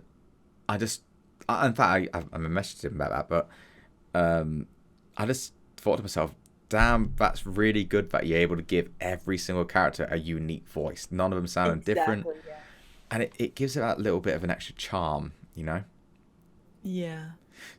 I just, in fact, I messaged him about that, but I just thought to myself, damn, that's really good that you're able to give every single character a unique voice. None of them sound different. Yeah. And it gives it that little bit of an extra charm, you know? Yeah.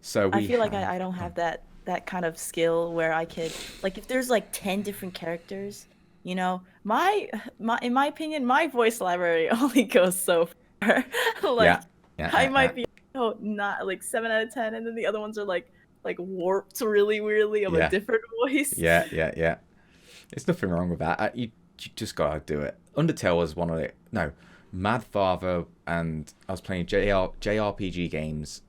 So I feel like I don't have that kind of skill where I could, like, if there's like 10 different characters, you know, in my opinion, my voice library only goes so far. Like, I might be not like 7 out of 10, and then the other ones are like warped really weirdly of a different voice. Yeah. There's nothing wrong with that. You just gotta do it. Undertale was one of it. No, Mad Father, and I was playing JRPG games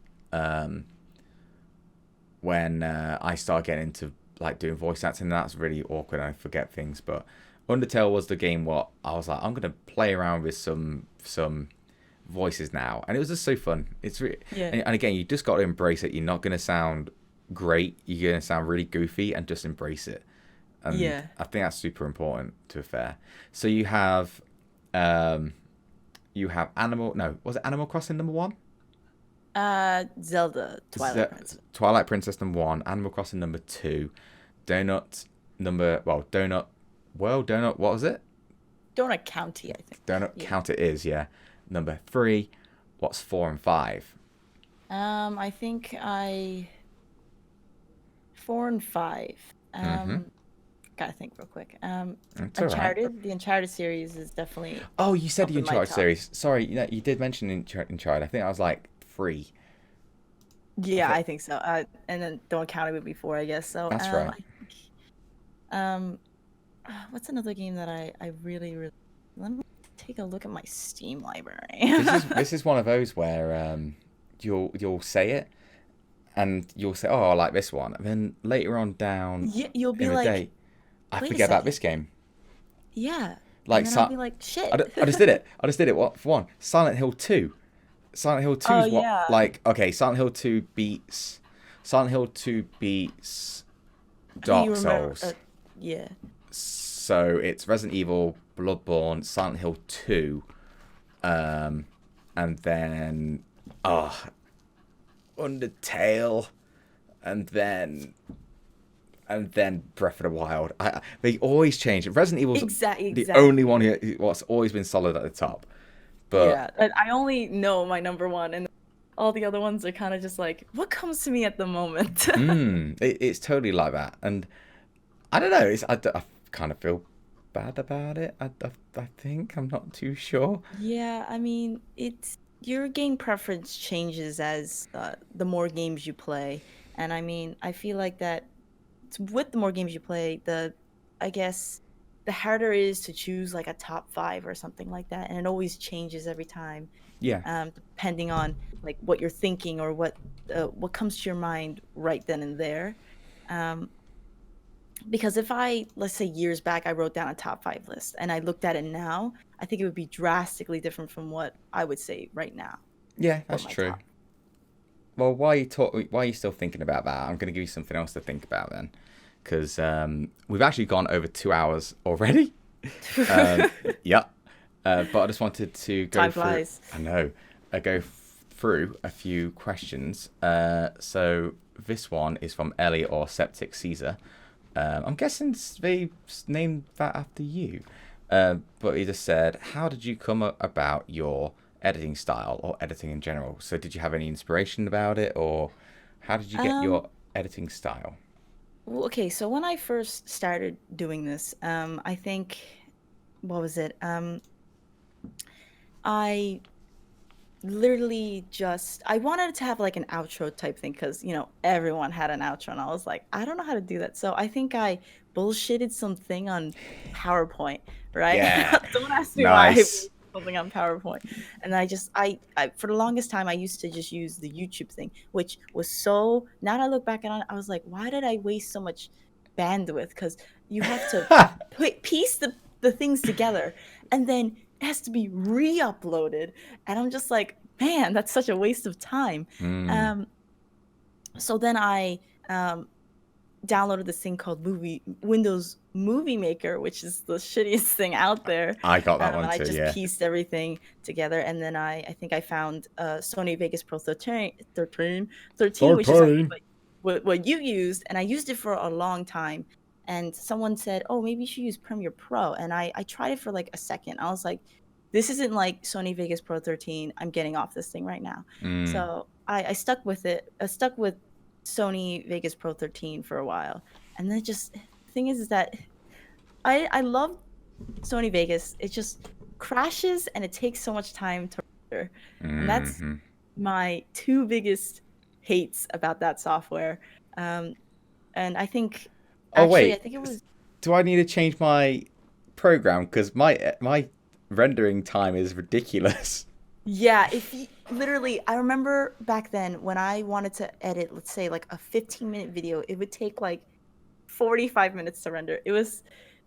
when I started getting into like doing voice acting. That's really awkward. I forget things, but Undertale was the game what I was like, I'm gonna play around with some voices now, and it was just so fun. It's and again, you just got to embrace it. You're not gonna sound great, you're gonna sound really goofy, and just embrace it. And I think that's super important to a fair. So you have was it Animal Crossing number 1? Zelda Twilight Princess number 1, Animal Crossing number 2, Donut, what was it? Donut County, I think. Donut County is, number 3. What's 4 and 5? I think 4 and 5. Mm-hmm. Gotta think real quick. It's all right. Uncharted, the Uncharted series is definitely Oh, you said up the in my Uncharted top. series. Sorry, you did mention Uncharted. I think I was like 3. I Yeah, thought I think so. And then don't count it before, I guess. So, that's right. I think, um, what's another game that I really, really, let me take a look at my Steam library. This is one of those where you'll say it and you'll say, oh, I like this one, and then later on down Yeah, you'll in be the like, day, I wait a forget about second. this game. Yeah. And Like then I'll be like, shit. I just did it. I just did it. What for one? Silent Hill 2. Silent Hill Oh 2's what yeah. like okay, Silent Hill 2 beats You Dark remember Souls. yeah. So it's Resident Evil, Bloodborne, Silent Hill 2, and then Undertale, and then Breath of the Wild. They always change. Resident Evil's the only Exactly. one what's always been solid at the top. But Yeah. I only know my number one, and all the other ones are kind of just like, what comes to me at the moment? it's totally like that. And I don't know. I kind of feel bad about it. I think I'm not too sure. Yeah, I mean, it's your game preference changes as the more games you play. And I mean, I feel like that with the more games you play, I guess the harder it is to choose like a top five or something like that. And it always changes every time, Yeah, depending on like what you're thinking or what comes to your mind right then and there. Um, because if let's say years back, I wrote down a top five list and I looked at it now, I think it would be drastically different from what I would say right now yeah, for that's my true. top. Well, why are you still thinking about that? I'm going to give you something else to think about then, because we've actually gone over 2 hours already. Um, yeah, but I just wanted to go Time through. flies. I know. Through a few questions. So this one is from Ellie or Septic Caesar. I'm guessing they named that after you. But he just said, how did you come about your editing style or editing in general? So did you have any inspiration about it, or how did you get Um, your editing style? well, okay, so when I first started doing this, I think, what was it? I literally just I wanted to have like an outro type thing because everyone had an outro and I was like, I don't know how to do that. So I think I bullshitted something on PowerPoint, right? Yeah, Don't ask me why I bullshit nice. something on PowerPoint. And I for the longest time I used to just use the YouTube thing, which was so now that I look back on it, I was like, why did I waste so much bandwidth? Because you have to piece the things together and then it has to be re-uploaded and I'm just like, man, that's such a waste of time. Mm, um so then I um downloaded this thing called Windows Movie Maker, which is the shittiest thing out there. I got that one And I too. just Yeah. pieced everything together and then I think I found Sony Vegas Pro 13, which is I think 13. like what you used, and I used it for a long time. And someone said, oh, maybe you should use Premiere Pro. And I tried it for like a second. I was like, this isn't like Sony Vegas Pro 13. I'm getting off this thing right now. Mm. So I stuck with it. I stuck with Sony Vegas Pro 13 for a while. And then the thing is that I love Sony Vegas. It just crashes and it takes so much time to render. And that's Hmm. my two biggest hates about that software. Um, and I think Oh actually I wait, think it was do I need to change my program? Because my rendering time is ridiculous. yeah, literally I remember back then when I wanted to edit, let's say like a 15-minute video, it would take like 45 minutes to render.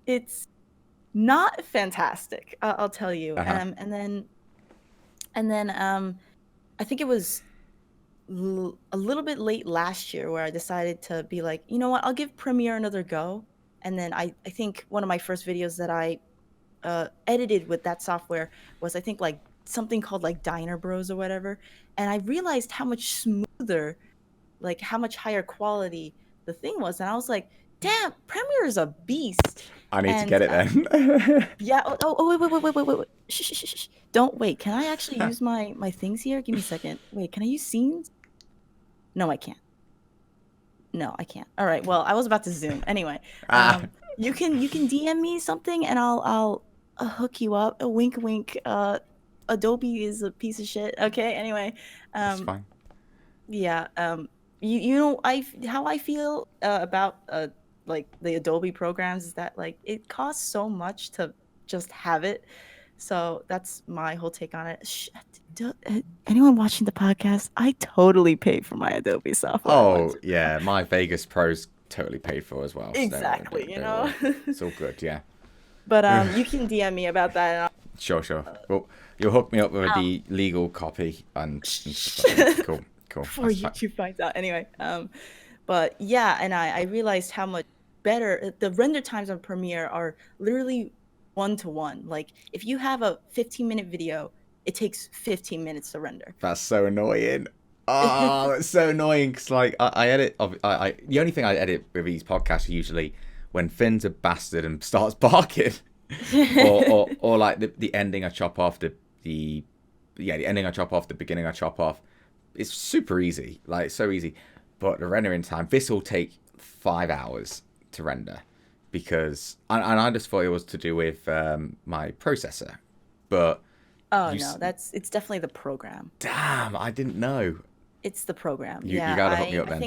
It's not fantastic, I'll tell you. Uh huh. And then I think it was a little bit late last year where I decided to be like, you know what, I'll give Premiere another go. And then I think one of my first videos that I edited with that software was I think like something called like Diner Bros or whatever. And I realized how much smoother, like how much higher quality the thing was. And I was like, damn, Premiere is a beast. I need to And get it then. yeah. Wait. Shh. Don't wait. Can I actually use my things here? Give me a second. Wait, can I use scenes? No, I can't. No, I can't. All right. Well, I was about to zoom. Anyway, Ah, you can DM me something and I'll hook you up. A wink, wink. Adobe is a piece of shit. Okay. Anyway, that's um, fine. yeah. You know how I feel about like the Adobe programs is that like it costs so much to just have it. So that's my whole take on it. Anyone watching the podcast, I totally pay for my Adobe software Oh once. yeah, my Vegas Pro's totally paid for as well, so Exactly, you don't know. worry. It's all good, yeah. But you can DM me about that. And Sure. Well, you'll hook me up with I'll, the legal copy and stuff like that. um, Cool. before That's fine. YouTube finds out. Anyway, but yeah, and I realized how much better the render times on Premiere are. Literally 1 to 1. Like if you have a 15-minute video, it takes 15 minutes to render. That's so annoying. Oh, it's so annoying because like I edit. The only thing I edit with these podcasts are usually when Finn's a bastard and starts barking, or like the ending I chop off the ending I chop off, the beginning I chop off. It's super easy, like so easy. But the rendering time, this will take 5 hours to render because and I just thought it was to do with my processor, but Oh you no, it's definitely the program. damn, I didn't know. It's the program. You Yeah, gotta hook me up I then.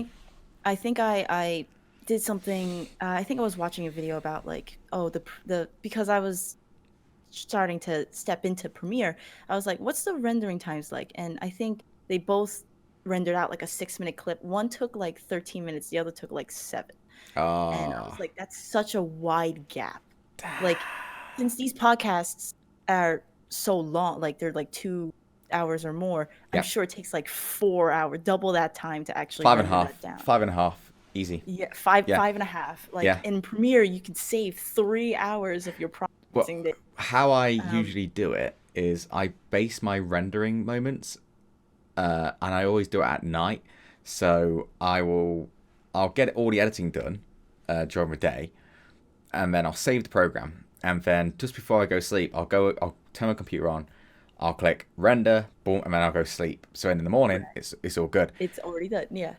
think I did something. I think I was watching a video about like the because I was starting to step into Premiere. I was like, what's the rendering times like? And I think they both rendered out like a 6-minute clip. One took like 13 minutes, the other took like 7. And I was Oh, like, that's such a wide gap. Like, since these podcasts are so long, like they're like 2 hours or more, I'm yeah, sure it takes like 4 hours, double that time to actually five and a render that half, down. 5.5, easy. Yeah, Yeah, 5.5. Like yeah. in Premiere, you can save 3 hours of your Well, processing day. how I Um, usually do it is I base my rendering moments, and I always do it at night. So I'll get all the editing done during the day, and then I'll save the program, and then just before I go sleep, I'll turn my computer on, I'll click render, boom, and then I'll go sleep. So in the morning, right. it's all good. It's already done. Yeah.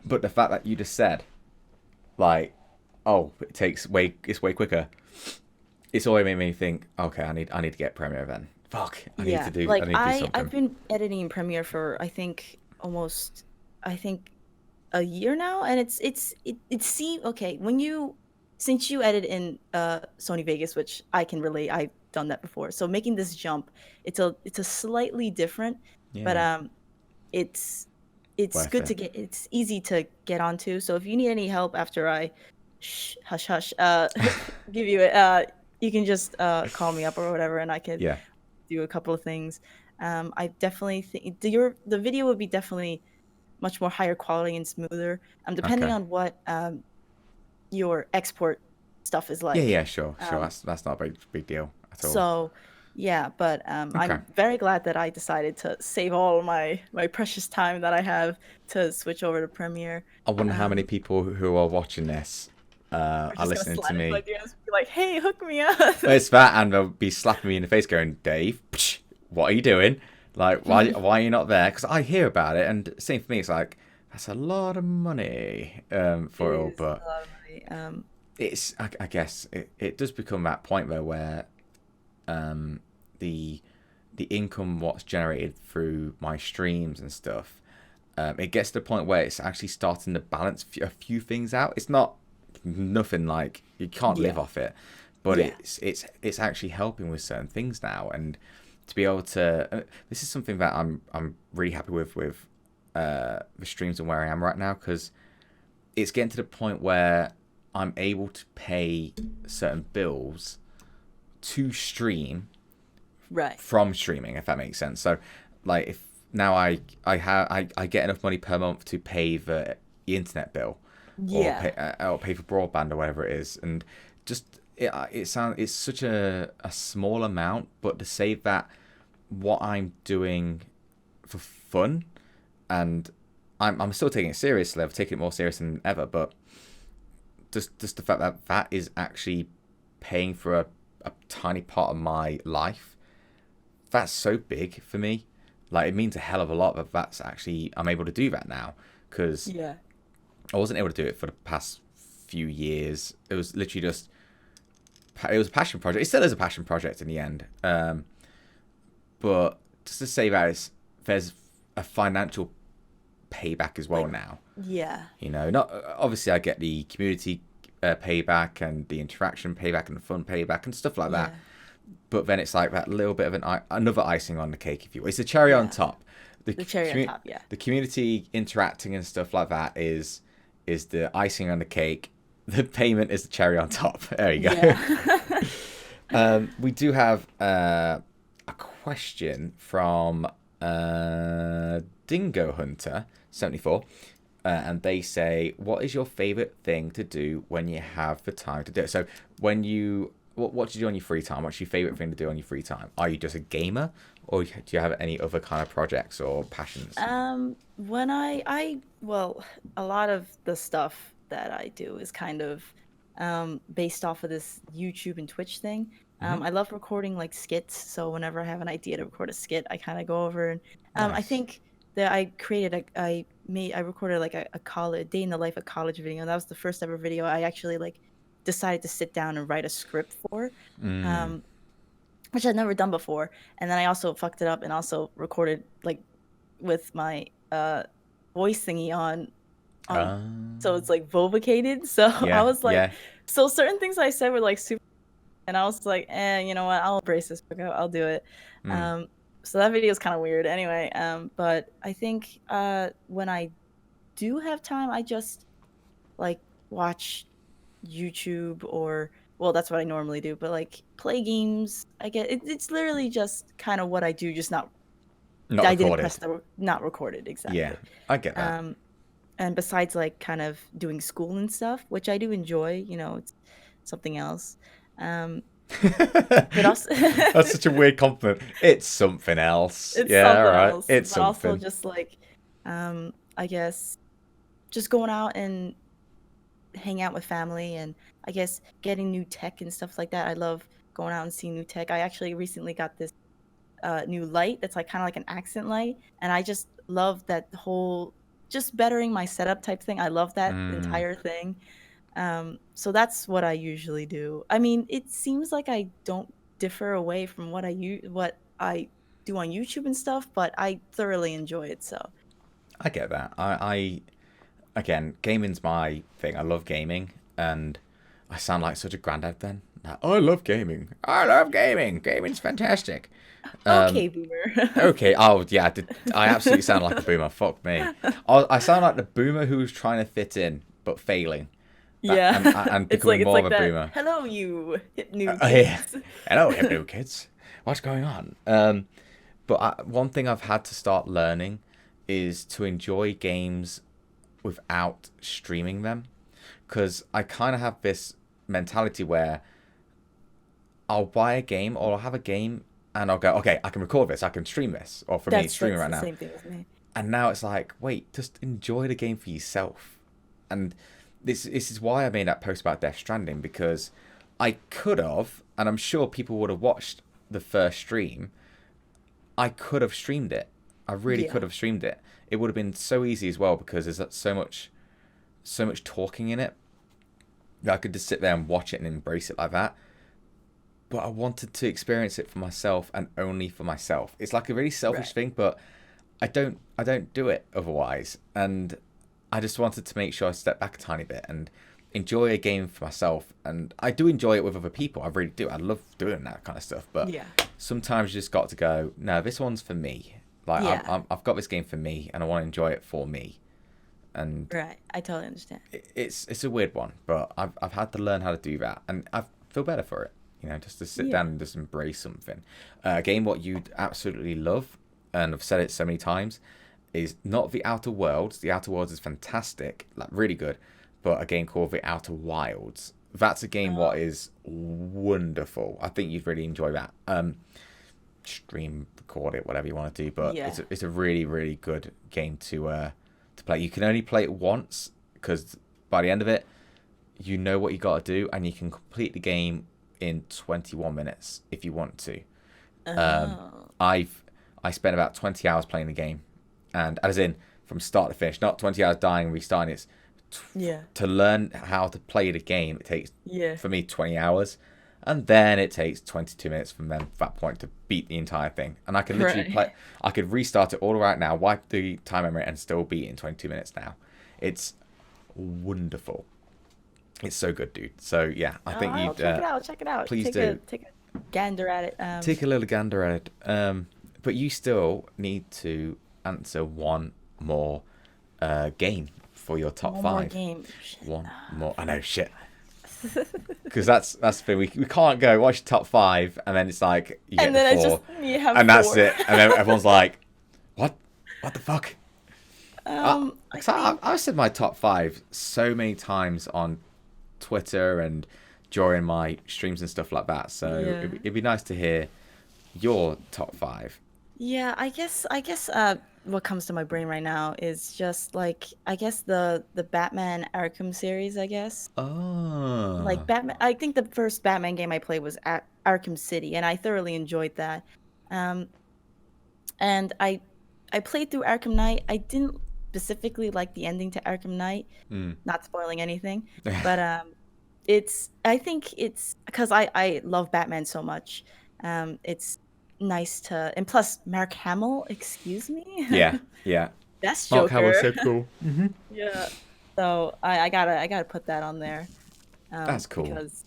But the fact that you just said, like, oh, it's way quicker. It's always made me think, okay, I need to get Premiere then. Fuck, Yeah, I like need to do I've something. been editing in Premiere for I think a year now, and it seems okay when you since you edit in Sony Vegas, which I can relate. I've done that before. So making this jump, it's a slightly different, but Yeah, it's it's worth good it. to get. It's easy to get onto. So if you need any help after I hush hush give you it, you can just call me up or whatever, and I could Yeah. do a couple of things. I definitely think the video would be definitely much more higher quality and smoother. Depending Okay. on what your export stuff is Yeah. like. Sure. Um, That's not a big deal at all. so yeah, but Okay. I'm very glad that I decided to save all my precious time that I have to switch over to Premiere. I wonder how many Um, people who are watching this we're are just gonna listening to slide into my me. DMs and be like, "Hey, hook me up." It's that, and they'll be slapping me in the face, going, "Dave, psh, what are you doing? Like, why are you not there?" Because I hear about it, and same for me. It's like that's a lot of money It for it all, is but a lot of money. I guess it does become that point though where um, the income what's generated through my streams and stuff, it gets to the point where it's actually starting to balance a few things out. It's not nothing like you can't live Yeah, off it, but yeah, it's actually helping with certain things now, and to be able to this is something that I'm really happy with the streams and where I am right now because it's getting to the point where I'm able to pay certain bills to stream right. from streaming, if that makes sense. So, like, if now I get enough money per month to pay the internet bill, Yeah, or pay for broadband or whatever it is, and just it's such a small amount, but to save that, what I'm doing for fun, and I'm still taking it seriously. I've taken it more serious than ever, but just the fact that that is actually paying for a tiny part of my life, that's so big for me. Like it means a hell of a lot that that's actually I'm able to do that now because yeah. I wasn't able to do it for the past few years. It was literally just, it was a passion project. It still is a passion project in the end. But just to say that there's a financial payback as well now. Yeah. You know, not obviously I get the community payback and the interaction payback and the fun payback and stuff like that. But then it's like that little bit of another icing on the cake, if you will. It's the cherry on top. The cherry on top, yeah. The community interacting and stuff like that is the icing on the cake. The payment is the cherry on top. There you go. Yeah. We do have a question from Dingo Hunter 74, and they say, "What is your favorite thing to do when you have the time to do it?" So, what do you do on your free time? What's your favorite thing to do on your free time? Are you just a gamer, or do you have any other kind of projects or passions? When well, a lot of the stuff that I do is kind of based off of this YouTube and Twitch thing. I love recording like skits, so whenever I have an idea to record a skit, I kind of go over and I think that I recorded like a day in the life of college video. That was the first ever video I actually like decided to sit down and write a script for, which I'd never done before. And then I also fucked it up and also recorded like with my voice thingy on so it's like vovocated. So I was like, so certain things I said were like super, and I was like, you know what, I'll embrace this, I'll do it. So that video is kind of weird anyway. But I think when I do have time, I just like watch YouTube, or well, that's what I normally do, but like play games. It's literally just kind of what I do, just not I didn't press not recorded, exactly. Yeah, I get that. And besides like kind of doing school and stuff, which I do enjoy, you know, it's something else. But also that's such a weird compliment. It's something else. It's yeah, something all right. else. It's but something. Also just like I guess just going out and hang out with family, and I guess getting new tech and stuff like that. I love going out and seeing new tech. I actually recently got this new light that's like kind of like an accent light, and I just love that whole just bettering my setup type thing. I love that entire thing. So that's what I usually do. I mean, it seems like I don't differ away from what I do on YouTube and stuff, but I thoroughly enjoy it. So I get that. I again, gaming's my thing. I love gaming, and I sound like such a granddad then. I love gaming. I love gaming. Gaming's fantastic. Okay, boomer. Okay. Oh, yeah. I absolutely sound like a boomer. Fuck me. I sound like the boomer who's trying to fit in but failing. Yeah. And becoming more of a that, boomer. Hello, you hip new kids. Yeah. Hello, hip new kids. What's going on? But one thing I've had to start learning is to enjoy games without streaming them, because I kind of have this mentality where I'll buy a game or I'll have a game and I'll go, okay, I can record this, I can stream this, or for me, streaming right now. Same thing with me. And now it's like, wait, just enjoy the game for yourself. And this is why I made that post about Death Stranding, because I could have, and I'm sure people would have watched the first stream. I could have streamed it. I really could have streamed it. It would have been so easy as well, because there's so much talking in it that I could just sit there and watch it and embrace it like that. But I wanted to experience it for myself and only for myself. It's like a really selfish thing, but I don't do it otherwise. And I just wanted to make sure I step back a tiny bit and enjoy a game for myself. And I do enjoy it with other people. I really do. I love doing that kind of stuff. But sometimes you just got to go, no, this one's for me. Like I've got this game for me, and I want to enjoy it for me. And I totally understand. It's a weird one, but I've had to learn how to do that, and I feel better for it. You know, just to sit down and just embrace something. A game what you'd absolutely love, and I've said it so many times, is not The Outer Worlds. The Outer Worlds is fantastic, like really good, but a game called The Outer Wilds. That's a game what is wonderful. I think you'd really enjoy that. Stream, record it, whatever you want to do, but it's a really, really good game to play. You can only play it once, because by the end of it, you know what you got to do, and you can complete the game in 21 minutes if you want to. I spent about 20 hours playing the game, and as in from start to finish, not 20 hours dying and restarting. It's Yeah. To learn how to play the game, it takes Yeah. for me 20 hours, and then it takes 22 minutes from that point to beat the entire thing. And I can literally play. I could restart it all right now, wipe the time memory, and still beat it in 22 minutes now. It's wonderful. It's so good, dude. So yeah, I think I'll you'd check it out. Check it out. please take do. take a gander at it. Take a little gander at it. But you still need to answer one more game for your top One five. more game. One more. I know, shit. Because that's the thing. We can't go, what's your top five? And then it's like, you get And then the it's four. just you have And four. that's it. And then everyone's like, what? What the fuck? I've said my top five so many times on Twitter and during my streams and stuff like that. So it'd be nice to hear your top five. Yeah, I guess what comes to my brain right now is just like I guess the Batman Arkham series, I guess. Oh. Like Batman, I think the first Batman game I played was at Arkham City, and I thoroughly enjoyed that. And I played through Arkham Knight. I didn't specifically like the ending to Arkham Knight, not spoiling anything, but I think it's because I love Batman so much. It's nice to, and plus Mark Hamill, excuse me. Yeah. That's Mark Joker. Hamill's so cool. Yeah. So I gotta put that on there. That's cool. Because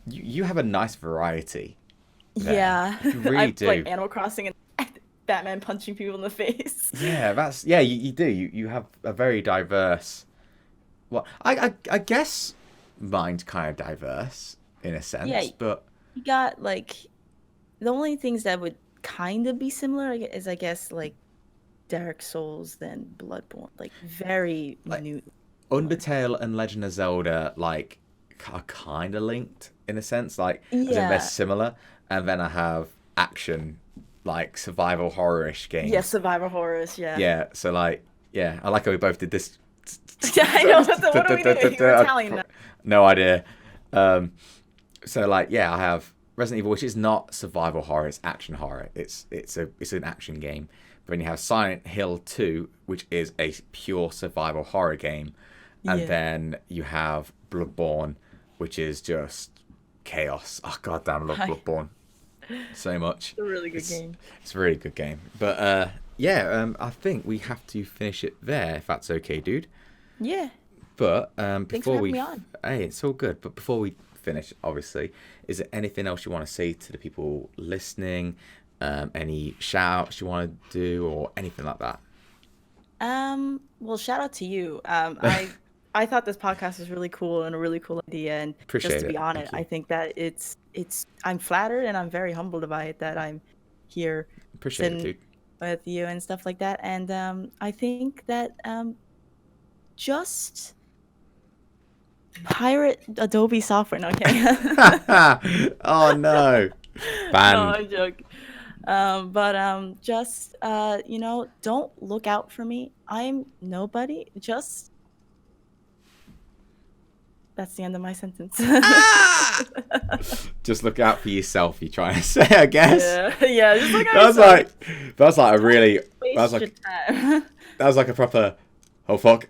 you have a nice variety. yeah, You really I do. like Animal Crossing and Batman punching people in the face. Yeah, you do. You have a very diverse. Well, I guess mine's kind of diverse in a sense, Yeah. but You got like the only things that would kind of be similar is I guess like Dark Souls than Bloodborne, like very minute. Undertale and Legend of Zelda like are kind of linked in a sense, like as in they're similar. And then I have action, like survival horror-ish games. Yeah, survival horrors. Yeah. Yeah. So like, yeah, I like how we both did this. I know. What do we do? You're Italian now. No idea. So like, yeah, I have Resident Evil, which is not survival horror; it's action horror. It's an action game. But then you have Silent Hill 2, which is a pure survival horror game, and then you have Bloodborne, which is just chaos. Oh goddamn, I love Bloodborne so much. It's a really good game. It's a really good game. But I think we have to finish it there, if that's okay, dude. Yeah. But Thanks for having me on. Hey, it's all good. But before we finish, obviously, is there anything else you want to say to the people listening? Any shout outs you want to do or anything like that? Well, shout out to you. I thought this podcast was really cool and a really cool idea, and Appreciate just to it. be honest, I think that it's I'm flattered and I'm very humbled by it that I'm here Appreciate it, dude. with you and stuff like that. And I think that just pirate Adobe software. No, okay. Oh no. Banned. No, I'm joking. But just don't look out for me. I'm nobody. Just that's the end of my sentence. Just look out for yourself. You're trying to say, I guess. Yeah. Just look out. That's like a really. Waste your time. That was like a proper. Oh fuck.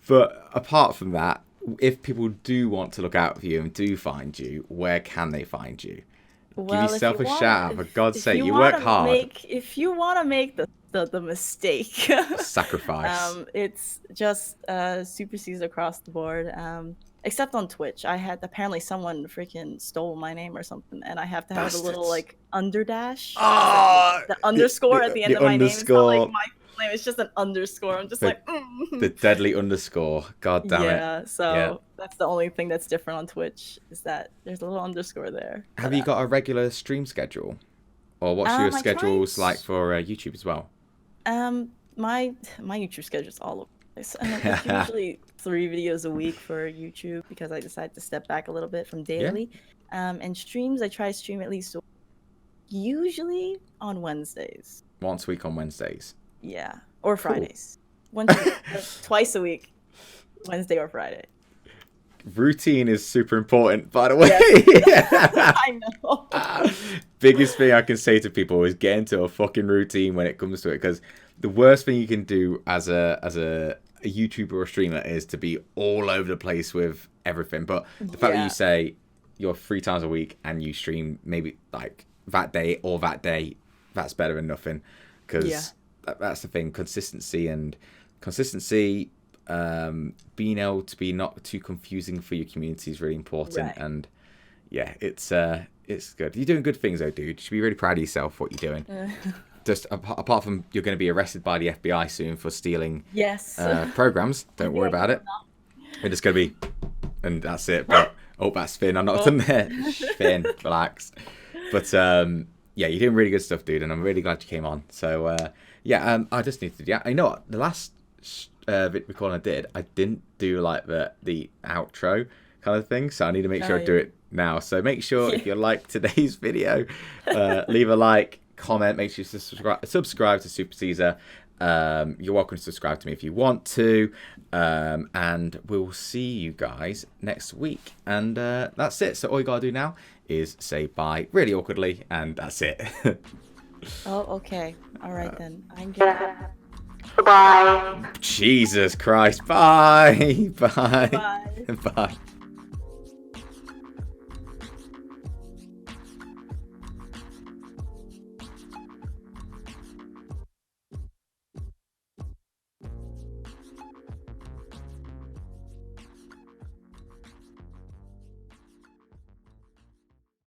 But apart from that, if people do want to look out for you and do find you, where can they find you? Well, give yourself a shout out, for God's sake. You work hard. If you want to make the mistake, sacrifice. It's just SuperSeizer across the board. Except on Twitch, apparently someone freaking stole my name or something, and I have to have a little like underdash. The underscore at the end of my name. It's not like my full name. It's just an underscore. I'm just the deadly underscore. God damn it. Yeah. So that's the only thing that's different on Twitch is that there's a little underscore there. Have you got a regular stream schedule, or what's your schedules like for YouTube as well? My YouTube schedule is all over the place. It's usually 3 videos a week for YouTube because I decided to step back a little bit from daily. And streams, I try to stream at least usually on Wednesdays. Once a week on Wednesdays. Yeah, or Fridays. Twice a week, Wednesday or Friday. Routine is super important, by the way. Yes. I know. Biggest thing I can say to people is get into a fucking routine when it comes to it, because the worst thing you can do as a YouTuber or streamer is to be all over the place with everything. But the fact that you say you're 3 times a week and you stream maybe like that day or that day, that's better than nothing. Because that's the thing. Consistency, being able to be not too confusing for your community is really important. Right. And yeah, it's good. You're doing good things though, dude. You should be really proud of yourself for what you're doing. Just apart from you're going to be arrested by the FBI soon for stealing programs. Don't worry about it. It's just going to be, and that's it. But that's Finn. I'm not done there. Finn, relax. But yeah, you're doing really good stuff, dude, and I'm really glad you came on. So I just need to. Yeah, I know what the last recording I did. I didn't do like the outro kind of thing, so I need to make sure I do it now. So make sure if you like today's video, leave a like. Comment, make sure you subscribe to SuperSeizer. You're welcome to subscribe to me if you want to, and we'll see you guys next week. And that's it. So all you gotta do now is say bye really awkwardly, and that's it. Oh, okay. All right then. I'm gonna. Bye. Jesus Christ! Bye. Bye. Bye. Bye.